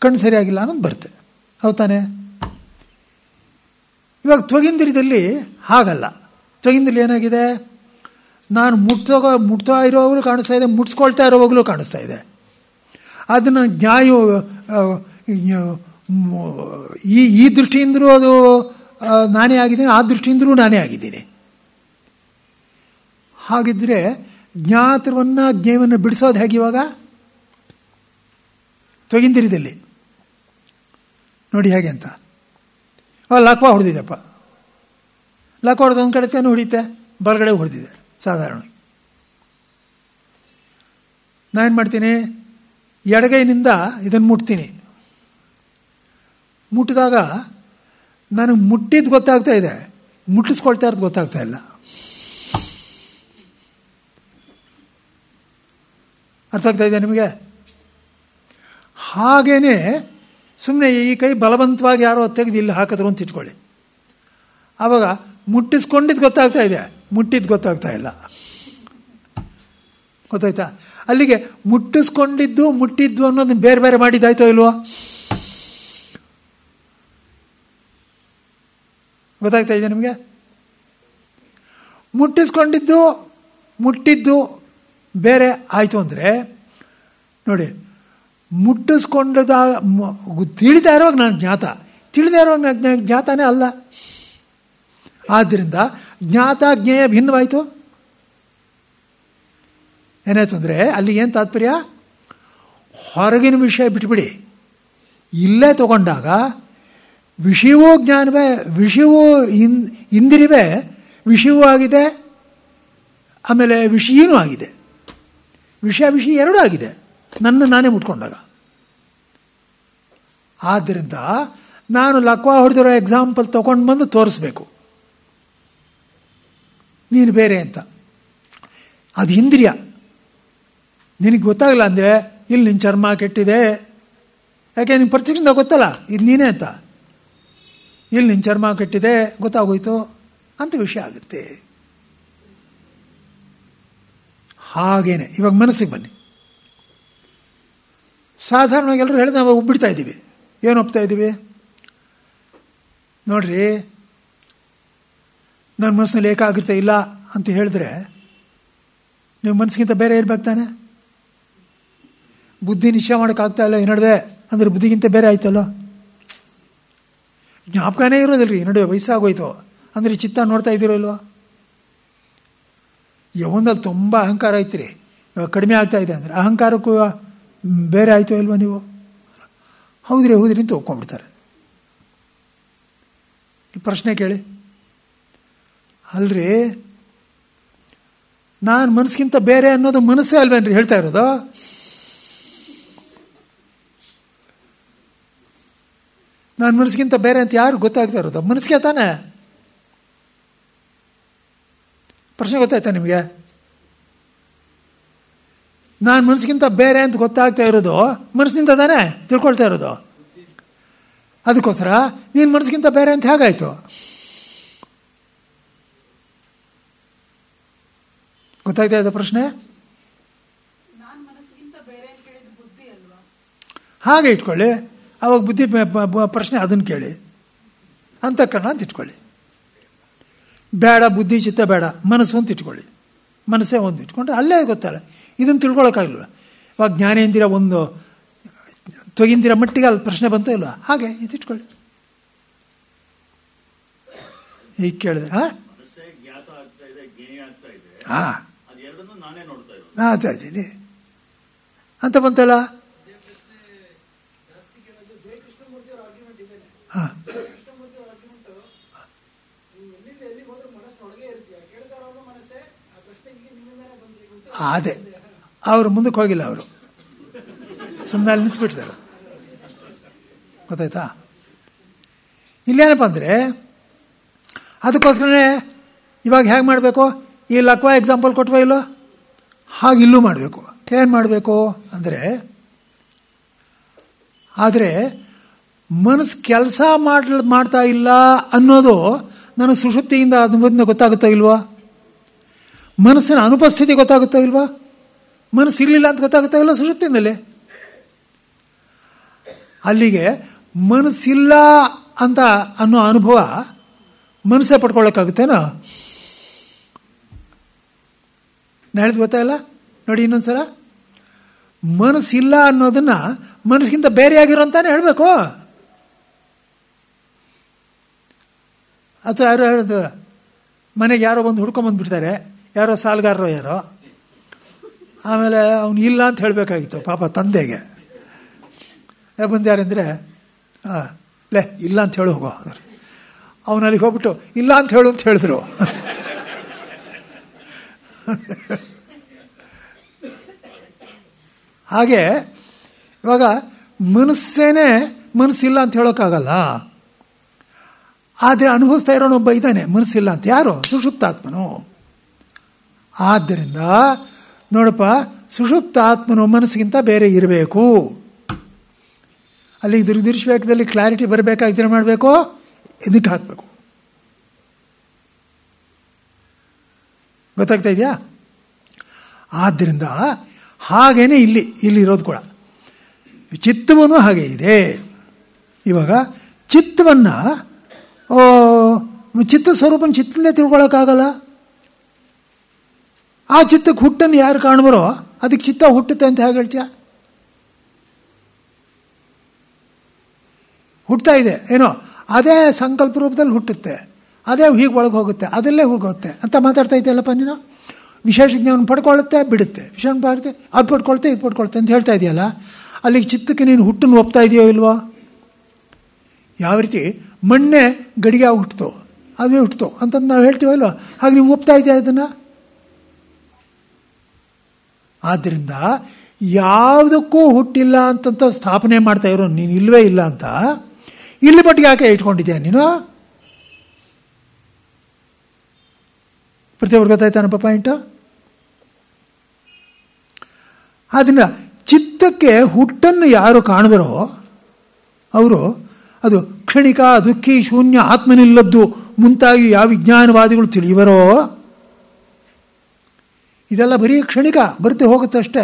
A: ಕಣ್ಣು ಸರಿಯಾಗಿಲ್ಲ ಅನ್ನೋದು ಬರುತ್ತೆ, ಹೌದು ತಾನೆ? ಇವಾಗ ತ್ವಗಿಂದ್ರಿಯದಲ್ಲಿ ಹಾಗಲ್ಲ. ತ್ವಗಿಂದ್ರಿಯಲ್ಲಿ ಏನಾಗಿದೆ, ನಾನು ಮುಟ್ತಾ ಇರೋವಾಗಲೂ ಕಾಣಿಸ್ತಾ ಇದೆ, ಮುಟ್ಸ್ಕೊಳ್ತಾ ಇರೋವಾಗಲೂ ಕಾಣಿಸ್ತಾ ಇದೆ. ಅದನ್ನು ಈ ದೃಷ್ಟಿಯಿಂದಲೂ ಅದು ನಾನೇ ಆಗಿದ್ದೀನಿ, ಆ ದೃಷ್ಟಿಯಿಂದಲೂ ನಾನೇ ಆಗಿದ್ದೀನಿ. ಹಾಗಿದ್ರೆ ಜ್ಞಾತವನ್ನು ಜ್ಞೇಯವನ್ನು ಬಿಡಿಸೋದು ಹೇಗೆ? ಇವಾಗ ತ್ವಗಿಂದ್ರಿಯದಲ್ಲಿ ನೋಡಿ ಹೇಗೆ ಅಂತ. ಲಕ್ವ ಹೊಡೆದಿದ್ದೆಪ್ಪ, ಲಕ್ವ ಹೊಡೆದು ಒಂದು ಕಡೆ ತಾನು ಹೊಡಿತೆ, ಬಲಗಡೆ ಹೊಡೆದಿದೆ ಸಾಧಾರಣವಾಗಿ. ನಾನೇನು ಮಾಡ್ತೀನಿ, ಎಡಗೈನಿಂದ ಇದನ್ನು ಮುಟ್ತೀನಿ. ಮುಟ್ಟಿದಾಗ ನನಗೆ ಮುಟ್ಟಿದ್ದು ಗೊತ್ತಾಗ್ತಾ ಇದೆ, ಮುಟ್ಟಿಸ್ಕೊಳ್ತಾ ಇರೋದು ಗೊತ್ತಾಗ್ತಾ ಇಲ್ಲ. ಅರ್ಥ ಆಗ್ತಾ ಇದೆ ನಿಮಗೆ? ಹಾಗೇನೆ ಸುಮ್ಮನೆ ಈ ಕೈ ಬಲವಂತವಾಗಿ ಯಾರೋ ತೆಗೆದು ಇಲ್ಲಿ ಹಾಕಿದ್ರು ಅಂತ ಇಟ್ಕೊಳ್ಳಿ, ಆವಾಗ ಮುಟ್ಟಿಸ್ಕೊಂಡಿದ್ದು ಗೊತ್ತಾಗ್ತಾ ಇದೆ, ಮುಟ್ಟಿದ್ದು ಗೊತ್ತಾಗ್ತಾ ಇಲ್ಲ. ಗೊತ್ತಾಯ್ತಾ? ಅಲ್ಲಿಗೆ ಮುಟ್ಟಿಸ್ಕೊಂಡಿದ್ದು ಮುಟ್ಟಿದ್ದು ಅನ್ನೋದನ್ನ ಬೇರೆ ಬೇರೆ ಮಾಡಿದ್ದಾಯ್ತೋ ಇಲ್ವೋ? ಗೊತ್ತಾಗ್ತಾ ಇದೆ ನಿಮಗೆ? ಮುಟ್ಟಿಸ್ಕೊಂಡಿದ್ದು ಮುಟ್ಟಿದ್ದು ಬೇರೆ ಆಯಿತು ಅಂದರೆ ನೋಡಿ, ಮುಟ್ಟಿಸ್ಕೊಂಡದ ತಿಳಿತಾ ಇರೋವಾಗ ನಾನು ಜ್ಞಾತ, ತಿಳಿದೇ ಇರೋವಾಗ ನಾನು ಜ್ಞಾತಾನೇ ಅಲ್ಲ. ಆದ್ದರಿಂದ ಜ್ಞಾತ ಜ್ಞೇಯ ಭಿನ್ನವಾಯಿತು. ಏನಾಯ್ತು ಅಂದರೆ ಅಲ್ಲಿ ಏನು ತಾತ್ಪರ್ಯ, ಹೊರಗಿನ ವಿಷಯ ಬಿಟ್ಬಿಡಿ, ಇಲ್ಲೇ ತಗೊಂಡಾಗ ವಿಷಯವೂ ಜ್ಞಾನವೇ, ವಿಷಯವೂ ಇಂದ್ರಿಯವೇ, ವಿಷಯವೂ ಆಗಿದೆ, ಆಮೇಲೆ ವಿಷಯನೂ ಆಗಿದೆ. ವಿಷಯ ಎರಡೂ ಆಗಿದೆ ನಾನೇ ಮುಟ್ಕೊಂಡಾಗ. ಆದ್ದರಿಂದ ನಾನು ಲಕ್ವ ಹೊಡೆದಿರೋ ಎಕ್ಸಾಂಪಲ್ ತಗೊಂಡು ಬಂದು ತೋರಿಸ್ಬೇಕು, ನೀನು ಬೇರೆ ಅಂತ. ಅದು ಇಂದ್ರಿಯ. ನಿನಗೆ ಗೊತ್ತಾಗಲ್ಲ ಅಂದರೆ ಇಲ್ಲಿ ನಿನ್ನ ಚರ್ಮ ಕೆಟ್ಟಿದೆ, ಯಾಕೆ ನಿನ್ನ ಪ್ರತ್ಯಕ್ಷದಿಂದ ಗೊತ್ತಲ್ಲ ಇದು ನೀನೇ ಅಂತ, ಇಲ್ಲಿ ನಿನ್ನ ಚರ್ಮ ಕೆಟ್ಟಿದೆ ಗೊತ್ತಾಗೋಯ್ತು ಅಂತ ವಿಷಯ ಆಗುತ್ತೆ. ಹಾಗೇನೆ ಇವಾಗ ಮನಸ್ಸಿಗೆ ಬನ್ನಿ. ಸಾಧಾರಣವಾಗಿ ಎಲ್ಲರೂ ಹೇಳಿದ ನಾವು ಒಪ್ಪಿಡ್ತಾ ಇದ್ದೀವಿ. ಏನು ಒಪ್ತಾ ಇದ್ದೀವಿ ನೋಡ್ರಿ, ನನ್ನ ಮನಸ್ಸಿನಲ್ಲಿ ಏಕಾಗ್ರತೆ ಇಲ್ಲ ಅಂತ ಹೇಳಿದ್ರೆ ನೀವು ಮನಸ್ಸಿಗಿಂತ ಬೇರೆ ಇರ್ಬೇಕು ತಾನೆ. ಬುದ್ಧಿ ನಿಶ್ಚಯ ಮಾಡೋಕ್ಕಾಗ್ತಾ ಇಲ್ಲ ಈ ನಡುವೆ ಅಂದರೆ ಬುದ್ಧಿಗಿಂತ ಬೇರೆ ಆಯ್ತಲ್ಲ. ಜ್ಞಾಪಕನೇ ಇರೋದಿಲ್ಲ ರೀ ಈ ನಡುವೆ, ವಯಸ್ಸಾಗೋಯ್ತು ಅಂದರೆ ಚಿತ್ತ ನೋಡ್ತಾ ಇದ್ದೀರೋ ಇಲ್ವೋ. ಯಾವೊಂದಲ್ಲಿ ತುಂಬ ಅಹಂಕಾರ ಐತ್ರಿ, ಇವಾಗ ಕಡಿಮೆ ಆಗ್ತಾ ಇದೆ ಅಂದರೆ ಅಹಂಕಾರಕ್ಕೂ ಬೇರೆ ಆಯಿತು ಇಲ್ವ ನೀವು? ಹೌದ್ರಿ ಹೌದ್ರಿ ಅಂತ ಒಪ್ಕೊಂಡ್ಬಿಡ್ತಾರೆ. ಪ್ರಶ್ನೆ ಕೇಳಿ, ಅಲ್ರಿ ನಾನು ಮನಸ್ಸಿಗಿಂತ ಬೇರೆ ಅನ್ನೋದು ಮನಸ್ಸೇ ಅಲ್ವೇನ್ರಿ ಹೇಳ್ತಾ ಇರೋದು? ನಾನು ಮನಸ್ಸಿಗಿಂತ ಬೇರೆ ಅಂತ ಯಾರು ಗೊತ್ತಾಗ್ತಾ ಇರೋದು? ಮನಸ್ಸಿಗೆ ತಾನೆ. ಪ್ರಶ್ನೆ ಗೊತ್ತಾಯ್ತಾ ನಿಮಗೆ? ನಾನು ಮನಸ್ಸಿಗಿಂತ ಬೇರೆ ಅಂತ ಗೊತ್ತಾಗ್ತಾ ಇರೋದು ಮನಸ್ಸಿನಿಂದ ತಾನೆ ತಿಳ್ಕೊಳ್ತಾ ಇರೋದು. ಅದಕ್ಕೋಸ್ಕರ ನೀನು ಮನಸ್ಸಿಗಿಂತ ಬೇರೆ ಅಂತ ಹೇಗಾಯ್ತು? ಗೊತ್ತಾಗ್ತಾ ಇದೆ ಪ್ರಶ್ನೆ? ಹಾಗೆ ಇಟ್ಕೊಳ್ಳಿ, ಅವಾಗ ಬುದ್ಧಿ ಪ್ರಶ್ನೆ ಅದನ್ನು ಕೇಳಿ. ಅಂತಃಕರಣ ಅಂತ ಇಟ್ಕೊಳ್ಳಿ, ಬೇಡ ಬುದ್ಧಿ ಚಿತ್ತ ಬೇಡ ಮನಸ್ಸು ಅಂತ ಇಟ್ಕೊಳ್ಳಿ. ಮನಸ್ಸೇ ಒಂದು ಇಟ್ಕೊಂಡ್ರೆ ಅಲ್ಲೇ ಗೊತ್ತಲ್ಲ, ಇದನ್ನು ತಿಳ್ಕೊಳಕ್ಕಾಗಲ್ಲ. ಇವಾಗ ಜ್ಞಾನೇಂದಿರ ಒಂದು ತೊಗಿಂದಿರ ಮಟ್ಟಿಗೆ ಅಲ್ಲಿ ಪ್ರಶ್ನೆ ಬಂತು ಇಲ್ವ? ಹಾಗೆ ಇದಿಟ್ಕೊಳ್ಳಿ. ಈಗ ಕೇಳಿದ್ರೆ ಆಗ್ತಾ ಇದ್ದೀನಿ ಅಂತ ಬಂತಲ್ಲ. ಅದೇ ಅವರು ಮುಂದಕ್ಕೆ ಹೋಗಿಲ್ಲ, ಅವರು ಸುಮ್ಮನೆ ಅಲ್ಲಿ ನಿಲ್ಲಿಸ್ಬಿಟ್ಟಿದ್ದಾರೆ. ಗೊತ್ತಾಯ್ತಾ? ಇಲ್ಲೇನಪ್ಪ ಅಂದರೆ ಅದಕ್ಕೋಸ್ಕರನೇ ಇವಾಗ ಹೇಗೆ ಮಾಡಬೇಕು? ಈ ಲಕ್ವ ಎಕ್ಸಾಂಪಲ್ ಕೊಟ್ವ ಇಲ್ಲೋ ಹಾಗೆ ಇಲ್ಲೂ ಮಾಡಬೇಕು. ಏನು ಮಾಡಬೇಕು ಅಂದರೆ, ಆದರೆ ಮನಸ್ಸು ಕೆಲಸ ಮಾಡ್ತಾ ಇಲ್ಲ ಅನ್ನೋದು ನನಗೆ ಸುಷುಪ್ತಿಯಿಂದ ಅದು ಗೊತ್ತಾಗುತ್ತೋ ಇಲ್ವೋ? ಮನಸ್ಸಿನ ಅನುಪಸ್ಥಿತಿ ಗೊತ್ತಾಗುತ್ತೋ ಇಲ್ವಾ? ಮನಸ್ಸಿರಲಿಲ್ಲ ಅಂತ ಗೊತ್ತಾಗುತ್ತೋ ಇಲ್ವ ಸುಷುಪ್ತಿನಲ್ಲಿ? ಅಲ್ಲಿಗೆ ಮನಸ್ಸಿಲ್ಲ ಅಂತ ಅನ್ನೋ ಅನುಭವ ಮನಸ್ಸೇ ಪಡ್ಕೊಳ್ಳೋಕ್ಕಾಗುತ್ತೇನೋ? ನಾನು ಹೇಳಿದ್ ಗೊತ್ತಾಯಿಲ್ಲ ನೋಡಿ. ಇನ್ನೊಂದ್ಸಲ, ಮನಸ್ಸಿಲ್ಲ ಅನ್ನೋದನ್ನ ಮನಸ್ಸಿಗಿಂತ ಬೇರೆಯಾಗಿರೋ ಅಂತಾನೆ ಹೇಳಬೇಕು. ಅಥವಾ ಯಾರೋ ಹೇಳೋದು, ಮನೆಗೆ ಯಾರೋ ಬಂದು ಹುಡ್ಕೊಂಬಂದ್ಬಿಡ್ತಾರೆ, ಯಾರೋ ಸಾಲಗಾರರೋ ಯಾರೋ, ಆಮೇಲೆ ಅವನು ಇಲ್ಲ ಅಂತ ಹೇಳಬೇಕಾಗಿತ್ತು ಪಾಪ ತಂದೆಗೆ. ಬಂದ್ಯಾರಂದರೆ ಲೇ ಇಲ್ಲ ಅಂತ ಹೇಳು ಹೋಗೋ. ಅವನು ಅಲ್ಲಿಗೆ ಹೋಗ್ಬಿಟ್ಟು ಇಲ್ಲ ಅಂತ ಹೇಳು ಅಂತ ಹೇಳಿದ್ರು. ಹಾಗೆ ಇವಾಗ ಮನಸ್ಸೇನೆ ಮನಸ್ಸಿಲ್ಲ ಅಂತ ಹೇಳೋಕ್ಕಾಗಲ್ಲ. ಆದರೆ ಅನುಭವಿಸ್ತಾ ಇರೋನೊಬ್ಬ ಇದ್ದಾನೆ ಮನಸ್ಸಿಲ್ಲ ಅಂತ. ಯಾರು? ಸುಷುಪ್ತಾತ್ಮನು. ಆದ್ದರಿಂದ ನೋಡಪ್ಪ, ಸುಷುಪ್ತಾತ್ಮನು ಮನಸ್ಸಿಗಿಂತ ಬೇರೆ ಇರಬೇಕು. ಅಲ್ಲಿ ದೃಶ್ಯವಾಕ್ಯದಲ್ಲಿ ಕ್ಲಾರಿಟಿ ಬರಬೇಕಾಗಿದ್ರೆ ಮಾಡಬೇಕು, ಇದಕ್ಕೆ ಹಾಕಬೇಕು. ಗೊತ್ತಾಗ್ತಾ ಇದೆಯಾ? ಆದ್ದರಿಂದ ಹಾಗೇನೆ ಇಲ್ಲಿರೋದು ಕೂಡ ಚಿತ್ತವೂ ಹಾಗೆ ಇದೆ. ಇವಾಗ ಚಿತ್ತವನ್ನು ಚಿತ್ತ ಸ್ವರೂಪನ ಚಿತ್ತನೇ ತಿಳ್ಕೊಳ್ಳೋಕ್ಕಾಗಲ್ಲ. ಆ ಚಿತ್ತಕ್ಕೆ ಹುಟ್ಟನ್ನು ಯಾರು ಕಾಣ್ಬರೋ ಅದಕ್ಕೆ ಚಿತ್ತ ಹುಟ್ಟುತ್ತೆ ಅಂತ ಹೇಗೆ ಹೇಳ್ತೀಯ? ಹುಟ್ಟುತ್ತಾ ಇದೆ ಏನೋ, ಅದೇ ಸಂಕಲ್ಪ ರೂಪದಲ್ಲಿ ಹುಟ್ಟುತ್ತೆ, ಅದೇ ಹೀಗೆ ಒಳಗೆ ಹೋಗುತ್ತೆ, ಅದಲ್ಲೇ ಹೋಗುತ್ತೆ ಅಂತ ಮಾತಾಡ್ತಾ ಇದೆಯಲ್ಲಪ್ಪ ನೀನು. ವಿಶೇಷ ಜ್ಞಾನ ಪಡ್ಕೊಳ್ಳುತ್ತೆ, ಬಿಡುತ್ತೆ, ವಿಷಯ ಪಾಡುತ್ತೆ, ಅದು ಪಡ್ಕೊಳ್ತೆ ಇದು ಪಡ್ಕೊಳ್ತೆ ಅಂತ ಹೇಳ್ತಾ ಇದೆಯಲ್ಲ. ಅಲ್ಲಿಗೆ ಚಿತ್ತಕ್ಕೆ ನೀನು ಹುಟ್ಟನ್ನು ಒಪ್ತಾ ಇದೆಯೋ ಇಲ್ವೋ? ಯಾವ ರೀತಿ ಮಣ್ಣೆ ಗಡಿಗೆ ಹುಟ್ಟಿತು, ಅದೇ ಹುಟ್ಟಿತು ಅಂತಂದು ನಾವು ಹೇಳ್ತೀವೋ ಇಲ್ವೋ? ಹಾಗೆ ನೀವು ಒಪ್ತಾ ಇದೆಯಾ ಅದನ್ನು? ಆದ್ದರಿಂದ ಯಾವುದಕ್ಕೂ ಹುಟ್ಟಿಲ್ಲ ಅಂತಂತ ಸ್ಥಾಪನೆ ಮಾಡ್ತಾ ಇರೋ ನೀನು ಇಲ್ಲವೇ ಇಲ್ಲ ಅಂತ ಇಲ್ಲಿ ಪಟ್ಟಿಗೆ ಯಾಕೆ ಇಟ್ಕೊಂಡಿದ್ಯಾ ನೀನು? ಪ್ರತಿಯೊಬ್ಬರು ಗೊತ್ತಾಯ್ತಾನಪ್ಪ ಪಾಯಿಂಟು. ಆದ್ದರಿಂದ ಚಿತ್ತಕ್ಕೆ ಹುಟ್ಟನ್ನು ಯಾರು ಕಾಣಬರೋ ಅವರು ಅದು ಕ್ಷಣಿಕ, ದುಃಖಿ, ಶೂನ್ಯ, ಆತ್ಮನಿಲ್ಲದ್ದು ಮುಂತಾಗಿ ಯಾವ ವಿಜ್ಞಾನವಾದಿಗಳು ತಿಳಿಯುವರೋ ಇದೆಲ್ಲ ಬರೀ ಕ್ಷಣಿಕ, ಬರ್ತಿ ಹೋಗುತ್ತಷ್ಟೇ.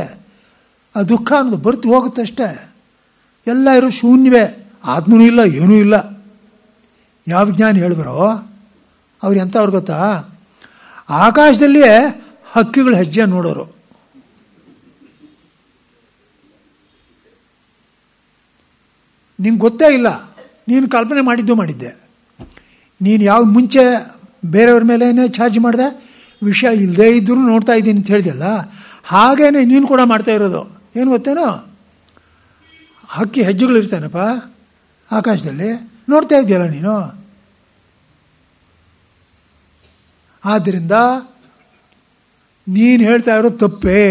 A: ಆ ದುಃಖ ಅನ್ನೋದು ಬರ್ತಿ ಹೋಗುತ್ತಷ್ಟೇ. ಎಲ್ಲ ಇರೋ ಶೂನ್ಯವೇ, ಆತ್ಮನೂ ಇಲ್ಲ, ಏನೂ ಇಲ್ಲ. ಯಾವ ವಿಜ್ಞಾನಿ ಹೇಳಿಬರೋ ಅವ್ರು ಎಂಥವ್ರು ಗೊತ್ತಾ? ಆಕಾಶದಲ್ಲಿಯೇ ಹಕ್ಕಿಗಳ ಹೆಜ್ಜೆ ನೋಡೋರು. ನಿಂಗೆ ಗೊತ್ತೇ ಇಲ್ಲ, ನೀನು ಕಲ್ಪನೆ ಮಾಡಿದ್ದೆ. ನೀನು ಯಾವ ಮುಂಚೆ ಬೇರೆಯವ್ರ ಮೇಲೇ ಚಾರ್ಜ್ ಮಾಡಿದೆ, ವಿಷಯ ಇಲ್ಲದೇ ಇದ್ದರೂ ನೋಡ್ತಾ ಇದ್ದೀನಿ ಅಂತ ಹೇಳಿದೆಯಲ್ಲ, ಹಾಗೇನೆ ನೀನು ಕೂಡ ಮಾಡ್ತಾ ಇರೋದು. ಏನು ಗೊತ್ತೇನೋ, ಹಕ್ಕಿ ಹೆಜ್ಜೆಗಳಿರ್ತಾನಪ್ಪ ಆಕಾಶದಲ್ಲಿ, ನೋಡ್ತಾ ಇದೆಯಲ್ಲ ನೀನು. ಆದ್ದರಿಂದ ನೀನು ಹೇಳ್ತಾ ಇರೋದು ತಪ್ಪೇ.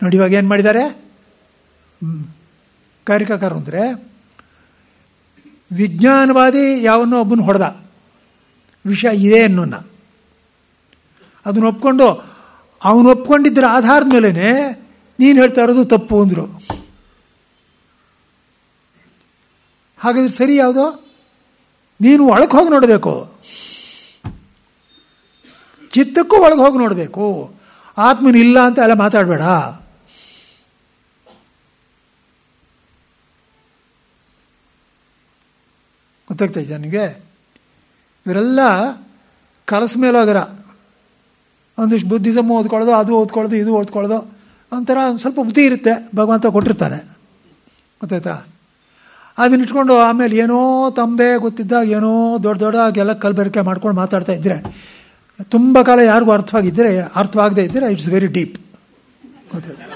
A: ನೋಡಿ ಇವಾಗ ಏನು ಮಾಡಿದ್ದಾರೆ ಕಾರ್ಯಕಾರರು ಅಂದರೆ, ವಿಜ್ಞಾನವಾದಿ ಯಾವನ್ನೋ ಒಬ್ಬನ ಹೊಡೆದ, ವಿಷಯ ಇದೆ ಅನ್ನೋನ್ನ ಅದನ್ನ ಒಪ್ಕೊಂಡು ಅವನು ಒಪ್ಕೊಂಡಿದ್ದರ ಆಧಾರದ ಮೇಲೇ ನೀನು ಹೇಳ್ತಾ ಇರೋದು ತಪ್ಪು ಅಂದರು. ಹಾಗಾದ್ರೆ ಸರಿ ಯಾವುದೋ? ನೀನು ಒಳಗೆ ಹೋಗಿ ನೋಡಬೇಕು, ಚಿತ್ತಕ್ಕೂ ಒಳಗೆ ಹೋಗಿ ನೋಡಬೇಕು. ಆತ್ಮನಿಲ್ಲ ಅಂತ ಎಲ್ಲ ಮಾತಾಡಬೇಡ. ಗೊತ್ತಾಗ್ತಾ ಇದೆಯಾ ನನಗೆ? ಇವರೆಲ್ಲ ಕಲಸ ಮೇಲೋಗರ, ಒಂದಿಷ್ಟು ಬುದ್ಧಿಸಮ್ ಓದ್ಕೊಳ್ಳೋದು, ಅದು ಓದ್ಕೊಳ್ಳೋದು, ಇದು ಓದ್ಕೊಳ್ಳೋದು, ಒಂಥರ ಸ್ವಲ್ಪ ಬುದ್ಧಿ ಇರುತ್ತೆ, ಭಗವಂತ ಕೊಟ್ಟಿರ್ತಾನೆ. ಗೊತ್ತಾಯ್ತಾ? ಅದನ್ನ ಇಟ್ಕೊಂಡು ಆಮೇಲೆ ಏನೋ ತಮ್ಮದೇ ಗೊತ್ತಿದ್ದಾಗ ಏನೋ ದೊಡ್ಡದಾಗೆಲ್ಲ ಕಲ್ಬೆರಕೆ ಮಾಡ್ಕೊಂಡು ಮಾತಾಡ್ತಾ ಇದ್ದರೆ, ತುಂಬ ಕಾಲ ಯಾರಿಗೂ ಅರ್ಥವಾಗದೇ ಇದ್ದರೆ ಇಟ್ಸ್ ವೆರಿ ಡೀಪ್. ಗೊತ್ತಾಯ್ತಾ?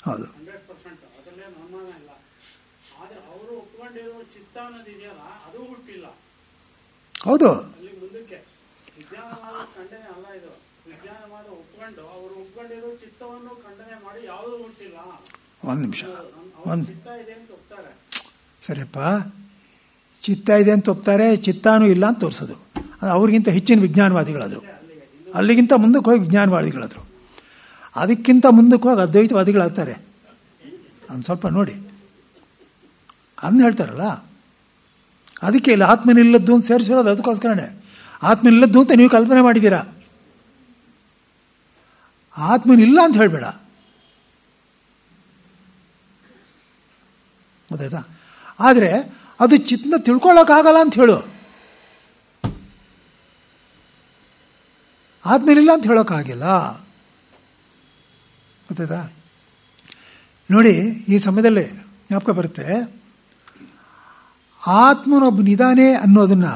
A: ಹೌದು, ಹೌದು. ಒಂದು ನಿಮಿಷ, ಸರಿಯಪ್ಪ, ಚಿತ್ತ ಇದೆ ಅಂತ ಒಪ್ತಾರೆ, ಚಿತ್ತಾನೂ ಇಲ್ಲ ಅಂತ ತೋರಿಸೋದು. ಅವ್ರಿಗಿಂತ ಹೆಚ್ಚಿನ ವಿಜ್ಞಾನವಾದಿಗಳಾದರು, ಅಲ್ಲಿಗಿಂತ ಮುಂದಕ್ಕೆ ಹೋಗಿ ವಿಜ್ಞಾನವಾದಿಗಳಾದರು, ಅದಕ್ಕಿಂತ ಮುಂದಕ್ಕೆ ಹೋಗಿ ಅದ್ವೈತವಾದಿಗಳಾಗ್ತಾರೆ. ಒಂದು ಸ್ವಲ್ಪ ನೋಡಿ, ಅದನ್ನ ಹೇಳ್ತಾರಲ್ಲ, ಅದಕ್ಕೆ ಇಲ್ಲ ಆತ್ಮನಿಲ್ಲದ್ದು ಅಂತ ಸೇರಿಸಿರೋದು. ಅದಕ್ಕೋಸ್ಕರನೇ ಆತ್ಮನಿಲ್ಲದ್ದು ಅಂತ ನೀವು ಕಲ್ಪನೆ ಮಾಡಿದ್ದೀರಾ. ಆತ್ಮನಿಲ್ಲ ಅಂತ ಹೇಳಬೇಡ. ಗೊತ್ತಾಯ್ತಾ? ಆದರೆ ಅದು ಚಿತ್ತನ ತಿಳ್ಕೊಳ್ಳೋಕ್ಕಾಗಲ್ಲ ಅಂತ ಹೇಳು. ಆತ್ಮನಿಲ್ಲ ಅಂತ ಹೇಳೋಕ್ಕಾಗಿಲ್ಲ. ಗೊತ್ತಾಯ್ತಾ? ನೋಡಿ, ಈ ಸಮಯದಲ್ಲಿ ಜ್ಞಾಪಕ ಬರುತ್ತೆ, ಆತ್ಮನೊಬ್ಬನಿದ್ದಾನೆ ಅನ್ನೋದನ್ನ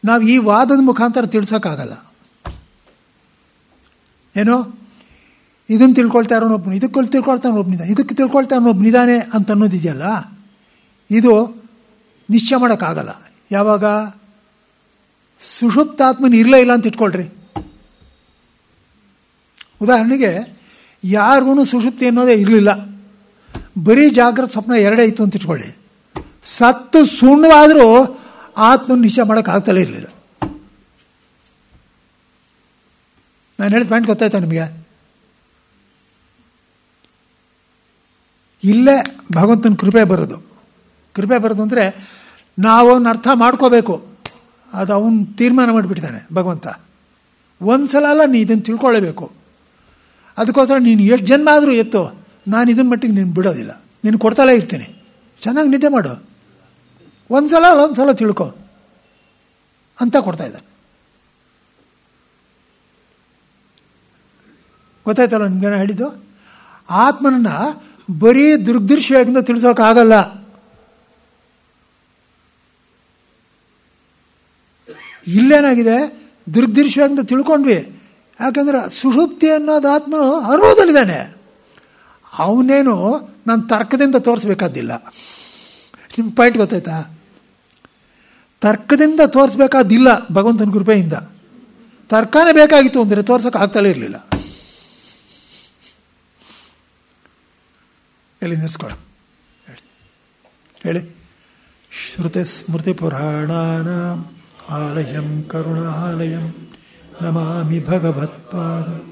A: ನಾವು ಈ ವಾದದ ಮುಖಾಂತರ ತಿಳಿಸೋಕ್ಕಾಗಲ್ಲ. ಏನೋ ಇದನ್ನು ತಿಳ್ಕೊಳ್ತಾ ಇರೋನೊಬ್ಬನು, ಇದಕ್ಕೆ ತಿಳ್ಕೊಳ್ತಾನೊಬ್ಬನಿದ್ದಾನೆ, ಇದಕ್ಕೆ ತಿಳ್ಕೊಳ್ತಾನೊಬ್ಬನಿದ್ದಾನೆ ಅಂತ ಅನ್ನೋದಿದೆಯಲ್ಲ, ಇದು ನಿಶ್ಚಯ ಮಾಡೋಕ್ಕಾಗಲ್ಲ. ಯಾವಾಗ ಸುಷುಪ್ತಾತ್ಮನ ಇರಲೇ ಇಲ್ಲ ಅಂತ ಇಟ್ಕೊಳ್ರಿ. ಉದಾಹರಣೆಗೆ ಯಾರಿಗೂ ಸುಷುಪ್ತಿ ಅನ್ನೋದೇ ಇರಲಿಲ್ಲ, ಬರೀ ಜಾಗ್ರತ ಸ್ವಪ್ನ ಎರಡೇ ಇತ್ತು ಅಂತ ಇಟ್ಕೊಳ್ಳಿ. ಸತ್ತು ಸುಣ್ಣವಾದರೂ ಆತ್ಮನ ನಿಶ್ಚಯ ಮಾಡೋಕ್ಕಾಗ್ತಲೇ ಇರಲಿಲ್ಲ. ನಾನು ಹೇಳಿದ ಪಾಯಿಂಟ್ ಗೊತ್ತಾಯ್ತಾ ನಿಮಗೆ? ಇಲ್ಲೇ ಭಗವಂತನ ಕೃಪೆ ಬರೋದು. ಕೃಪೆ ಬರೋದು ಅಂದರೆ ನಾವು ಅವನ್ನ ಅರ್ಥ ಮಾಡ್ಕೋಬೇಕು. ಅದು ಅವನು ತೀರ್ಮಾನ ಮಾಡಿಬಿಟ್ಟಿದ್ದಾನೆ ಭಗವಂತ. ಒಂದು ಸಲ ಅಲ್ಲ, ನೀ ಇದನ್ನು ತಿಳ್ಕೊಳ್ಳೇಬೇಕು. ಅದಕ್ಕೋಸ್ಕರ ನೀನು ಎಷ್ಟು ಜನ್ಮ ಆದರೂ ಎತ್ತೋ, ನಾನು ಇದನ್ನ ಮಟ್ಟಿಗೆ ನೀನು ಬಿಡೋದಿಲ್ಲ, ನೀನು ಕೊಡ್ತಲೇ ಇರ್ತೀನಿ. ಚೆನ್ನಾಗಿ ನಿದ್ದೆ ಮಾಡು, ಒಂದು ಸಲ ಅಲ್ಲ ಒಂದು ಸಲ ತಿಳ್ಕೊ ಅಂತ ಕೊಡ್ತಾ ಇದ್ದಾನೆ. ಗೊತ್ತಾಯ್ತಲ್ಲ ನಿಮ್ಗೇನ ಹೇಳಿದ್ದು? ಆತ್ಮನನ್ನ ಬರೀ ದೃಗ್ದೃಶ್ಯದಿಂದ ತಿಳಿಸೋಕ್ಕಾಗಲ್ಲ. ಇಲ್ಲೇನಾಗಿದೆ, ದೃಗ್ದೃಶ್ಯದಿಂದ ತಿಳ್ಕೊಂಡ್ವಿ. ಯಾಕಂದ್ರೆ ಸುಷುಪ್ತಿ ಅನ್ನೋದು ಆತ್ಮನು ಅನುಭವದಲ್ಲಿದ್ದಾನೆ. ಅವನೇನು ನಾನು ತರ್ಕದಿಂದ ತೋರಿಸ್ಬೇಕಾದ್ದಿಲ್ಲ. ನಿಮ್ಮ ಪಾಯಿಂಟ್ ಗೊತ್ತಾಯ್ತಾ? ತರ್ಕದಿಂದ ತೋರಿಸ್ಬೇಕಾದಿಲ್ಲ ಭಗವಂತನ ಕೃಪೆಯಿಂದ. ತರ್ಕನೇ ಬೇಕಾಗಿತ್ತು ಅಂದರೆ ತೋರ್ಸೋಕೆ ಆಗ್ತಲೇ ಇರಲಿಲ್ಲ. ಎಲ್ಲಿ ನಿಲ್ಲಿಸ್ಕೊಳ್ಳ ಹೇಳಿ. ಶ್ರುತಿ ಸ್ಮೃತಿ ಪುರಾಣಾನಾಂ ಆಲಯಂ ಕರುಣಾಲಯಂ ನಮಾಮಿ ಭಗವತ್ಪಾದಂ